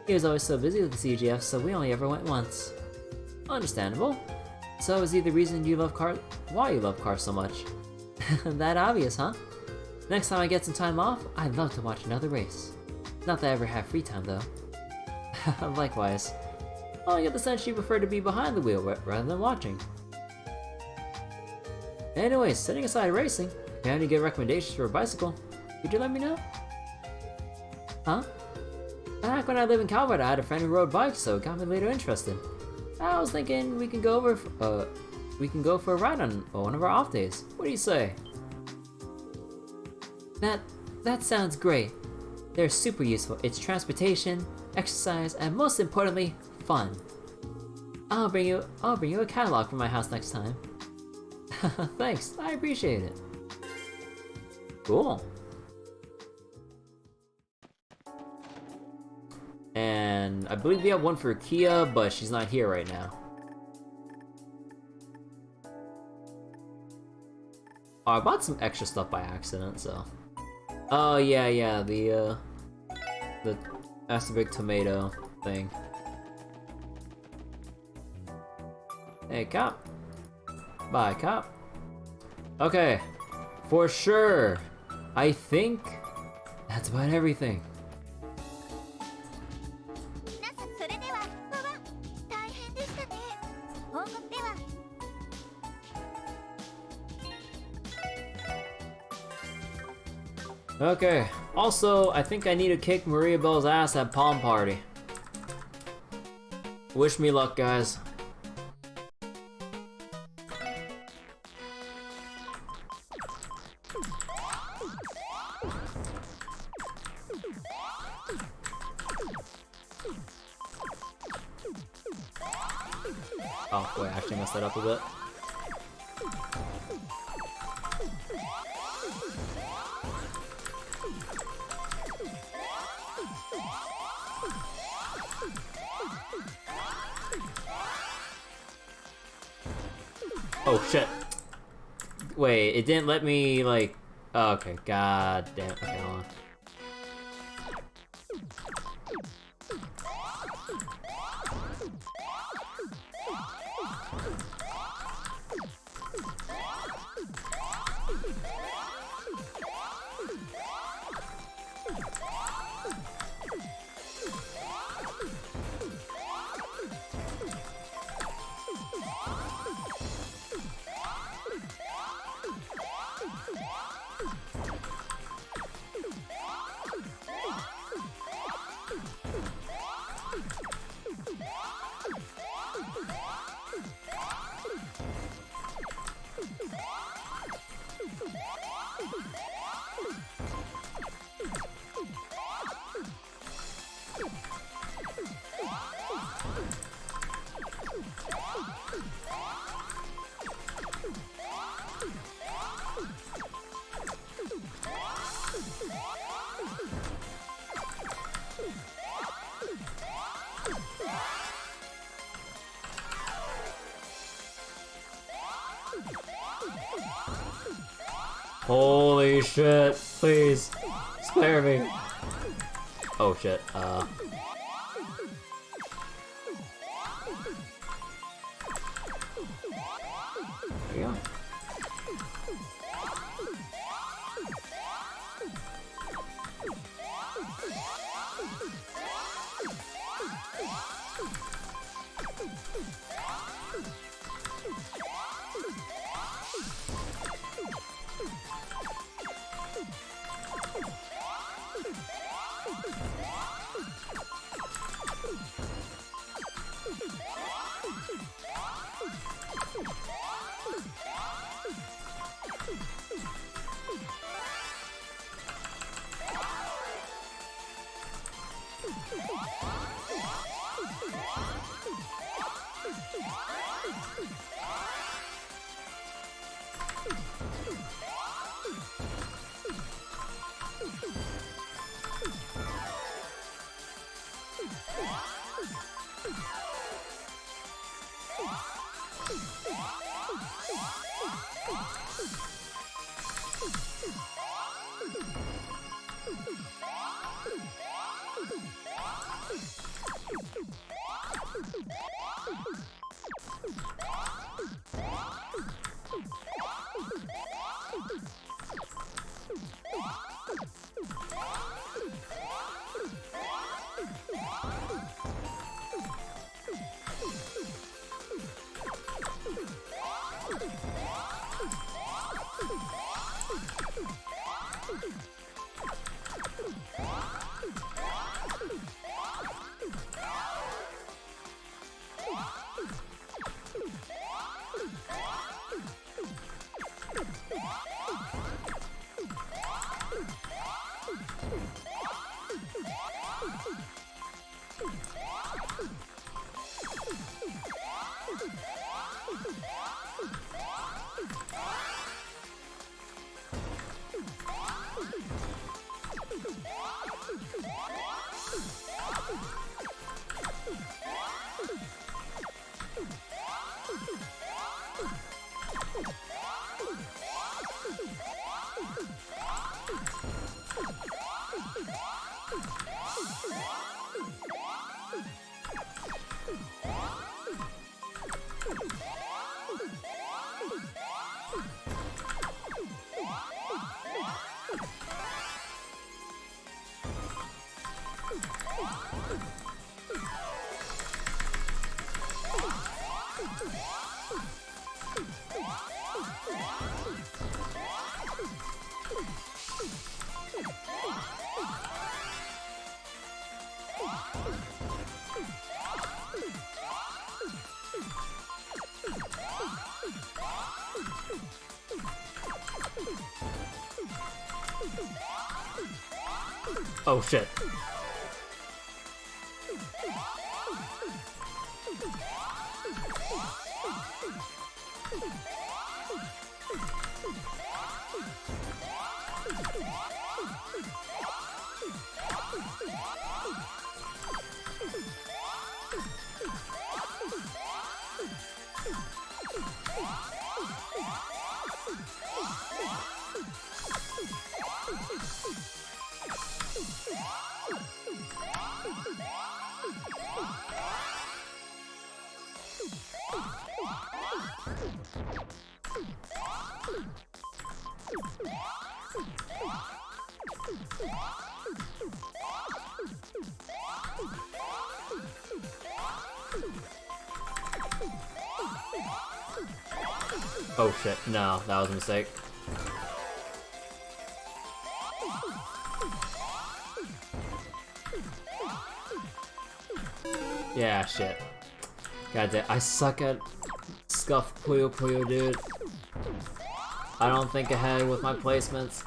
He was always so busy with the CGF, so we only ever went once. Understandable. So is he the reason you love why you love cars so much? That obvious, huh? Next time I get some time off, I'd love to watch another race. Not that I ever have free time though. Likewise. Well, I get the sense you prefer to be behind the wheel rather than watching. Anyways, setting aside racing, if you have any good recommendations for a bicycle, could you let me know? Huh? Back when I lived in Calvert, I had a friend who rode bikes, so it got me later interested. I was thinking we can go for a ride on one of our off days. What do you say? That sounds great. They're super useful. It's transportation, exercise, and most importantly, fun. I'll bring you a catalog from my house next time. Thanks, I appreciate it. Cool. And I believe we have one for Kia, but she's not here right now. Oh, I bought some extra stuff by accident, so. Oh yeah, the that's the big tomato thing. Hey, cop. Bye, cop. Okay, for sure. I think that's about everything. それでは大変でしたね。報告では Okay, also, I think I need to kick Maria Belle's ass at Palm Party. Wish me luck, guys. Oh, wait, I actually messed that up a bit. Oh shit. Wait, it didn't let me like... Oh, okay, god damn. Okay, hold on. Holy shit, please, spare me. Oh shit, There we go. Oh shit. Oh shit, no, that was a mistake. Yeah, shit. God damn, I suck at Scuff Puyo Puyo, dude. I don't think ahead with my placements.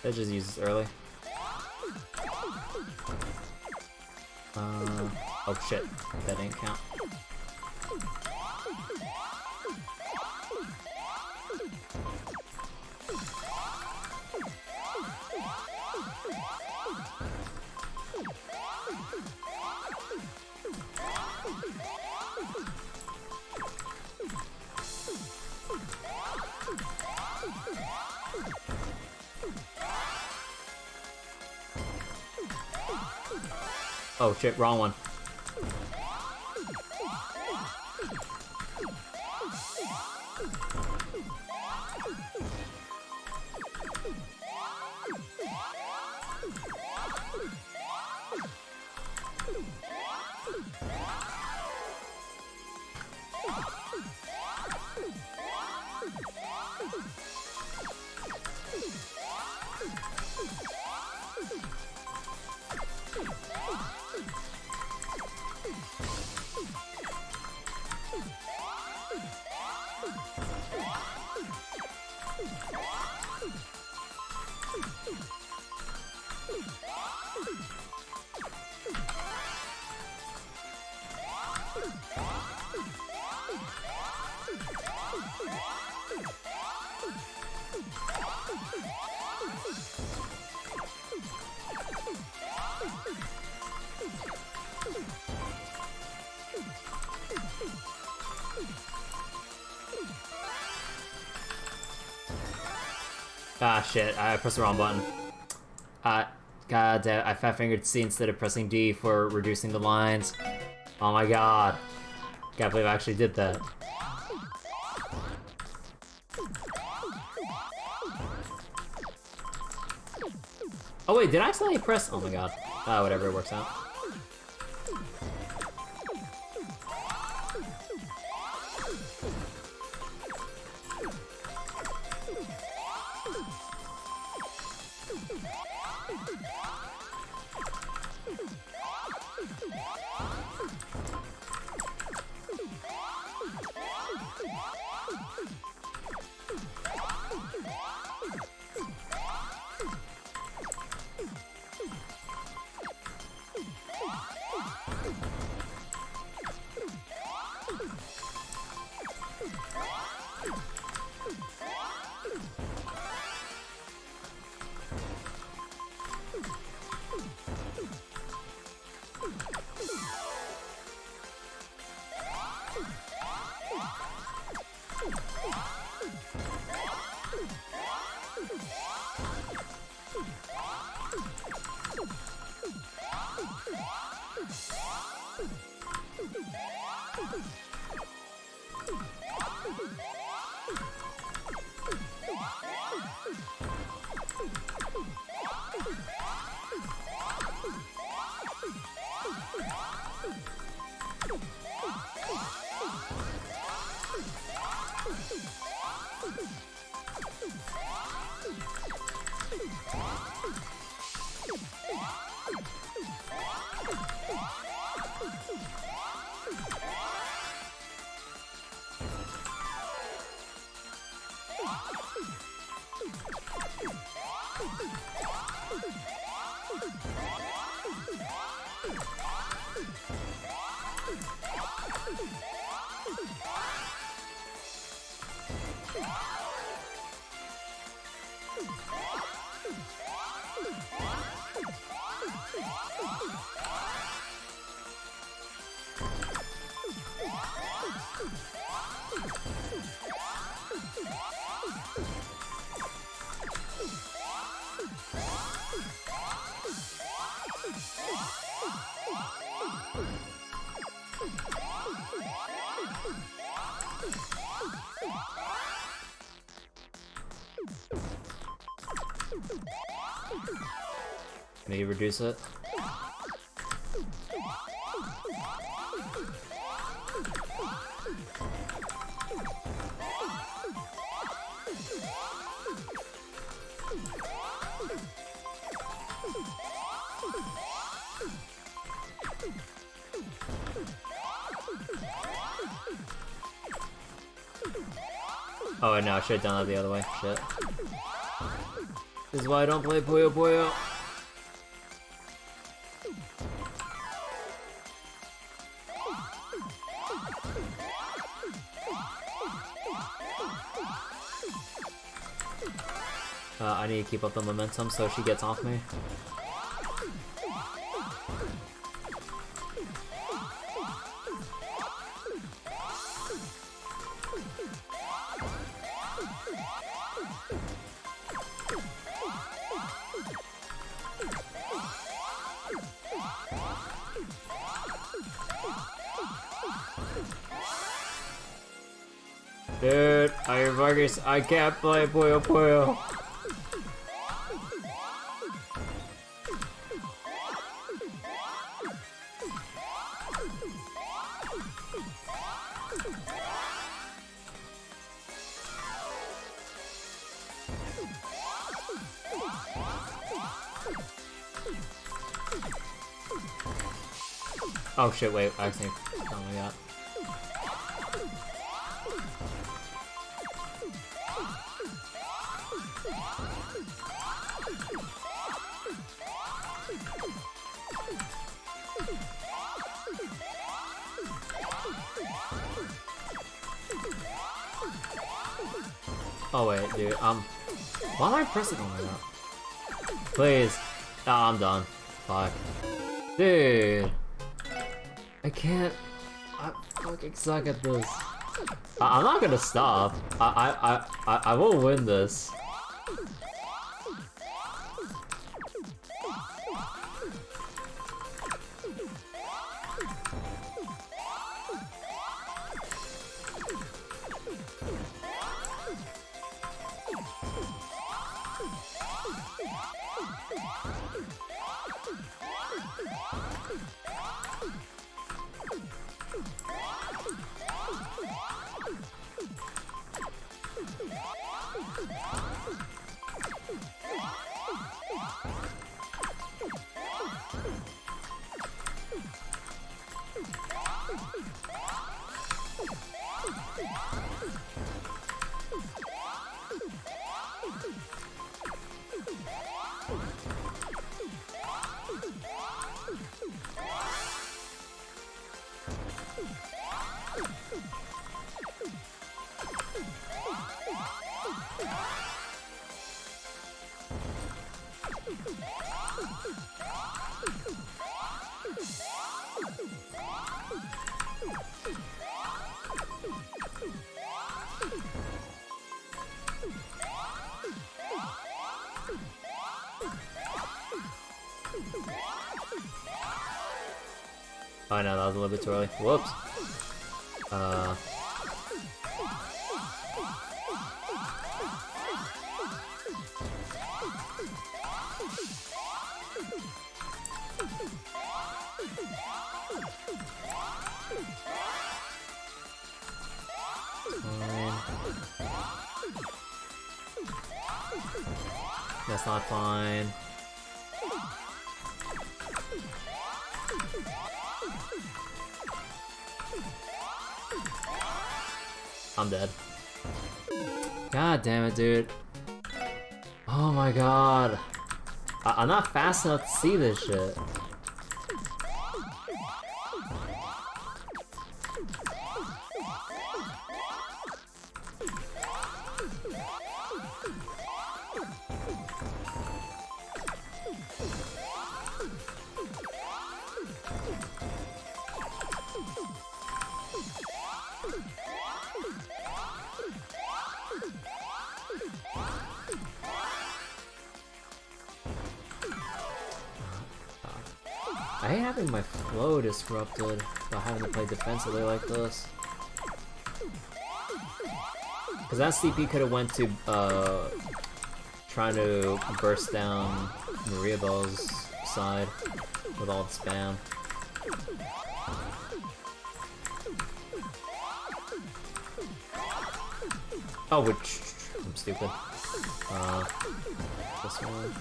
It just uses early. Oh shit, that didn't count. Oh shit, wrong one. Ah, shit, I pressed the wrong button. God damn, I fat-fingered C instead of pressing D for reducing the lines. Oh my god. Can't believe I actually did that. Oh wait, did I accidentally press? Oh my god. Ah, whatever, it works out. Maybe reduce it. Oh no, I should have done that the other way. Shit. This is why I don't play Puyo Puyo. I need to keep up the momentum so she gets off me. Dude, Iron Vargas, I can't play Puyo Puyo. Oh shit, wait, I accidentally. Oh my god. Oh wait, dude, why am I pressing on that? Please. Oh, I'm done. Fuck. Dude. I can't. I fucking suck at this. I'm not gonna stop. I will win this. Oh no, that was a little bit too early. Whoops. That's not fine. I'm dead. God damn it, dude. Oh my god. I'm not fast enough to see this shit. I hate having my flow disrupted by having to play defensively like this. Cause that CP could have went to trying to burst down Maria Bell's side with all the spam. Oh, which I'm stupid. This one.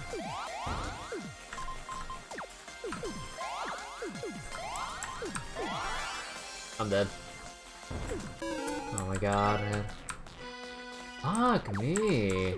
I'm dead. Oh my god, man. Fuck me.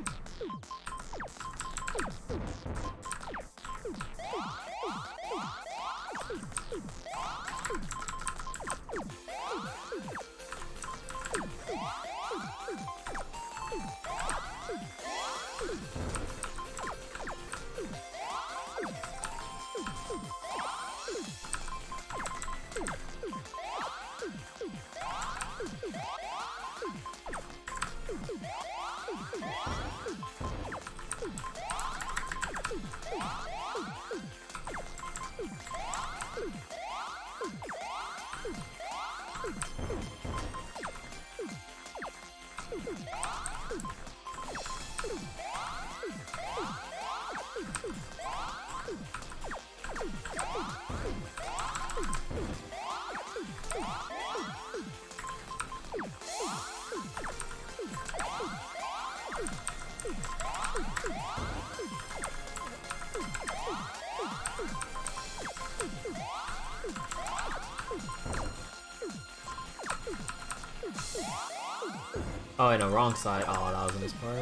Oh, I know, wrong side. Oh, that was in this part.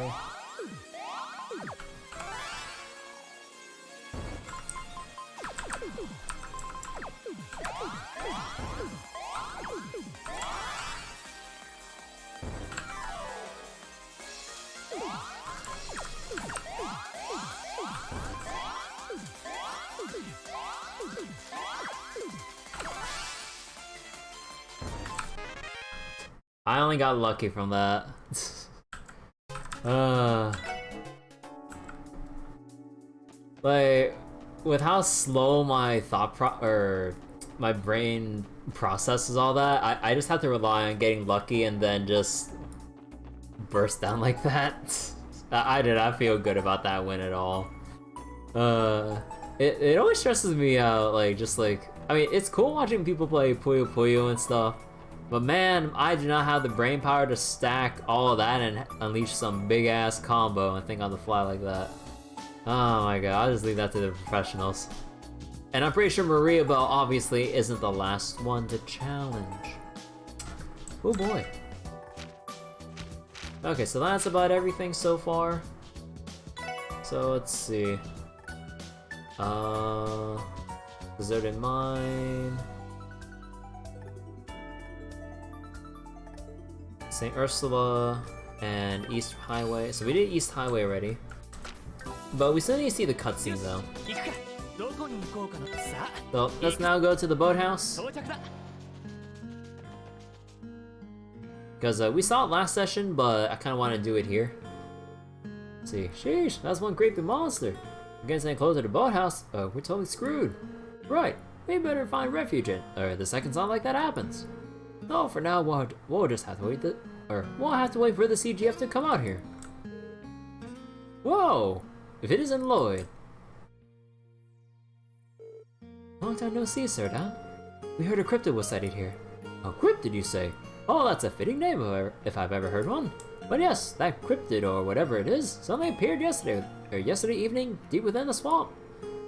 I only got lucky from that. Like, with how slow my my brain processes all that, I just have to rely on getting lucky and then just burst down like that. I did not feel good about that win at all. It always stresses me out, like, just like, I mean, it's cool watching people play Puyo Puyo and stuff, but man, I do not have the brain power to stack all of that and unleash some big ass combo and think on the fly like that. Oh my god, I'll just leave that to the professionals. And I'm pretty sure Maria Bell obviously isn't the last one to challenge. Oh boy. Okay, so that's about everything so far. So let's see. Deserted Mine. St. Ursula and East Highway. So we did East Highway already. But we still need to see the cutscene though. So let's now go to the boathouse. Because we saw it last session, but I kind of want to do it here. Let's see. Sheesh, that's one creepy monster. We're getting any closer to the boathouse. Oh, we're totally screwed. Right, we better find refuge in, or the second something like that happens. No, for now, we'll just have to wait we'll have to wait for the CGF to come out here. Whoa! If it isn't Lloyd. Long time no see, sir, Dan. We heard a cryptid was sighted here. A cryptid, you say? Oh, that's a fitting name, if I've ever heard one. But yes, that cryptid, or whatever it is, suddenly appeared yesterday evening, deep within the swamp.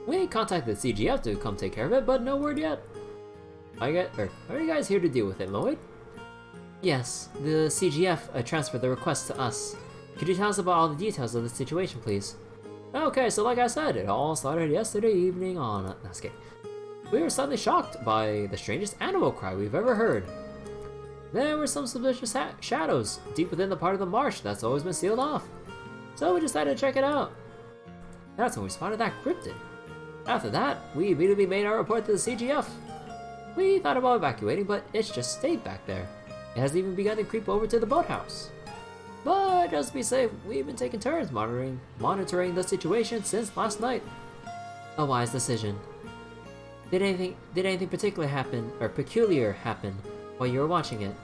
We contacted CGF to come take care of it, but no word yet. Are you guys here to deal with it, Lloyd? Yes, the CGF transferred the request to us. Could you tell us about all the details of the situation, please? Okay, so like I said, it all started yesterday evening on... We were suddenly shocked by the strangest animal cry we've ever heard. There were some suspicious shadows deep within the part of the marsh that's always been sealed off. So we decided to check it out. That's when we spotted that cryptid. After that, we immediately made our report to the CGF. We thought about evacuating, but it's just stayed back there. It hasn't even begun to creep over to the boathouse. But just to be safe, we've been taking turns monitoring the situation since last night. A wise decision. Did anything particular happen, or peculiar happen, while you were watching it?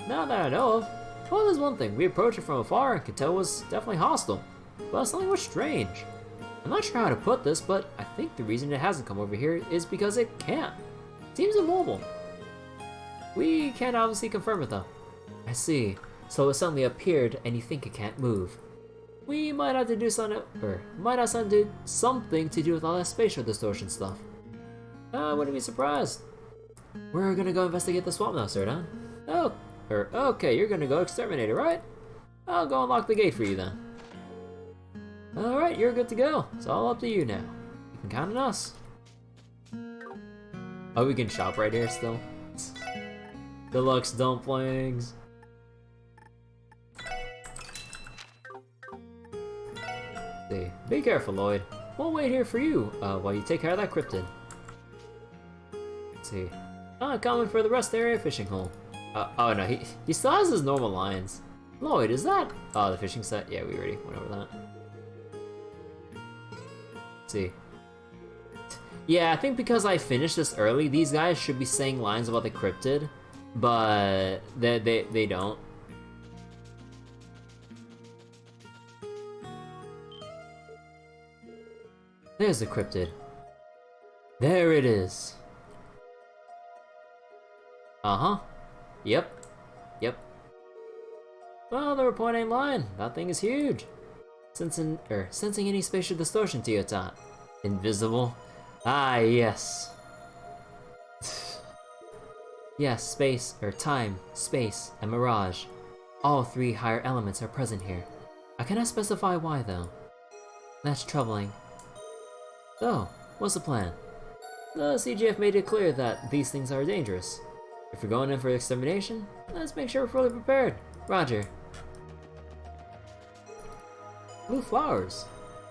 Not that I know of. Well, there's one thing. We approached it from afar and could tell it was definitely hostile. But something was strange. I'm not sure how to put this, but I think the reason it hasn't come over here is because it can't. It seems immobile. We can't obviously confirm it though. I see. So it suddenly appeared and you think it can't move. We might have to do something, or might have something to do with all that spatial distortion stuff. I wouldn't be surprised. We're gonna go investigate the swamp now, sir, Dan. Oh, okay, you're gonna go exterminate it, right? I'll go unlock the gate for you then. Alright, you're good to go. It's all up to you now. You can count on us. Oh, we can shop right here still? Deluxe dumplings. See. Be careful, Lloyd. We'll wait here for you while you take care of that cryptid. Let's see. Coming for the rest area fishing hole. Oh no, he still has his normal lines. Lloyd, is that? Oh, the fishing set? Yeah, we already went over that. Let's see. Yeah, I think because I finished this early, these guys should be saying lines about the cryptid, but they don't. There's the cryptid. There it is. Uh-huh. Yep. Well, the report ain't lying. That thing is huge. Sensing any spatial distortion to your thought. Invisible. Ah, yes. Yes, time, space, and mirage. all three higher elements are present here. I cannot specify why though. That's troubling. So, what's the plan? The CGF made it clear that these things are dangerous. If we're going in for extermination, let's make sure we're fully prepared. Roger. Blue flowers.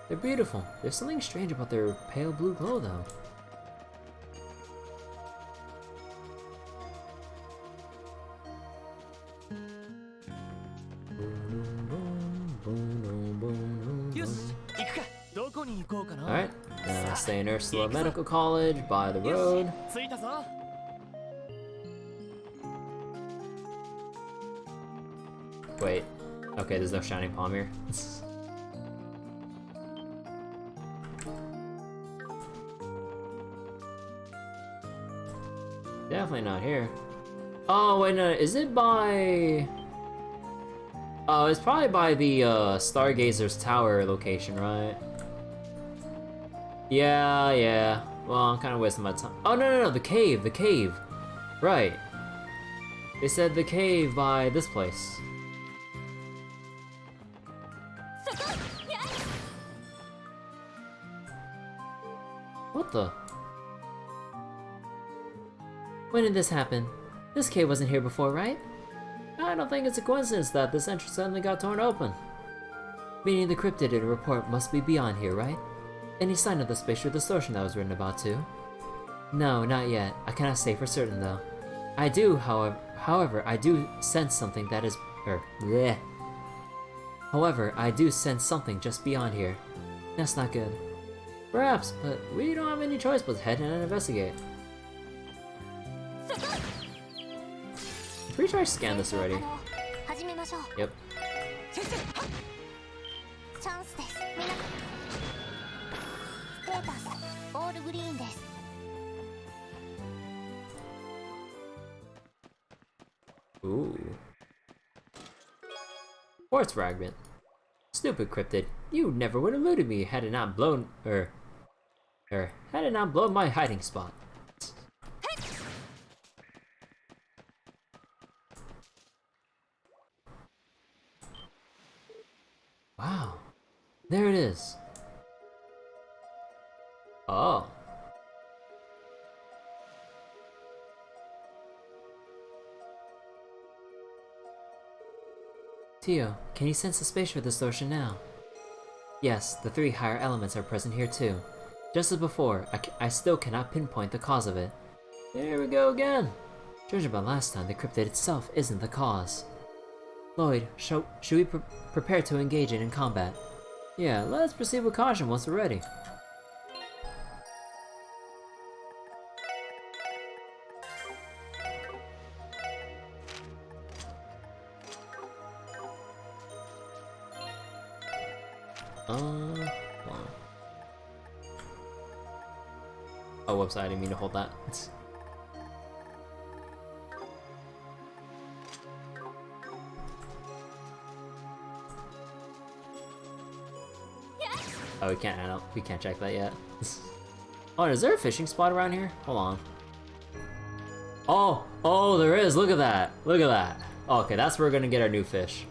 They're beautiful. There's something strange about their pale blue glow though. Alright, stay in Ursula Medical College by the road. Wait, okay, there's no shining palm here. Definitely not here. Oh, wait, no, is it by... Oh, it's probably by the Stargazer's Tower location, right? Yeah. Well, I'm kind of wasting my time. Oh, no, the cave. Right. They said the cave by this place. What the? When did this happen? This cave wasn't here before, right? I don't think it's a coincidence that this entrance suddenly got torn open. Meaning the cryptid in the report must be beyond here, right? Any sign of the spatial distortion that was written about too? No, not yet. I cannot say for certain though. I do, however, I do sense something that is, bleh. However, I do sense something just beyond here. That's not good. Perhaps, but we don't have any choice but to head in and investigate. I'm pretty sure I scanned this already. Yep. Ooh. Quartz fragment. Stupid cryptid. You never would have eluded me had it not blown had it not blown my hiding spot. Wow. There it is. Oh. Tio, can you sense the spatial distortion now? Yes, the three higher elements are present here too. Just as before, I still cannot pinpoint the cause of it. There we go again! Judging by last time, the cryptid itself isn't the cause. Lloyd, should we prepare to engage it in combat? Yeah, let's proceed with caution once we're ready. Oh, whoops, I didn't mean to hold that. Oh, we can't check that yet. Oh, is there a fishing spot around here? Hold on. Oh, there is, look at that. Look at that. Oh, okay, that's where we're gonna get our new fish.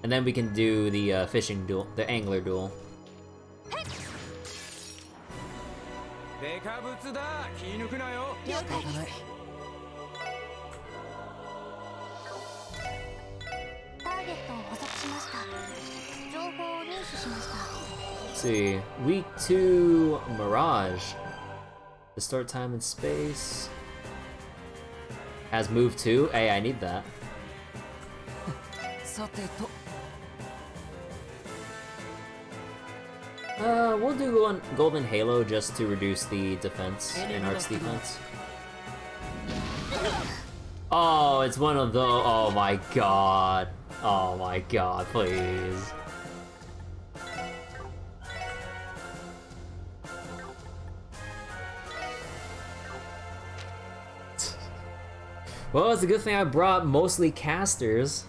And then we can do the fishing duel, the angler duel. Let's see, week 2 Mirage. Distort time and space. Has move 2. Hey, I need that. We'll do one Golden Halo just to reduce the defense and Art's defense. Oh, it's one of those. Oh my god. Oh my god, please. Well, it's a good thing I brought mostly casters.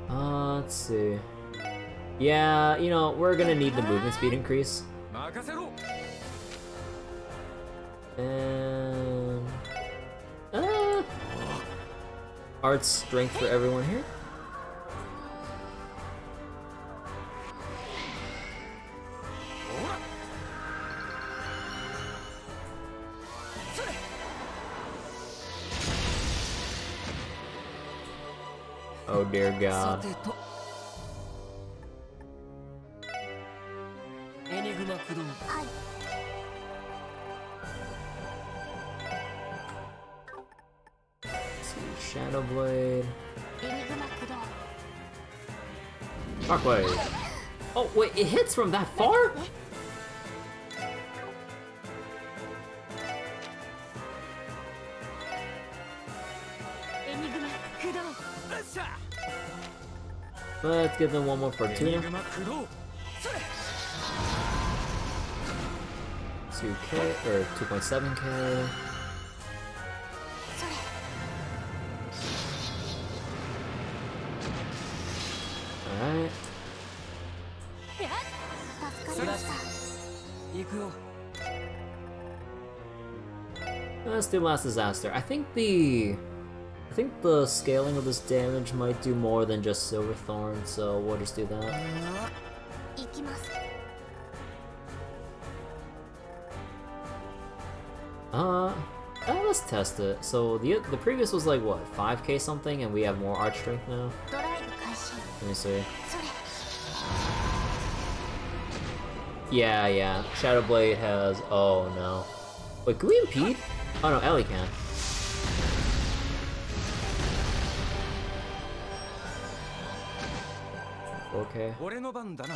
Let's see. Yeah, you know, we're gonna need the movement speed increase. And... art strength for everyone here. Oh dear God. さてとエニグマ駆動 はい Shadow Blade. エニグマ駆動 Shockwave. Oh wait, it hits from that far? エニグマ駆動 Let's give them one more for エニ Tuna. グマ駆動それ 2K or 2.7K. それ Alright. やっ助かりました 行くよ Let's do last disaster. I think the scaling of this damage might do more than just Silverthorn, so we'll just do that. 行きます Let's test it. So the previous was like what, 5k something, and we have more arch strength now. ドライブ開始 Let me see. それ Yeah. Shadow Blade has. Oh no. Wait, can we impede? Oh no, Ellie can. Okay. 俺の番だな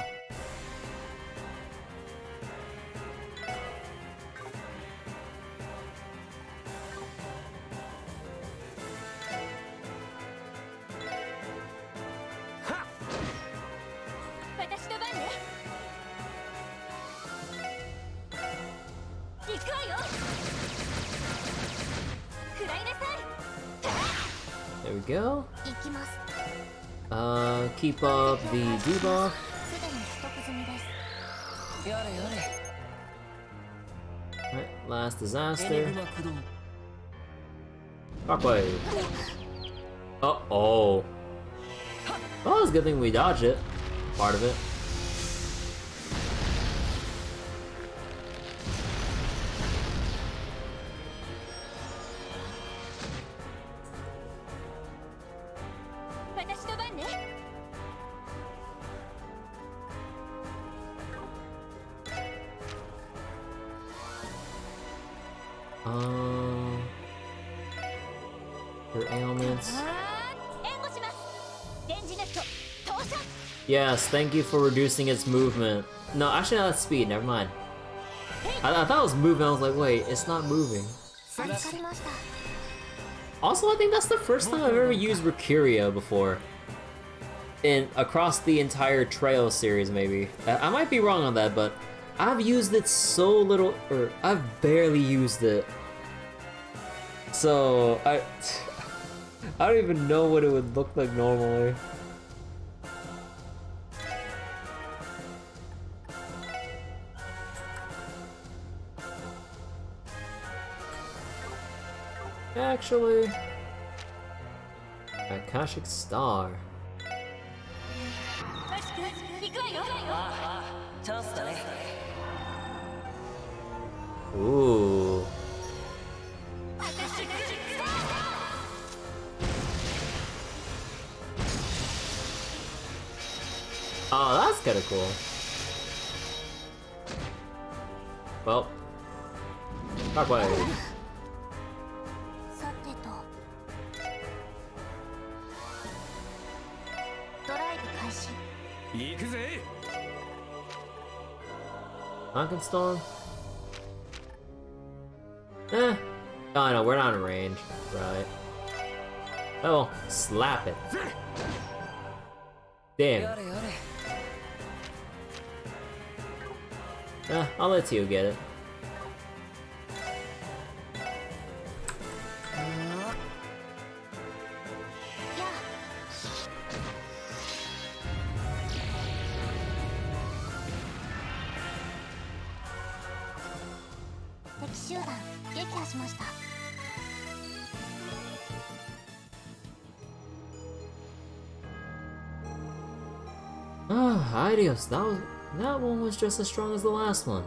私の番ね行くわよ食らいなさい There we go. 行きます Keep up the debuff. すでに取得済みです やれやれ Right, last エニ disaster. グマ駆動 Shockwave. Oh. Well, it's a good thing we dodged it. Part of it.「私の番ね Your ailments. 援護します電磁ネット投射 Yes, thank you for reducing its movement. No, actually, not speed. Never mind. I thought it was moving. I was like, wait, it's not moving. 助かりました Also, I think that's the first time I've ever used Mercuria before. In across the entire Trail series, maybe. I might be wrong on that, but I've used it so little, or I've barely used it. So I don't even know what it would look like normally. Actually, Akashic Star. 行くわよチャンスだね Ooh. Oh, that's kind of cool. Well, Shockwave. さてとドライブ開始行くぜ Storm. Oh no, we're not in range. Right. Oh, slap it. Damn. やれやれ I'll let you get it. や敵集団撃破しました Adios, that one was just as strong as the last one.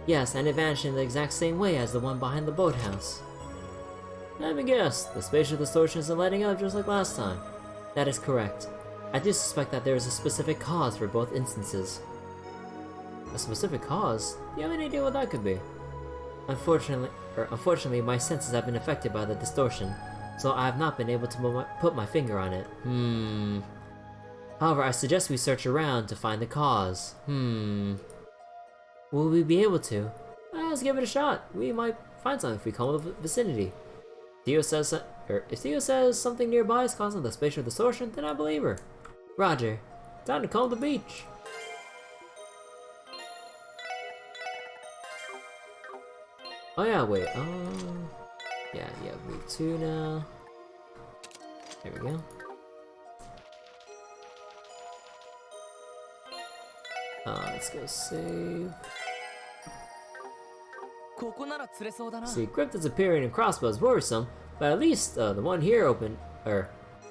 Yes, and it vanished in the exact same way as the one behind the boathouse. Let me guess, the spatial distortion isn't letting up just like last time. That is correct. I do suspect that there is a specific cause for both instances. A specific cause? Do you have any idea what that could be? Unfortunately, my senses have been affected by the distortion, so I have not been able to put my finger on it. However, I suggest we search around to find the cause. Will we be able to? Let's give it a shot. We might find something if we come to the vicinity. If Theo says something nearby is causing the spatial distortion, then I believe her. Roger. Time to comb the beach. Oh yeah, wait. Yeah, route 2 now. There we go. Let's go save. See, cryptids appearing in Crossbell is worrisome, but at least the one here opened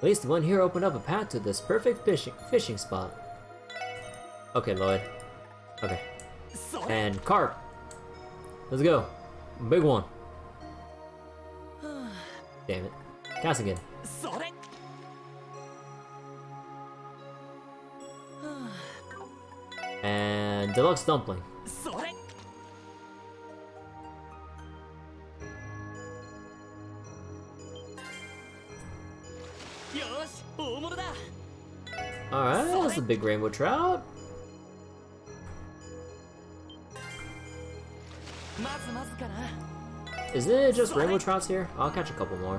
up a path to this perfect fishing spot. Okay, Lloyd. Okay. And carp. Let's go. Big one. Damn it. Cast again. And deluxe dumpling. Alright, that's a big rainbow trout. Is it just rainbow trouts here? I'll catch a couple more.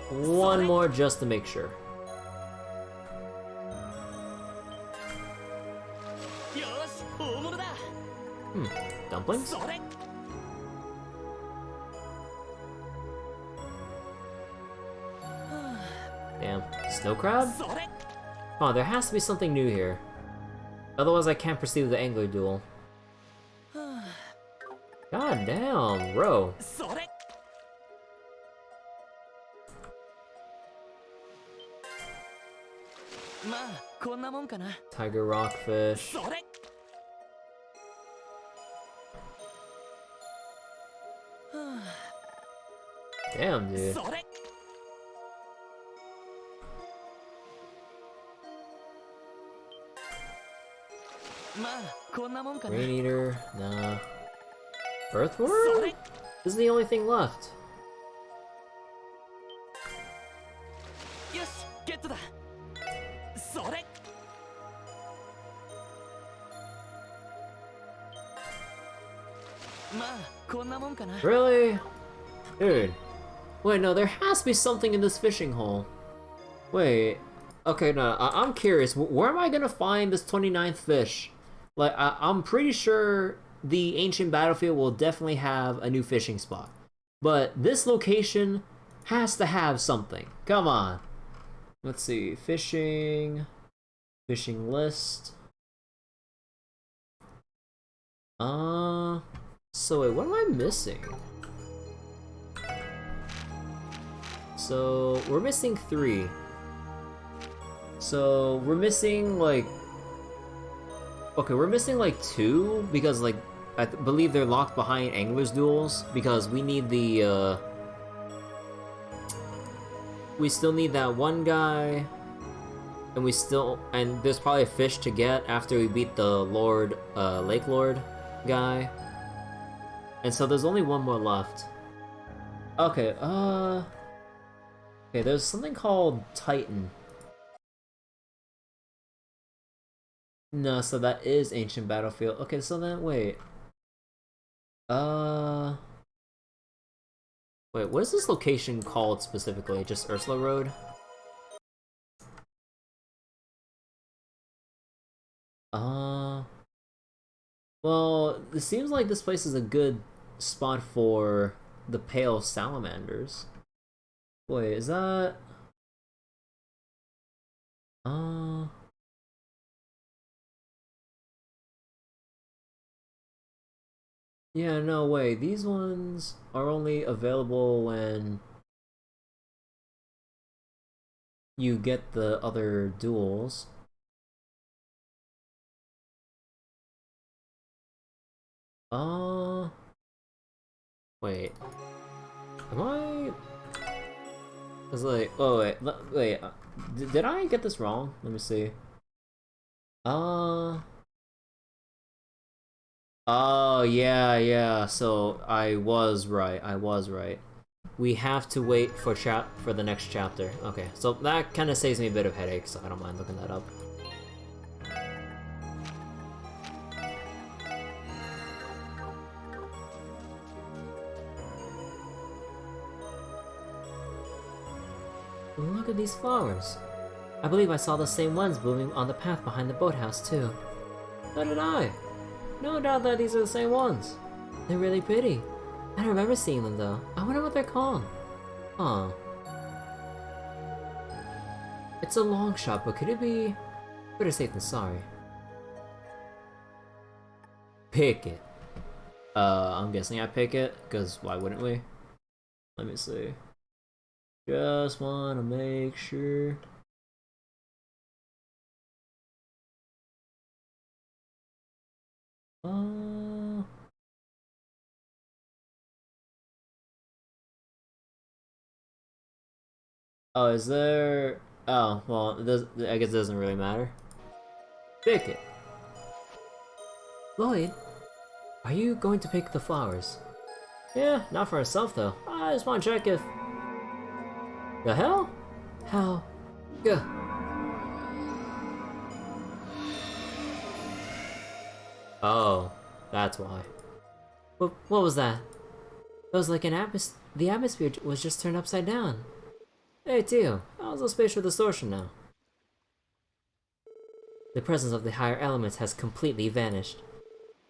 One more just to make sure. Dumplings? Damn. Snow crab? Oh, there has to be something new here. Otherwise I can't proceed with the angler duel. God damn, bro. Tiger rockfish. Damn, dude. Rain eater, nah. Earthworm? This is the only thing left. Really? Dude. Wait, no, there has to be something in this fishing hole. Wait. Okay, no, I'm curious. Where am I gonna find this 29th fish? Like, I'm pretty sure the ancient battlefield will definitely have a new fishing spot. But this location has to have something. Come on. Let's see. Fishing. Fishing list. So wait, what am I missing? So, we're missing 3. So, we're missing, like... Okay, we're missing, like, 2, because, like, I believe they're locked behind Angler's Duels, because we need the, we still need that one guy, and there's probably a fish to get after we beat the Lord, Lake Lord guy. And so there's only one more left. Okay, okay, there's something called Titan. No, so that is Ancient Battlefield. Okay, so then, wait. Wait, what is this location called specifically? Just Ursula Road? Well, it seems like this place is a good spot for the pale salamanders. Wait, is that... Yeah, no way. These ones are only available when... you get the other duels. Wait. Am I? It's like, oh wait. Did I get this wrong? Let me see. Oh yeah. So I was right. We have to wait for the next chapter. Okay, so that kind of saves me a bit of headache, so I don't mind looking that up. Look at these flowers. I believe I saw the same ones blooming on the path behind the boathouse too. So did I. No doubt that these are the same ones. They're really pretty. I don't remember seeing them though. I wonder what they're called. Huh. It's a long shot, but could it be... Better safe than sorry. Pick it. I'm guessing I pick it, because why wouldn't we? Let me see. Just wanna make sure. Oh, is there... Oh, well, I guess it doesn't really matter. Pick it. Lloyd, are you going to pick the flowers? Yeah, not for herself though. I just want to check if... The hell? How? Gah. Oh, that's why. What was that? It was like the atmosphere was just turned upside down. Hey Tio, how's the spatial distortion now? The presence of the higher elements has completely vanished.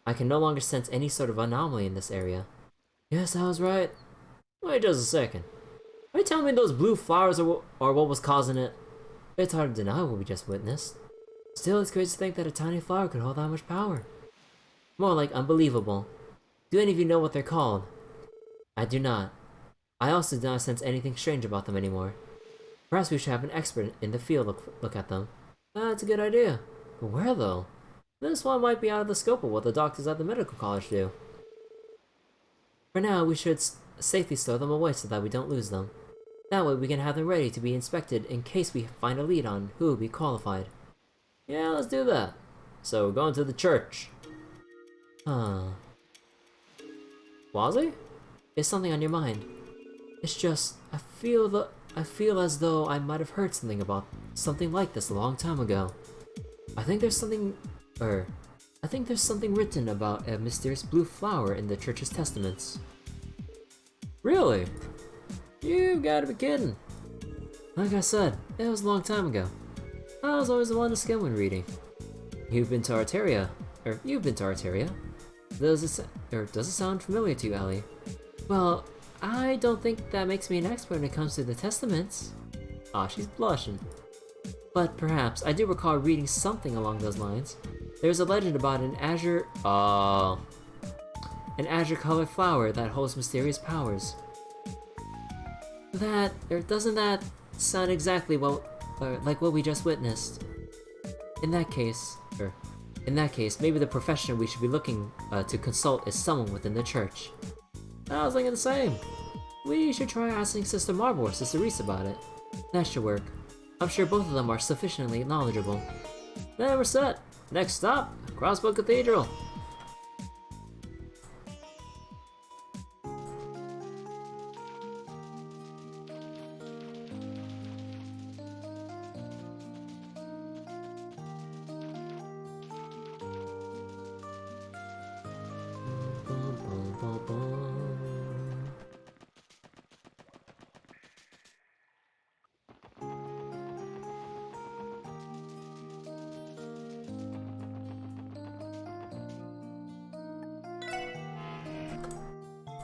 I can no longer sense any sort of anomaly in this area. Yes, I was right. Wait just a second. Are you telling me those blue flowers are what was causing it? It's hard to deny what we just witnessed. Still, it's crazy to think that a tiny flower could hold that much power. More like unbelievable. Do any of you know what they're called? I do not. I also do not sense anything strange about them anymore. Perhaps we should have an expert in the field look at them. That's a good idea. But where though? This one might be out of the scope of what the doctors at the medical college do. For now, we should safely store them away so that we don't lose them. That way we can have them ready to be inspected in case we find a lead on who would be qualified. Yeah, let's do that. So, we're going to the church. Wazzy? Is something on your mind? It's just, I feel as though I might have heard something like this a long time ago. I think there's something written about a mysterious blue flower in the church's testaments. Really? You gotta be kidding. Like I said, it was a long time ago. I was always the one to skim when reading. You've been to Arteria. Does it sound familiar to you, Ellie? Well, I don't think that makes me an expert when it comes to the testaments. Aw, she's blushing. But perhaps, I do recall reading something along those lines. There's a legend about an azure colored flower that holds mysterious powers. Doesn't that sound exactly like what we just witnessed? In that case, maybe the professional we should be looking to consult is someone within the church. I was thinking the same. We should try asking Sister Marble or Sister Reese about it. That should work. I'm sure both of them are sufficiently knowledgeable. Then we're set. Next stop, Crossbell Cathedral.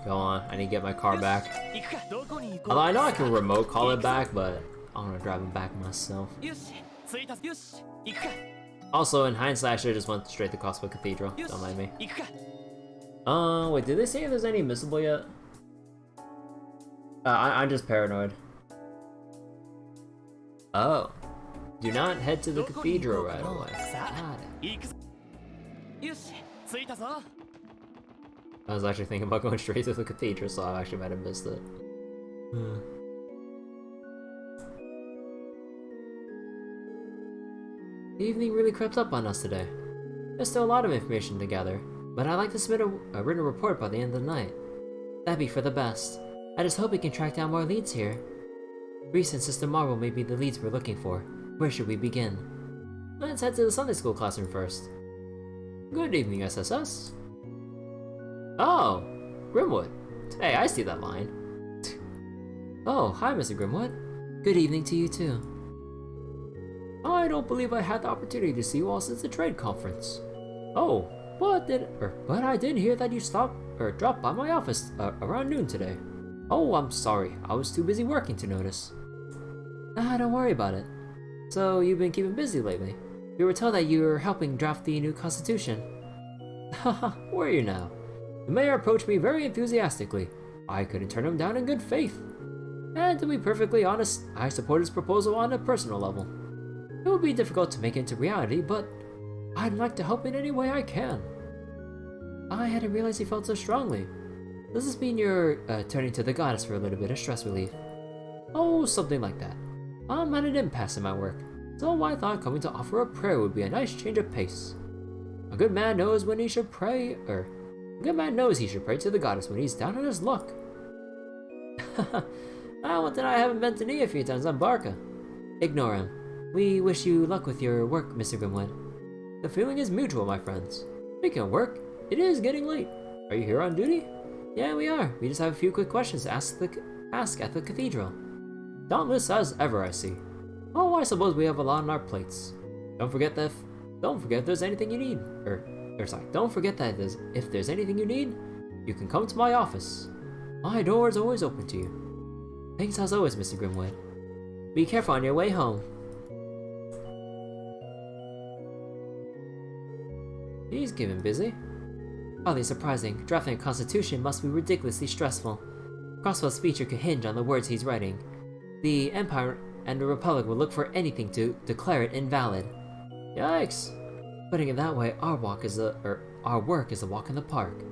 Go on, I need to get my car back. Although I know I can remote call it back, but I'm gonna drive it back myself. Also, in hindsight, I should've just went straight to Crossbell Cathedral. Don't mind me. Wait, did they say if there's any missable yet? I'm just paranoid. Oh. Do not head to the どこに行こ cathedral うか right な away. さあ Got it. 行くぞよし着いたぞ I was actually thinking about going straight to the cathedral, so I actually might have missed it. The evening really crept up on us today. There's still a lot of information to gather, but I'd like to submit a written report by the end of the night. That'd be for the best. I just hope we can track down more leads here. Reese and Sister Marvel may be the leads we're looking for. Where should we begin? Let's head to the Sunday school classroom first. Good evening, SSS. Oh, Grimwood. Hey, I see that line. Oh, hi, Mr. Grimwood. Good evening to you too. I don't believe I had the opportunity to see you all since the trade conference. Oh, but I did hear that you dropped by my office around noon today. Oh, I'm sorry. I was too busy working to notice. Don't worry about it. So, you've been keeping busy lately. We were told that you were helping draft the new constitution. Haha, were you now? The mayor approached me very enthusiastically. I couldn't turn him down in good faith. And to be perfectly honest, I support his proposal on a personal level. It would be difficult to make it into reality, but I'd like to help in any way I can. I hadn't realized you felt so strongly. Does this mean you're turning to the goddess for a little bit of stress relief? Oh, something like that. I'm at an impasse in my work, so I thought coming to offer a prayer would be a nice change of pace. A good man knows when he should pray, a good man knows he should pray to the goddess when he's down on his luck. One thing I haven't been to Nia a few times on Barca. Ignore him. We wish you luck with your work, Mr. Grimwood. The feeling is mutual, my friends. Speaking of work, it is getting late. Are you here on duty? Yeah, we are. We just have a few quick questions to ask at the cathedral. Dauntless as ever, I see. Oh, I suppose we have a lot on our plates. Don't forget if there's anything you need. Don't forget that if there's anything you need, you can come to my office. My door is always open to you. Thanks as always, Mr. Grimwood. Be careful on your way home. He's getting busy. Hardly surprising, drafting a constitution must be ridiculously stressful. Crossbell's future could hinge on the words he's writing. The Empire and the Republic will look for anything to declare it invalid. Yikes! Putting it that way, our work is a walk in the park.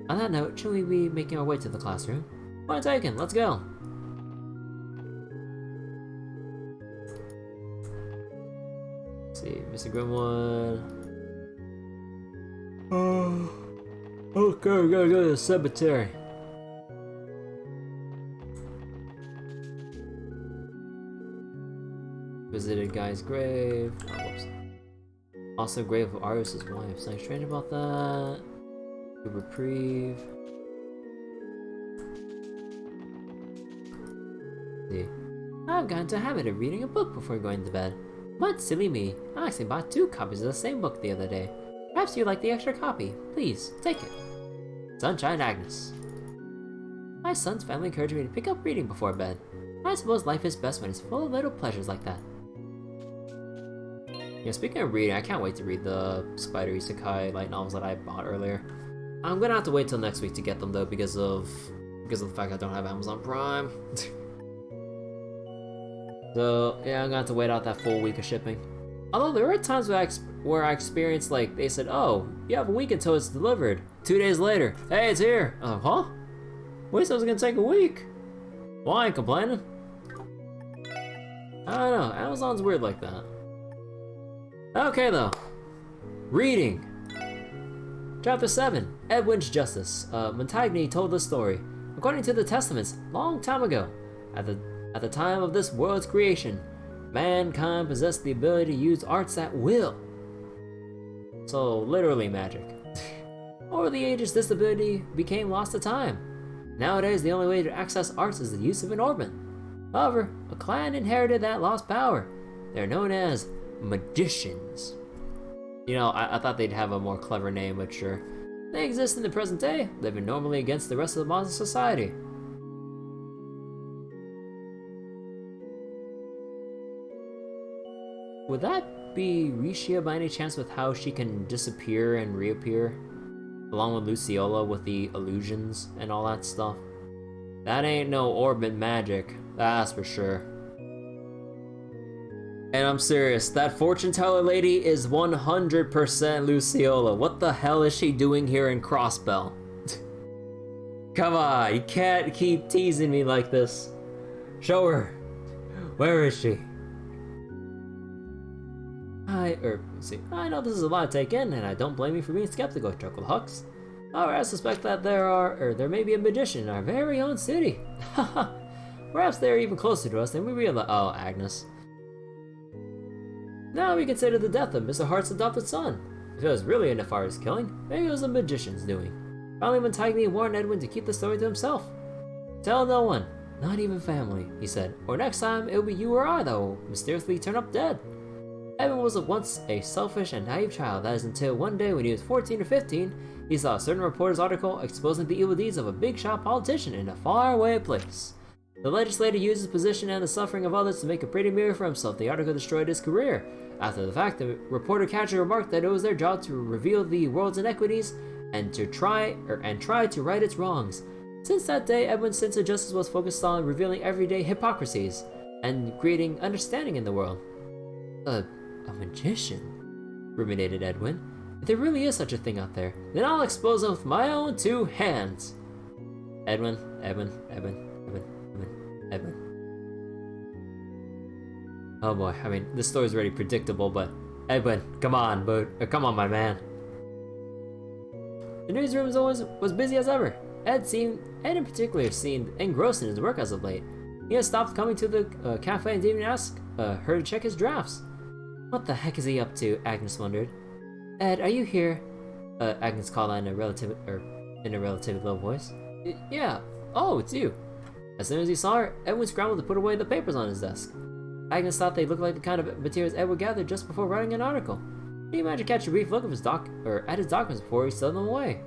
On that note, shall we be making our way to the classroom? Point taken, let's go! Let's see, Mr. Grimwood. Okay, we gotta go to the cemetery. Visited guy's grave. Oh, whoops. Also, grave of Arius' wife. Something strange about that. Good reprieve. See. I've gotten into a habit of reading a book before going to bed. But silly me, I actually bought 2 copies of the same book the other day. Perhaps you'd like the extra copy. Please, take it. Sunshine Agnes. My son's family encouraged me to pick up reading before bed. I suppose life is best when it's full of little pleasures like that. Yeah, speaking of reading, I can't wait to read the Spider Isekai light novels that I bought earlier. I'm gonna have to wait till next week to get them though because of the fact I don't have Amazon Prime. So yeah, I'm gonna have to wait out that full week of shipping. Although there were times where I experienced like they said, "Oh, you have a week until it's delivered." 2 days later, hey, it's here. Huh? Wait, so it was gonna take a week. Well, I ain't complaining. I don't know. Amazon's weird like that. Okay though. Reading. Chapter 7. Edwin's Justice. Montagny told the story. According to the Testaments, long time ago, at the time of this world's creation, mankind possessed the ability to use arts at will. So, literally magic. Over the ages, this ability became lost to time. Nowadays, the only way to access arts is the use of an orban. However, a clan inherited that lost power. They're known as magicians. You know, I thought they'd have a more clever name, but sure. They exist in the present day, living normally against the rest of the modern society. Would that be Rishia by any chance with how she can disappear and reappear? Along with Luciola with the illusions and all that stuff? That ain't no orbit magic, that's for sure. And I'm serious, that fortune teller lady is 100% Luciola. What the hell is she doing here in Crossbell? Come on, you can't keep teasing me like this. Show her. Where is she? I know this is a lot to take in, and I don't blame you for being skeptical, chuckled Hux. However, I suspect that there may be a magician in our very own city. Perhaps they are even closer to us than we realize. Oh, Agnes. Now we consider the death of Mr. Hart's adopted son. If it was really a nefarious killing, maybe it was a magician's doing. Finally, Montagny warned Edwin to keep the story to himself. Tell no one, not even family, he said, or next time it'll be you or I that will mysteriously turn up dead. Edwin was once a selfish and naive child, that is until one day when he was 14 or 15, he saw a certain reporter's article exposing the evil deeds of a big shot politician in a faraway place. The legislator used his position and the suffering of others to make a pretty mirror for himself. The article destroyed his career. After the fact, the reporter casually remarked that it was their job to reveal the world's inequities and to try to right its wrongs. Since that day, Edwin's sense of justice was focused on revealing everyday hypocrisies and creating understanding in the world. A magician, ruminated Edwin. If there really is such a thing out there, then I'll expose him with my own 2 hands. Edwin. Oh boy, I mean, this story's already predictable, but Edwin, come on, my man. The newsroom was busy as ever. Ed in particular seemed engrossed in his work as of late. He had stopped coming to the cafe and didn't even ask her to check his drafts. What the heck is he up to? Agnes wondered. Ed, are you here? Agnes called out in a relatively low voice. Yeah. Oh, it's you. As soon as he saw her, Edwin scrambled to put away the papers on his desk. Agnes thought they looked like the kind of materials Ed would gather just before writing an article. She managed to catch a brief look of at his documents before he stowed them away.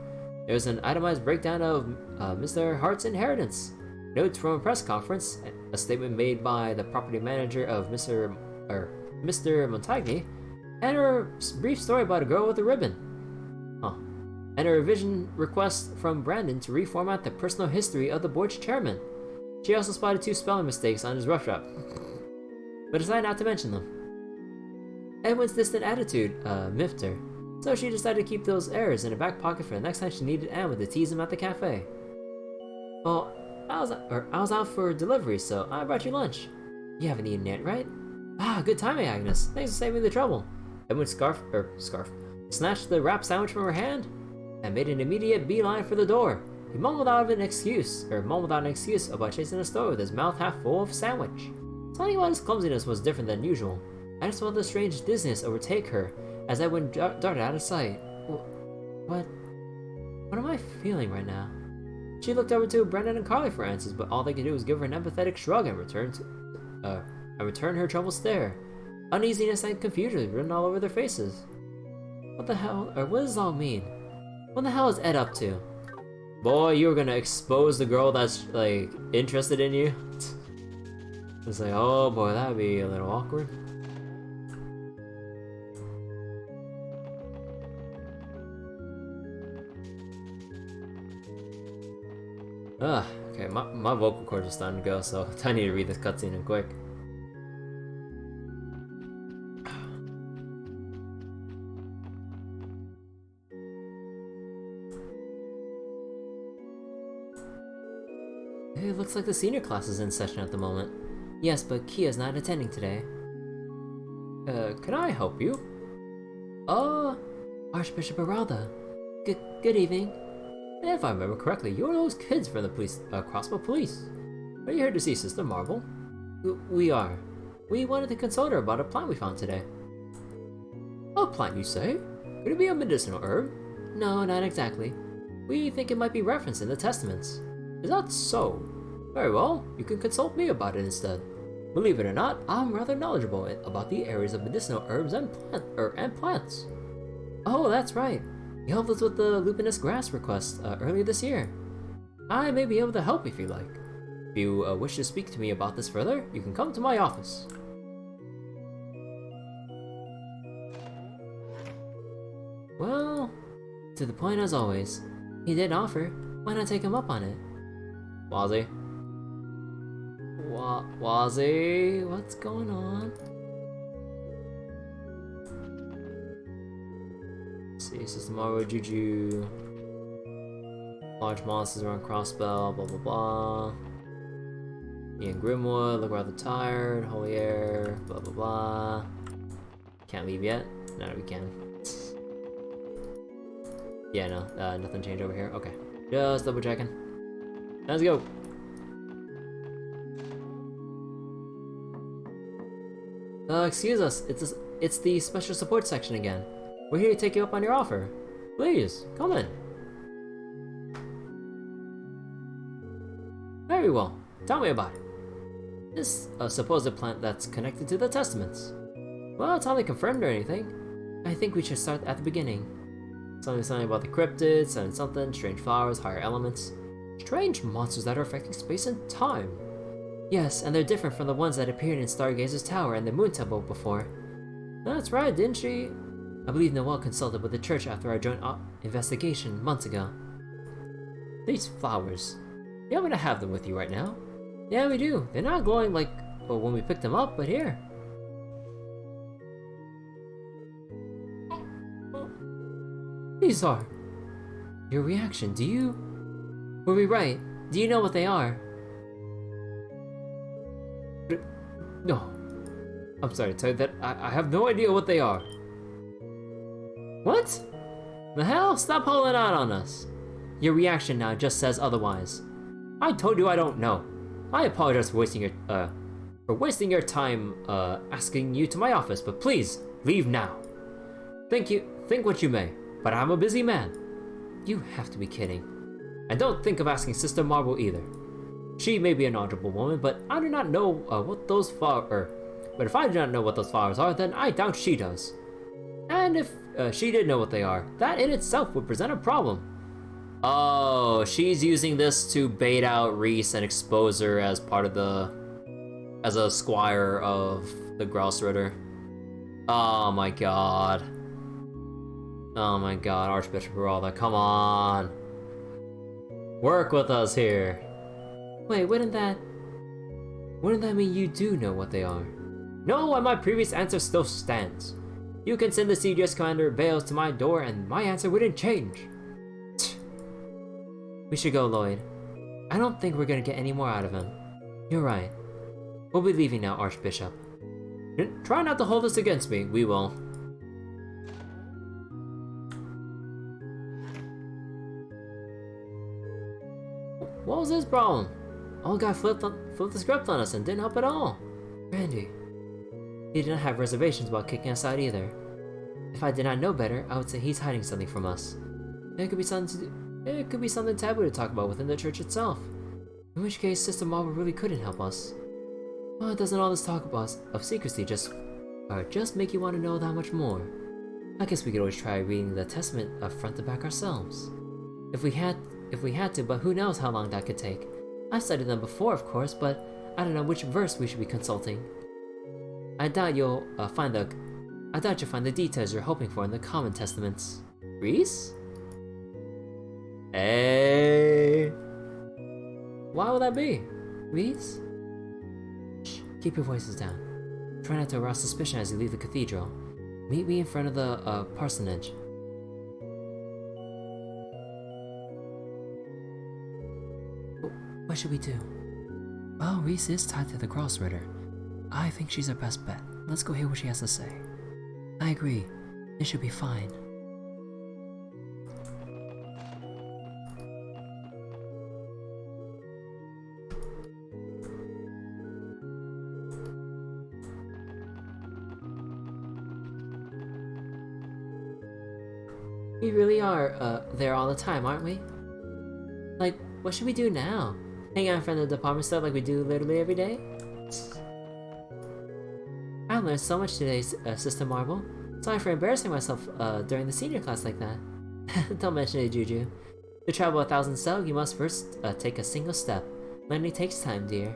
There was an itemized breakdown of Mr. Hart's inheritance, notes from a press conference, a statement made by the property manager of Mr. Montagny, and a brief story about a girl with a ribbon. And a revision request from Brandon to reformat the personal history of the board's chairman. She also spotted 2 spelling mistakes on his rough draft, but decided not to mention them. Edwin's distant attitude miffed her, so she decided to keep those errors in her back pocket for the next time she needed Emma to tease him at the cafe. Well, I was out for delivery, so I brought you lunch. You haven't eaten yet, right? Ah, good timing, Agnes. Thanks for saving the trouble. Edwin snatched the wrap sandwich from her hand and made an immediate beeline for the door. He mumbled out an excuse about chasing the store with his mouth half full of sandwich. Something about his clumsiness was different than usual. I just felt the strange dizziness overtake her as Edwin darted out of sight. What am I feeling right now? She looked over to Brendan and Carly for answers, but all they could do was give her an empathetic shrug and return her troubled stare. Uneasiness and confusion written all over their faces. What the hell, or what does this all mean? What the hell is Ed up to? Boy, you were gonna expose the girl that's, like, interested in you? It's like, oh boy, that'd be a little awkward. Okay, my vocal cords are starting to go, so I need to read this cutscene in quick. It looks like the senior class is in session at the moment. Yes, but Kia's not attending today. Can I help you? Archbishop Aralda. Good evening. If I remember correctly, you're those kids from the Crossbell police. Are you here to see Sister Marvel? We are. We wanted to consult her about a plant we found today. A plant, you say? Could it be a medicinal herb? No, not exactly. We think it might be referenced in the Testaments. Is that so? Very well, you can consult me about it instead. Believe it or not, I'm rather knowledgeable about the areas of medicinal herbs and plants. Oh, that's right. You helped us with the lupinous grass request earlier this year. I may be able to help if you like. If you wish to speak to me about this further, you can come to my office. Well, to the point as always. He did offer. Why not take him up on it? Wazzy, what's going on? Let's see, System Marvel, Juju. Large monsters around Crossbell, blah blah blah. Ian Grimwood, look rather tired. Holy Air, blah blah blah. Can't leave yet? No, we can. Yeah, no, nothing changed over here. Okay, just double checking. Let's go. Excuse us, it's the special support section again. We're here to take you up on your offer. Please, come in. Very well, tell me about it. This supposed plant that's connected to the Testaments. Well, it's hardly confirmed or anything. I think we should start at the beginning. Something about the cryptids, something, strange flowers, higher elements. Strange monsters that are affecting space and time. Yes, and they're different from the ones that appeared in Stargazer's Tower and the Moon Temple before. That's right, didn't she? I believe Noelle consulted with the church after our joint investigation months ago. These flowers. You happen to have them with you right now? Yeah, we do. They're not glowing like when we picked them up, but here. These are. Your reaction, do you? Were we right? Do you know what they are? No. I'm sorry to tell you that I have no idea what they are. What? The hell? Stop holding out on us. Your reaction now just says otherwise. I told you I don't know. I apologize for wasting your time asking you to my office, but please leave now. Think what you may, but I'm a busy man. You have to be kidding. And don't think of asking Sister Marble either. She may be a knowledgeable woman, but I do not know what those flowers. But if I do not know what those flowers are, then I doubt she does. And if she did know what they are, that in itself would present a problem. Oh, she's using this to bait out Reese and expose her as part of as a squire of the Grouse Ritter. Oh my god. Oh my god, Archbishop Geralda, come on. Work with us here. Wait, wouldn't that mean you do know what they are? No, and my previous answer still stands. You can send the CGS Commander Bales to my door and my answer wouldn't change. We should go, Lloyd. I don't think we're gonna get any more out of him. You're right. We'll be leaving now, Archbishop. Try not to hold this against me. We will. What was his problem? Old guy flipped the script on us and didn't help at all. Randy. He didn't have reservations about kicking us out either. If I did not know better, I would say he's hiding something from us. It could be something taboo to talk about within the church itself. In which case, Sister Marvel really couldn't help us. Well, doesn't all this talk of secrecy just make you want to know that much more? I guess we could always try reading the Testament front to back ourselves. If we had to, but who knows how long that could take. I've studied them before, of course, but I don't know which verse we should be consulting. I doubt you'll find the details you're hoping for in the common testaments. Reese? Hey. Why would that be? Reese? Shh, keep your voices down. Try not to arouse suspicion as you leave the cathedral. Meet me in front of the parsonage. What should we do? Well, Reese is tied to the Grouse Ritter. I think she's our best bet. Let's go hear what she has to say. I agree. It should be fine. We really are there all the time, aren't we? Like, what should we do now? Hang out in front of the department store like we do literally every day? I learned so much today, Sister Marble. Sorry for embarrassing myself during the senior class like that. Don't mention it, Juju. To travel 1,000 cell, you must first take a single step. Learning takes time, dear.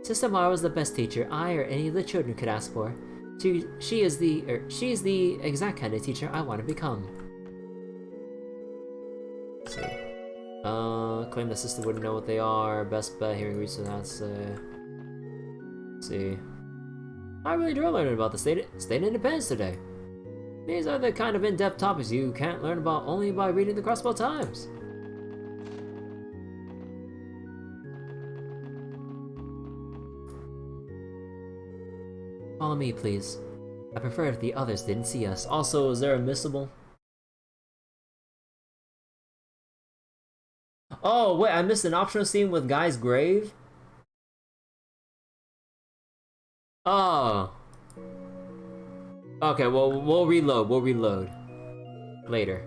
Sister Marble is the best teacher I or any of the children could ask for. She is the exact kind of teacher I want to become. Let's see. Claim the sister wouldn't know what they are. Best bet hearing Reese would have to say. Let's see. I really enjoy learning about the state independence today. These are the kind of in-depth topics you can't learn about only by reading the Crossbell Times. Follow me, please. I prefer if the others didn't see us. Also, is there a missable? Oh, wait, I missed an optional scene with Guy's grave? Oh. Okay, well, we'll reload. Later.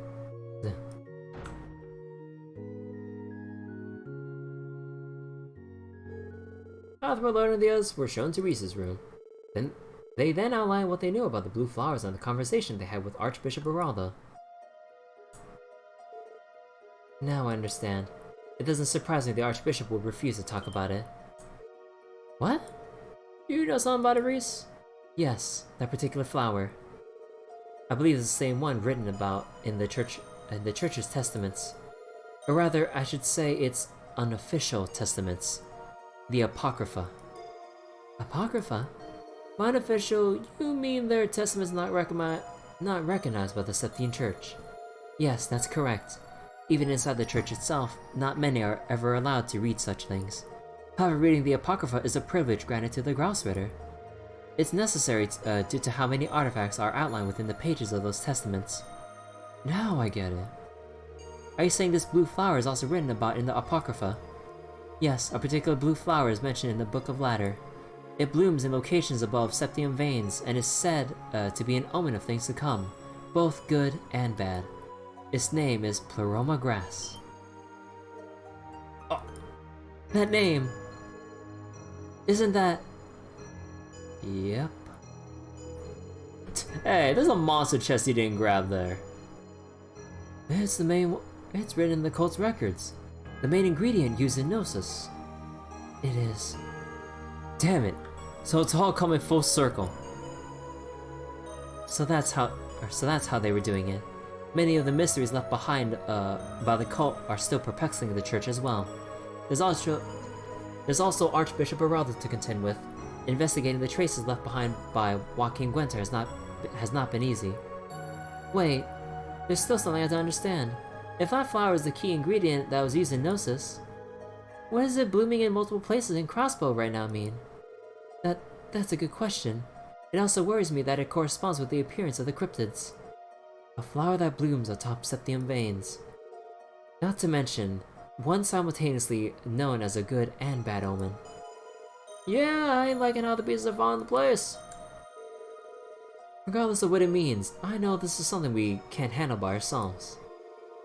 After learning the others were shown to Reese's room. They then outlined what they knew about the blue flowers and the conversation they had with Archbishop Geraldo. Now I understand. It doesn't surprise me the Archbishop would refuse to talk about it. What? You know something about it, Reese? Yes, that particular flower. I believe it's the same one written about in the church's testaments. Or rather, I should say its unofficial testaments. The Apocrypha. Apocrypha? By unofficial, you mean their testaments not recognized by the Septine Church? Yes, that's correct. Even inside the church itself, not many are ever allowed to read such things. However, reading the Apocrypha is a privilege granted to the Grousritter. It's necessary due to how many artifacts are outlined within the pages of those testaments. Now I get it. Are you saying this blue flower is also written about in the Apocrypha? Yes, a particular blue flower is mentioned in the Book of Ladder. It blooms in locations above septium veins and is said to be an omen of things to come, both good and bad. Its name is Pleroma grass. Oh, that name! Isn't that... Yep. Hey, there's a monster chest you didn't grab there. It's written in the cult's records. The main ingredient used in Gnosis. It is. Damn it. So it's all coming full circle. So that's how they were doing it. Many of the mysteries left behind by the cult are still perplexing the church as well. There's also Archbishop Geraldo to contend with. Investigating the traces left behind by Joaquin Gwenter has not been easy. Wait, there's still something I don't understand. If that flower is the key ingredient that was used in Gnosis, what does it blooming in multiple places in Crossbell right now mean? That's a good question. It also worries me that it corresponds with the appearance of the cryptids. A flower that blooms atop septium veins. Not to mention, one simultaneously known as a good and bad omen. Yeah, I ain't liking how the pieces are falling into place. Regardless of what it means, I know this is something we can't handle by ourselves.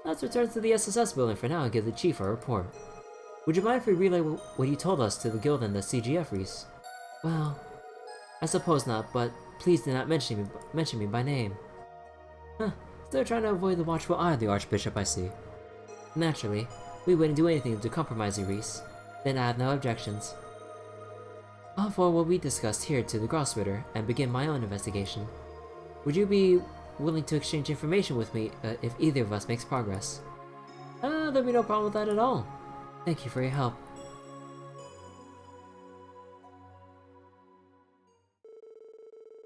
Let's return to the SSS building for now and give the chief our report. Would you mind if we relay what you told us to the guild and the CGF, Reese? Well, I suppose not, but please do not mention me by name. Huh, still trying to avoid the watchful eye of the Archbishop, I see. Naturally, we wouldn't do anything to compromise you, Reese. Then I have no objections. I'll forward what we discussed here to the Grousritter and begin my own investigation. Would you be willing to exchange information with me if either of us makes progress? There'd be no problem with that at all. Thank you for your help.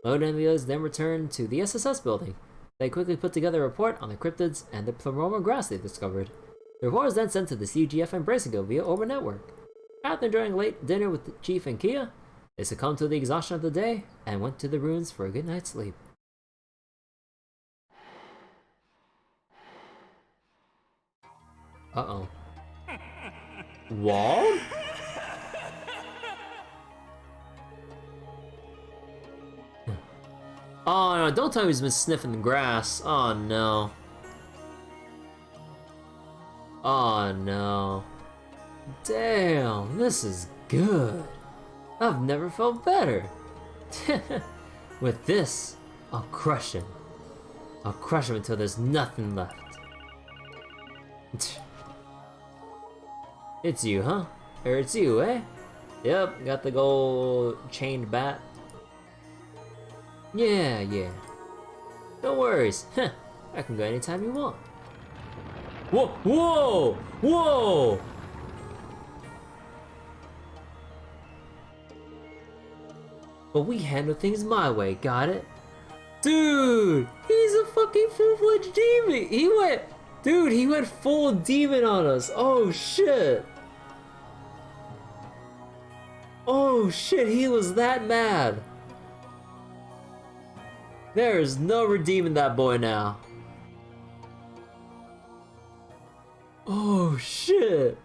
Loda and the others then returned to the SSS building. They quickly put together a report on the cryptids and the Pleroma grass they discovered. The report was then sent to the CGF and Bracing Guild via Orbit Network. After enjoying a late dinner with the Chief and Kia, they succumbed to the exhaustion of the day and went to the ruins for a good night's sleep. Uh-oh. Wall? Oh no, don't tell me he's been sniffing the grass. Oh no. Oh no. Damn, this is good. I've never felt better. With this, I'll crush him. I'll crush him until there's nothing left. It's you, huh? Or it's you, eh? Yep, got the gold chained bat. Yeah. No worries. I can go anytime you want. Whoa! But we handle things my way, got it? Dude, he's a fucking full-fledged demon. He went full demon on us. Oh shit. Oh shit, he was that mad. There is no redeeming that boy now. Oh shit.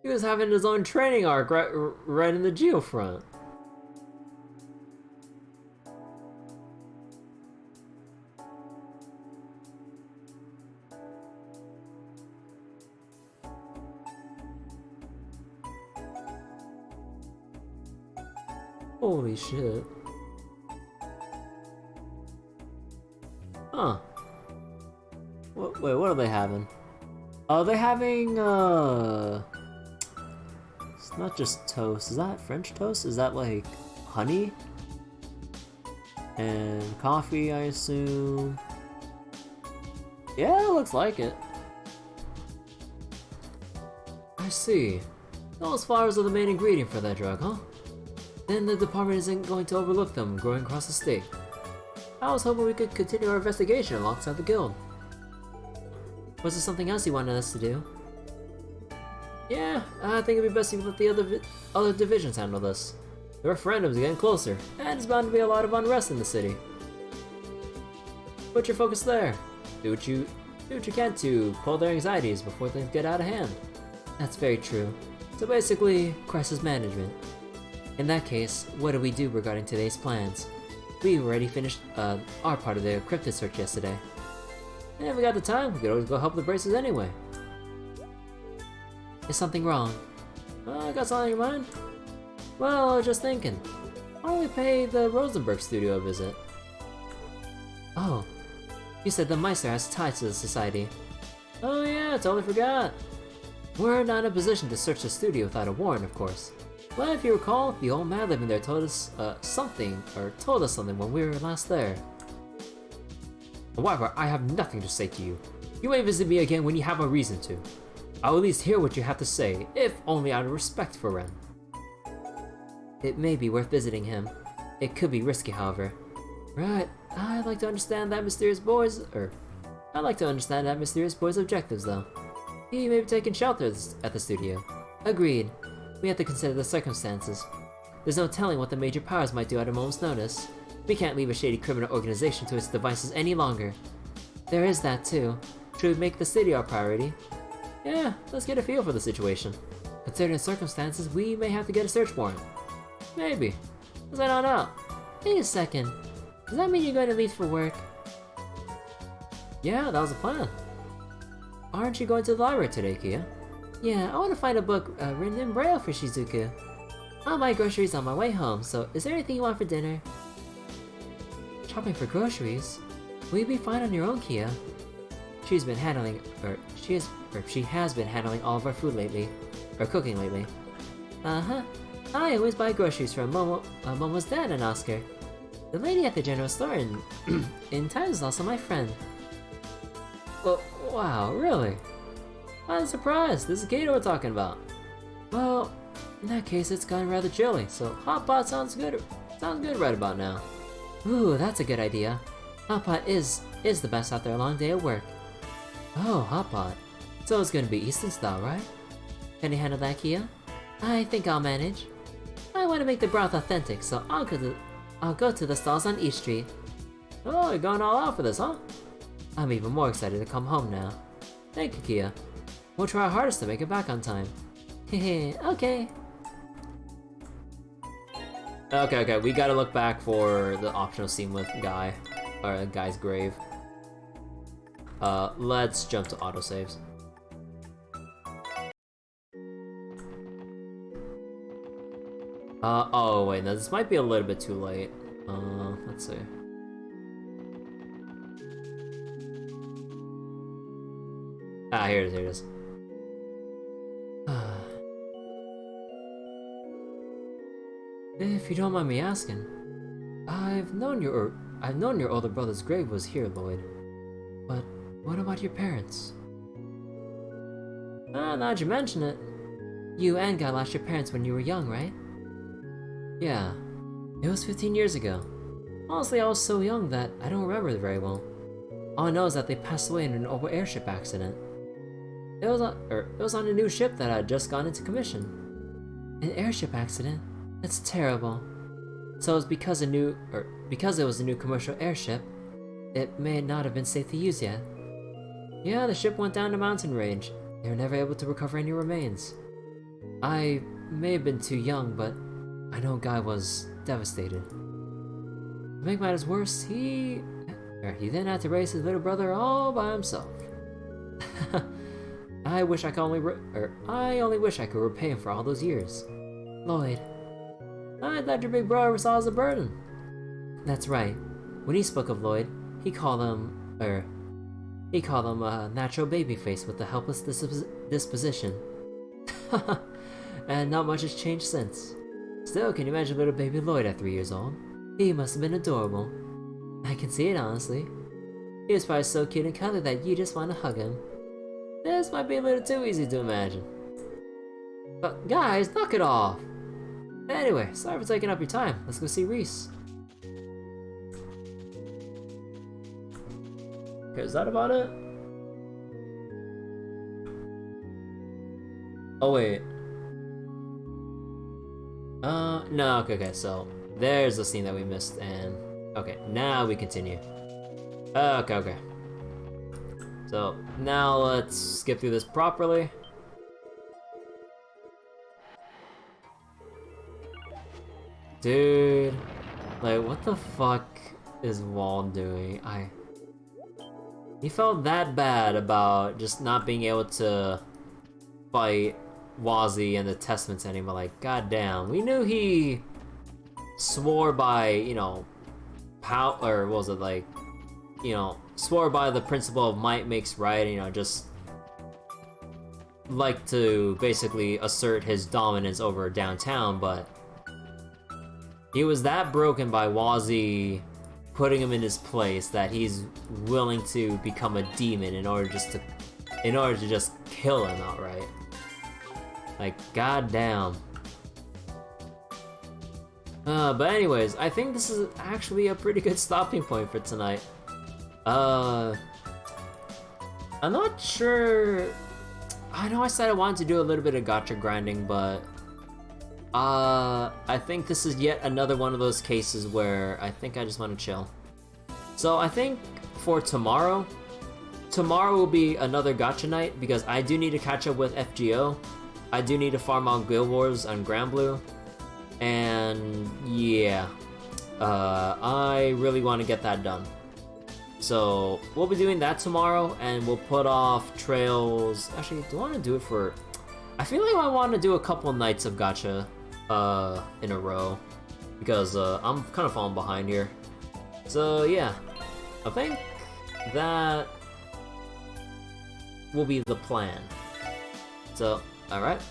He was having his own training arc right in the geofront. Holy shit. Huh. Wait, what are they having? Oh, they're having, it's not just toast. Is that French toast? Is that like honey? And coffee, I assume. Yeah, it looks like it. I see. Those flowers are the main ingredient for that drug, huh? Then the department isn't going to overlook them growing across the state. I was hoping we could continue our investigation alongside the guild. Was there something else you wanted us to do? Yeah, I think it'd be best if you let the other divisions handle this. The referendum's getting closer, and there's bound to be a lot of unrest in the city. Put your focus there. Do what you can to quell their anxieties before things get out of hand. That's very true. So basically, crisis management. In that case, what do we do regarding today's plans? We already finished our part of the cryptid search yesterday. And if we got the time, we could always go help the braces anyway. Is something wrong? I got something in mind? Well, I was just thinking. Why don't we pay the Rosenberg studio a visit? Oh, you said the Meister has ties to the society. Oh yeah, I totally forgot. We're not in a position to search the studio without a warrant, of course. But if you recall, the old man living there told us something when we were last there. However, I have nothing to say to you. You may visit me again when you have a reason to. I'll at least hear what you have to say, if only out of respect for Ren. It may be worth visiting him. It could be risky, however. Right, I'd like to understand that mysterious boy's objectives, though. He may be taking shelter at the studio. Agreed. We have to consider the circumstances. There's no telling what the major powers might do at a moment's notice. We can't leave a shady criminal organization to its devices any longer. There is that too. Should we make the city our priority? Yeah, let's get a feel for the situation. Considering the circumstances, we may have to get a search warrant. Maybe. Let's head on out. Wait a second. Does that mean you're going to leave for work? Yeah, that was the plan. Aren't you going to the library today, Kia? Yeah, I want to find a book written in Braille for Shizuku. I'll buy groceries on my way home, so is there anything you want for dinner? Shopping for groceries? Will you be fine on your own, Kia? She has been handling all of our food lately, or cooking lately. Uh-huh. I always buy groceries from Momo's dad and Oscar. The lady at the general store in town is also my friend. Oh, wow, really? I'm surprised. This is Gato we're talking about. Well, in that case, it's gotten rather chilly, so hot pot sounds good. Sounds good right about now. Ooh, that's a good idea. Hot pot is the best after a long day at work. Oh, hot pot. So it's gonna be Eastern style, right? Can you handle that, Kia? I think I'll manage. I want to make the broth authentic, so I'll go to the stalls on East Street. Oh, you're going all out for this, huh? I'm even more excited to come home now. Thank you, Kia. We'll try our hardest to make it back on time. Hehe, okay. Okay, we gotta look back for the optional scene with Guy, or Guy's grave. Let's jump to autosaves. Oh wait, no, this might be a little bit too late. Let's see. Ah, here it is. If you don't mind me asking, I've known your older brother's grave was here, Lloyd. But what about your parents? Now that you mention it, You and Guy lost your parents when you were young, right? Yeah. It was 15 years ago. Honestly, I was so young that I don't remember it very well. All I know is that they passed away in an old airship accident. It was on a new ship that had just gone into commission. An airship accident? That's terrible. So it was because it was a new commercial airship, it may not have been safe to use yet. Yeah, the ship went down the mountain range. They were never able to recover any remains. I may have been too young, but I know Guy was devastated. To make matters worse, he then had to raise his little brother all by himself. I only wish I could repay him for all those years. Lloyd, I thought your big brother saw as a burden. That's right. When he spoke of Lloyd, he called him a natural baby face with a helpless disposition. And not much has changed since. Still, can you imagine little baby Lloyd at 3 years old? He must have been adorable. I can see it, honestly. He was probably so cute and cuddly that you just want to hug him. This might be a little too easy to imagine. But guys, knock it off! Anyway, sorry for taking up your time. Let's go see Reese. Okay, is that about it? Oh wait. No, okay, so there's the scene that we missed, and okay, now we continue. Okay. So now let's skip through this properly. Dude, like what the fuck is Wald doing? He felt that bad about just not being able to fight Wazzy and the Testaments anymore. Like, goddamn, we knew he swore by, you know, or what was it, like, you know, swore by the principle of might makes right, you know, just like to basically assert his dominance over downtown, but he was that broken by Wazzy putting him in his place that he's willing to become a demon in order to just kill him outright. Like, goddamn. But anyways, I think this is actually a pretty good stopping point for tonight. I'm not sure. I know I said I wanted to do a little bit of gacha grinding, but I think this is yet another one of those cases where I think I just want to chill. So I think for tomorrow will be another gacha night because I do need to catch up with FGO. I do need to farm out Guild Wars on Granblue. And yeah, I really want to get that done. So we'll be doing that tomorrow, and we'll put off Trails. Actually, do I want to do it for... I feel like I want to do a couple nights of gacha in a row, because I'm kind of falling behind here. So yeah, I think that will be the plan. So, alright.